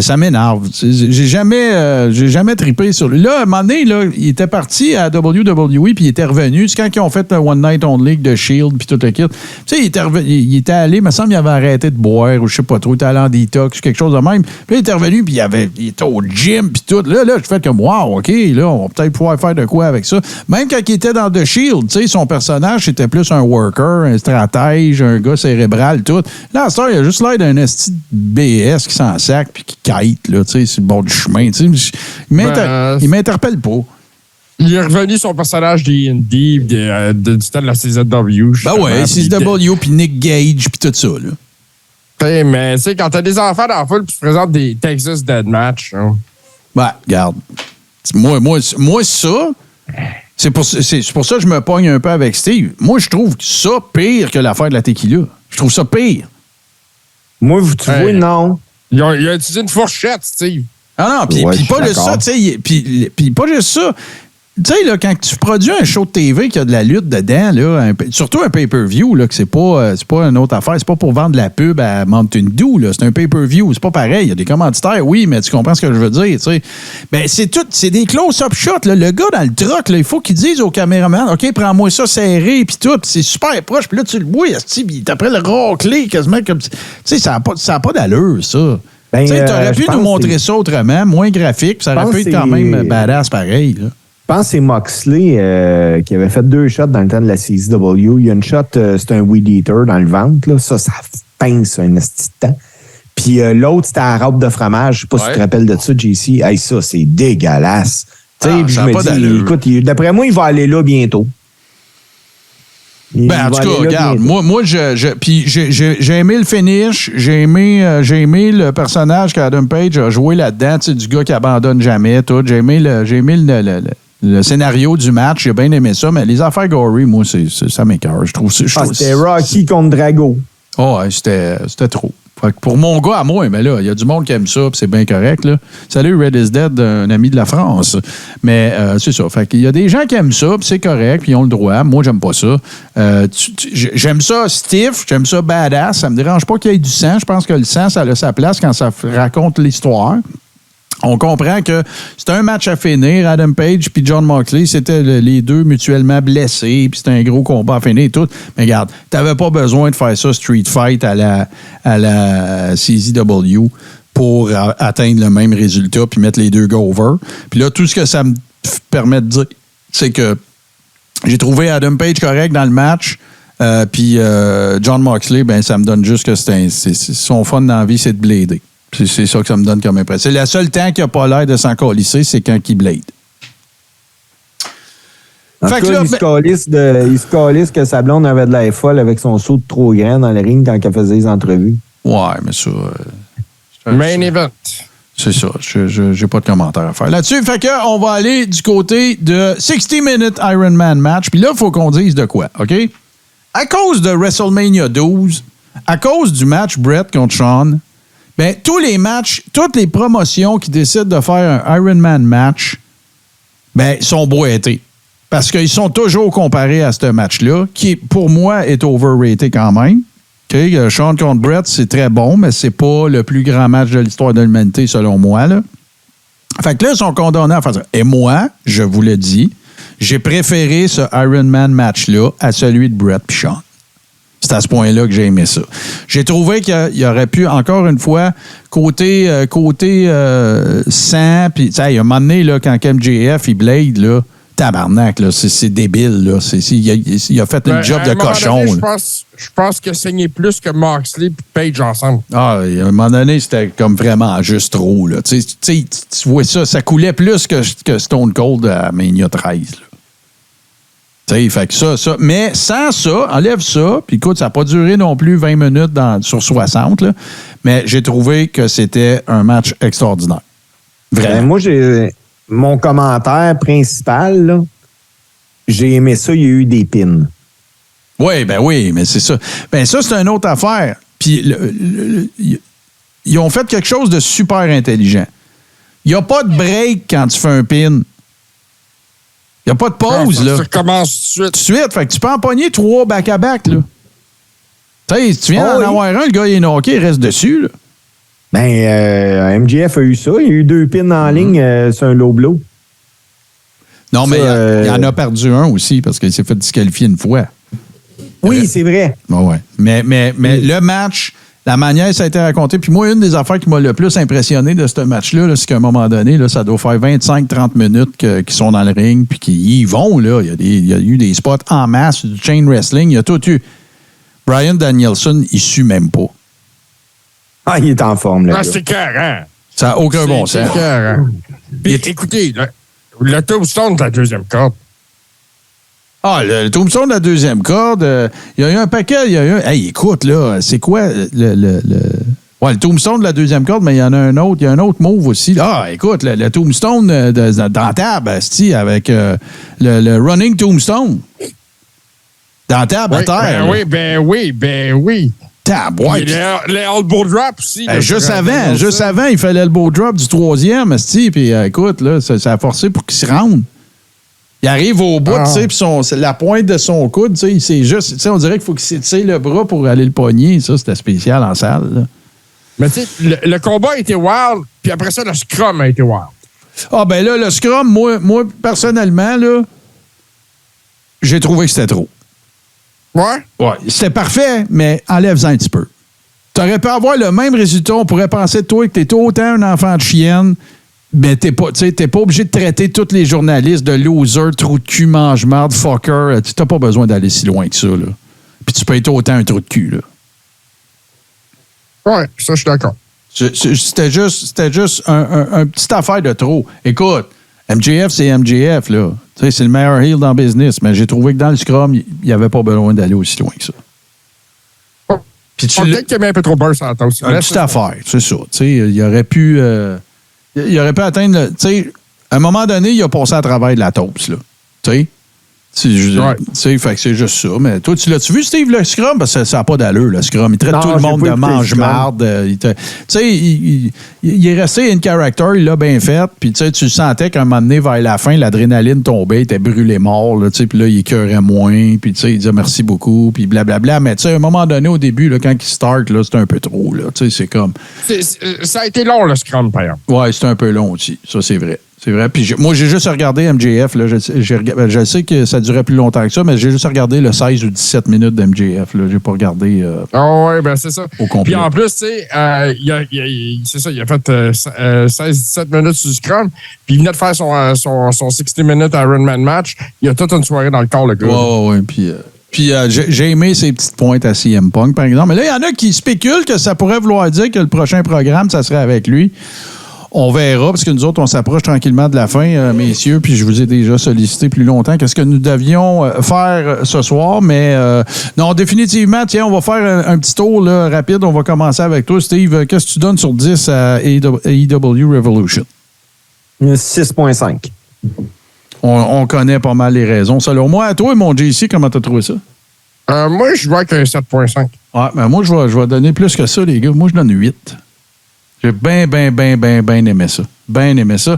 Ça m'énerve. J'ai jamais trippé sur lui. Là, à un moment donné, là, il était parti à WWE puis il était revenu. C'est quand ils ont fait le One Night Only de Shield puis tout le kit. Il était allé, il me semble qu'il avait arrêté de boire ou je sais pas trop. Il était allé en détox, quelque chose de même. Puis là, il était revenu puis il était au gym puis tout. Là, je fais comme, wow, OK, là, on va peut-être pouvoir faire de quoi avec ça. Même quand il était dans The Shield, son personnage, c'était plus un worker, un stratège, un gars cérébral, tout. Là, à ce temps, il a juste l'air d'un esti BS qui s'en sac puis qui kite, là, tu sais, c'est le bord du chemin. Il m'interpelle pas. Il est revenu son personnage D&D du temps de la CZW. Ben ouais, CZW, puis Nick Gage, puis tout ça, là. Mais tu sais, quand t'as des enfants dans la foule, puis tu présentes des Texas Deathmatch. Hein. Ben, regarde. Moi, ça, c'est pour ça que je me pogne un peu avec Steve. Moi, je trouve ça pire que l'affaire de la tequila. Je trouve ça pire. Moi, tu vois, non. Il a utilisé une fourchette, Steve. Ah non, puis pas juste ça, tu sais, puis pas juste ça. Tu sais, là, quand tu produis un show de TV qui a de la lutte dedans, là, surtout un pay-per-view, là, que c'est pas une autre affaire, c'est pas pour vendre de la pub à Mountain Dew, là, c'est un pay-per-view, c'est pas pareil. Il y a des commanditaires, oui, mais tu comprends ce que je veux dire, tu sais. Ben, c'est des close-up shots, là. Le gars dans le truck, là, il faut qu'il dise au caméraman, OK, prends-moi ça serré, puis tout, puis c'est super proche, puis là, tu le vois, il t'appelle le raclé quasiment comme. Tu sais, ça a pas d'allure, ça. Ben, tu sais, t'aurais pu nous montrer ça autrement, moins graphique, puis ça aurait pu être quand même badass pareil, là. Je pense que c'est Moxley qui avait fait 2 shots dans le temps de la CZW. Il y a une shot, c'est un weed eater dans le ventre. Là. Ça pince un esti de temps. Puis l'autre, c'était la robe de fromage. Je sais pas si tu te rappelles de ça, JC. Hey, ça, c'est dégueulasse. Tu sais, je me dis, écoute, d'après moi, il va aller là bientôt. Ben, en tout cas, regarde, moi j'ai aimé le finish, j'ai aimé le personnage qu'Adam Page a joué là-dedans, tu sais, du gars qui abandonne jamais, tout. J'ai aimé le scénario du match, j'ai bien aimé ça, mais les affaires gory, moi, ça m'écoeure. Je trouve c'était Rocky contre Drago. Oh, ouais, c'était trop. Fait que pour mon gars à moi, mais là, il y a du monde qui aime ça, puis c'est bien correct, là. Salut, Red is Dead, un ami de la France. Mais c'est ça. Fait qu'il y a des gens qui aiment ça, puis c'est correct, puis ils ont le droit. Moi, j'aime pas ça. J'aime ça stiff, j'aime ça badass. Ça me dérange pas qu'il y ait du sang. Je pense que le sang, ça a sa place quand ça raconte l'histoire. On comprend que c'était un match à finir. Adam Page puis Jon Moxley, c'était les deux mutuellement blessés, puis c'était un gros combat à finir et tout. Mais regarde, t'avais pas besoin de faire ça Street Fight à la CZW pour atteindre le même résultat puis mettre les deux gars over. Puis là, tout ce que ça me permet de dire, c'est que j'ai trouvé Adam Page correct dans le match. Puis Jon Moxley, ben ça me donne juste que c'est son fun dans la vie, c'est de blader. C'est ça que ça me donne comme impression. C'est le seul temps qu'il n'a pas l'air de s'en colisser, c'est quand il blade. En Fait tout que cas, là, il se calisse que sa blonde avait de l'air folle avec son saut de trop grand dans le ring quand elle faisait les entrevues. Ouais, mais ça... Main event. C'est ça. J'ai pas de commentaire à faire là-dessus. Fait que on va aller du côté de 60-minute Ironman match. Puis là, il faut qu'on dise de quoi, OK? À cause de WrestleMania 12, à cause du match Brett contre Shawn, ben tous les matchs, toutes les promotions qui décident de faire un Ironman match, ben sont boités. Parce qu'ils sont toujours comparés à ce match-là, qui, pour moi, est overrated quand même. OK, Shawn contre Brett, c'est très bon, mais c'est pas le plus grand match de l'histoire de l'humanité, selon moi, là. Fait que là, ils sont condamnés à faire ça. Et moi, je vous le dis, j'ai préféré ce Ironman match-là à celui de Brett et Shawn. C'est à ce point-là que j'ai aimé ça. J'ai trouvé qu'il aurait pu, encore une fois, côté sang, puis, tu sais, il y a un moment donné, là, quand MJF, il blade, là, tabarnak, là, c'est débile, là. Il a fait une job de cochon. Donné, je pense qu'il a saigné plus que Moxley et Page ensemble. Ah, à un moment donné, c'était comme vraiment juste trop, là. Tu vois ça coulait plus que Stone Cold à Mania 13, là. Tu sais, fait que ça. Mais sans ça, enlève ça, puis écoute, ça n'a pas duré non plus 20 minutes sur 60, là. Mais j'ai trouvé que c'était un match extraordinaire. Vraiment. Ben, moi, mon commentaire principal, là, j'ai aimé ça, il y a eu des pins. Oui, mais c'est ça. Ben ça, c'est une autre affaire. Puis ils ont fait quelque chose de super intelligent. Il n'y a pas de break quand tu fais un pin. Il n'y a pas de pause, là. Ça recommence tout de suite. Fait que tu peux en pogner 3 back-à-back, là. Tu sais, si tu viens d'en avoir un, le gars, il est knocké, il reste dessus, là. Ben, MJF a eu ça. Il y a eu 2 pins en ligne sur un low blow. Non, mais il en a perdu un aussi parce qu'il s'est fait disqualifier une fois. Oui, c'est vrai. Ouais. Mais le match, la manière ça a été raconté, puis moi, une des affaires qui m'a le plus impressionné de ce match-là, là, c'est qu'à un moment donné, là, ça doit faire 25-30 minutes qu'ils sont dans le ring, puis qu'ils y vont. Là. Il y a eu des spots en masse, du chain wrestling, il y a tout eu. Bryan Danielson, il suit même pas. Ah, il est en forme, là. Ah, c'est carré. Ça n'a aucun bon sens. C'est carré. Écoutez, le tombstone de la deuxième corde. Ah, le tombstone de la deuxième corde, il y a eu un paquet, Hey, écoute, là, c'est quoi Ouais, le tombstone de la deuxième corde, mais il y en a un autre. Il y a un autre move aussi. Ah, écoute, le tombstone dans la table, avec le running tombstone. Dans la table, à terre. Ben oui. Tab, ouais. Les elbow drop aussi. Juste avant, il fait l'elbow drop du 3e, puis écoute, là, ça a forcé pour qu'il se rende. Il arrive au bout, tu sais, puis la pointe de son coude, tu sais, on dirait qu'il faut qu'il s'étire le bras pour aller le pogner. Ça, c'était spécial en salle, là. Mais tu sais, le combat a été wild, puis après ça, le scrum a été wild. Ah, ben là, le scrum, moi personnellement, là, j'ai trouvé que c'était trop. Ouais. C'était parfait, mais enlève-en un petit peu. Tu aurais pu avoir le même résultat. On pourrait penser de toi que tu es autant un enfant de chienne, mais t'es pas obligé de traiter tous les journalistes de loser, trou de cul, mange-marde, fucker. Tu n'as pas besoin d'aller si loin que ça, là. Puis tu peux être autant un trou de cul, là. Ouais, ça, je suis d'accord. C'était juste un petite affaire de trop. Écoute, MJF, c'est MJF, là. Tu sais, c'est le meilleur heel dans le business, mais j'ai trouvé que dans le scrum, il n'y avait pas besoin d'aller aussi loin que ça. Puis peut-être qu'il y avait un peu trop de beurre sur la toast. Une petite affaire, c'est ça. Tu sais, il aurait pu atteindre... Tu sais, à un moment donné, il a passé à travers de la toast, là. Tu sais? Fait que c'est juste ça. Mais toi, l'as-tu vu, Steve, le scrum? Parce que ça n'a pas d'allure, le scrum. Il traite tout le monde de mange-marde. Tu sais, il est resté in character, il l'a bien fait. Puis tu sentais qu'à un moment donné, vers la fin, l'adrénaline tombait, il était brûlé mort. Puis là, il écœurait moins. Puis il disait merci beaucoup. Puis blablabla. Mais à un moment donné, au début, là, quand il start, là, c'était un peu trop. Là, c'est comme... Ça a été long, le scrum, par exemple. Ouais, c'était un peu long aussi. Ça, c'est vrai. C'est vrai. Puis moi, j'ai juste regardé MJF. Là. Je sais que ça durait plus longtemps que ça, mais j'ai juste regardé le 16 ou 17 minutes d'MJF. Je n'ai pas regardé oui, ben c'est ça. Au complet. Puis en plus, tu sais, c'est ça, il a fait 16-17 minutes sur le scrum, puis il venait de faire son 60-minute Ironman match. Il a toute une soirée dans le corps, le gars. Oui. Puis j'ai aimé ces petites pointes à CM Punk, par exemple. Mais là, il y en a qui spéculent que ça pourrait vouloir dire que le prochain programme, ça serait avec lui. On verra, parce que nous autres, on s'approche tranquillement de la fin, messieurs, puis je vous ai déjà sollicité plus longtemps. Qu'est-ce que nous devions faire ce soir? Mais non, définitivement, tiens, on va faire un petit tour là, rapide. On va commencer avec toi, Steve. Qu'est-ce que tu donnes sur 10 à AEW Revolution? 6.5. On connaît pas mal les raisons. Selon moi, à toi, mon JC, comment t'as trouvé ça? Moi, je vois que 7.5. Ouais, mais moi, je vais donner plus que ça, les gars. Moi, je donne 8. J'ai bien aimé ça. Bien aimé ça.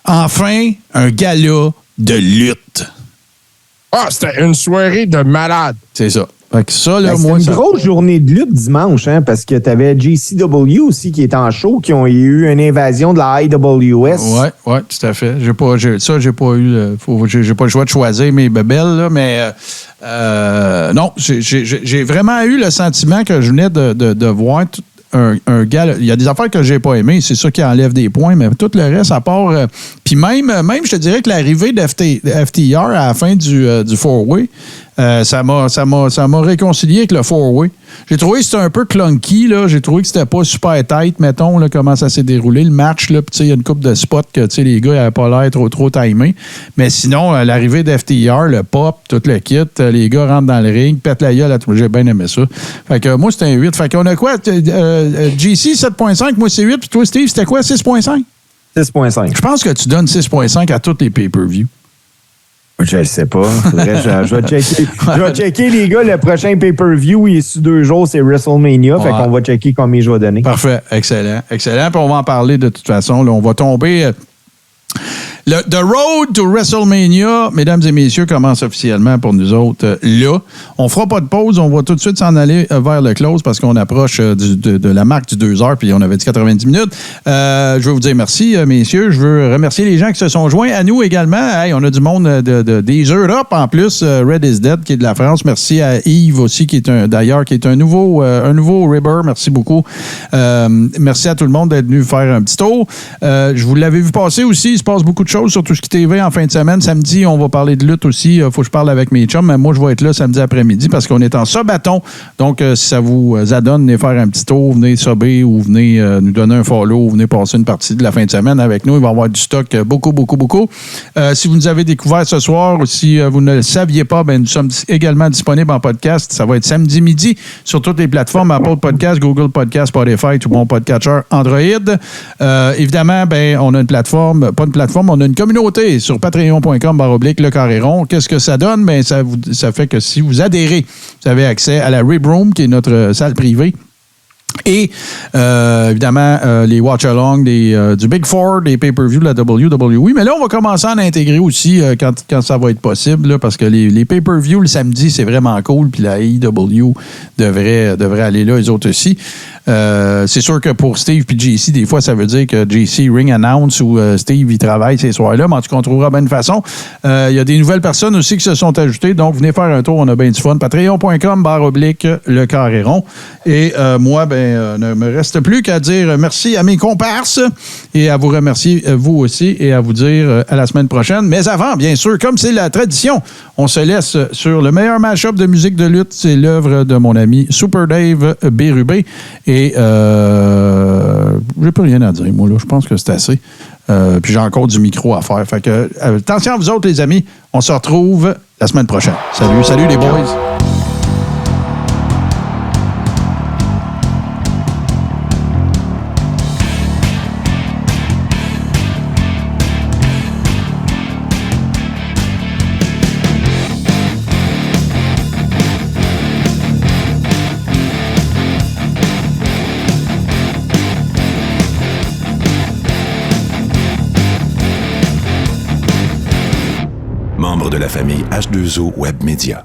Enfin, un gala de lutte. Ah, c'était une soirée de malade. C'est ça. Fait que ça, là, C'est moi, une ça... grosse journée de lutte dimanche, hein, parce que tu avais JCW aussi qui est en show, qui ont eu une invasion de la IWS. Oui, tout à fait. J'ai pas eu j'ai pas le choix de choisir mes bébelles, là, mais non, j'ai vraiment eu le sentiment que je venais de voir un gars. Il y a des affaires que j'ai pas aimées, c'est ça qui enlève des points, mais tout le reste, à part. Puis même, je te dirais que l'arrivée d'FTR à la fin du four-way, ça m'a réconcilié avec le four-way. J'ai trouvé que c'était un peu clunky, là. J'ai trouvé que c'était pas super tight, mettons, là, comment ça s'est déroulé, le match, là. Puis, il y a une couple de spots que, les gars n'avaient pas l'air trop timés. Mais sinon, l'arrivée d'FTR, le pop, tout le kit, les gars rentrent dans le ring, pètent la gueule. J'ai bien aimé ça. Fait que moi, c'était un 8. Fait qu'on a quoi? JC, 7.5, moi, c'est 8. Puis toi, Steve, c'était quoi, 6.5? 6.5. Je pense que tu donnes 6.5 à tous les pay-per-view. Je ne sais pas. Faudrait, je vais checker, les gars. Le prochain pay-per-view, il est sur 2 jours, c'est WrestleMania. Fait qu'on va checker combien je vais donner. Parfait. Excellent. Puis on va en parler de toute façon. Là, on va tomber... The Road to WrestleMania, mesdames et messieurs, commence officiellement pour nous autres là. On fera pas de pause. On va tout de suite s'en aller vers le close parce qu'on approche de la marque du 2 heures, puis on avait dit 90 minutes. Je veux vous dire merci, messieurs. Je veux remercier les gens qui se sont joints à nous également. Hey, on a du monde des Europe en plus. Red is Dead qui est de la France. Merci à Yves aussi qui est un nouveau Ribber. Merci beaucoup. Merci à tout le monde d'être venu faire un petit tour. Je vous l'avais vu passer aussi. Il se passe beaucoup de choses sur Tout ce qui TV en fin de semaine. Samedi, on va parler de lutte aussi. Faut que je parle avec mes chums, mais moi, je vais être là samedi après-midi parce qu'on est en sub-bâton. Donc, si ça vous adonne, venez faire un petit tour, venez subber ou venez nous donner un follow ou venez passer une partie de la fin de semaine avec nous. Il va y avoir du stock beaucoup. Si vous nous avez découvert ce soir ou si vous ne le saviez pas, ben nous sommes également disponibles en podcast. Ça va être samedi midi sur toutes les plateformes, Apple Podcast, Google Podcast, Spotify, tout bon podcatcher Android. Évidemment, ben on a une plateforme, pas une plateforme, on a une communauté sur patreon.com/le carré rond. Qu'est-ce que ça donne? Ben, ça fait que si vous adhérez, vous avez accès à la Rib Room, qui est notre salle privée. Et, évidemment, les watch-along du Big Four, des pay-per-view de la WWE. Mais là, on va commencer à en intégrer aussi quand ça va être possible, là, parce que les pay-per-view le samedi, c'est vraiment cool. Puis la AEW devrait aller là, les autres aussi. C'est sûr que pour Steve et JC, des fois, ça veut dire que JC ring announce ou Steve, il travaille ces soirs-là. Mais en tout cas, on trouvera bien une façon. Il y a des nouvelles personnes aussi qui se sont ajoutées. Donc, venez faire un tour. On a bien du fun. Patreon.com/le carré rond. Et moi, ne me reste plus qu'à dire merci à mes comparses et à vous remercier, vous aussi, et à vous dire à la semaine prochaine. Mais avant, bien sûr, comme c'est la tradition, on se laisse sur le meilleur mash-up de musique de lutte. C'est l'œuvre de mon ami Super Dave Bérubé. Et j'ai plus rien à dire, moi, là. Je pense que c'est assez. Puis j'ai encore du micro à faire. Fait que, attention à vous autres, les amis. On se retrouve la semaine prochaine. Salut les boys. Membre de la famille H2O Web Media.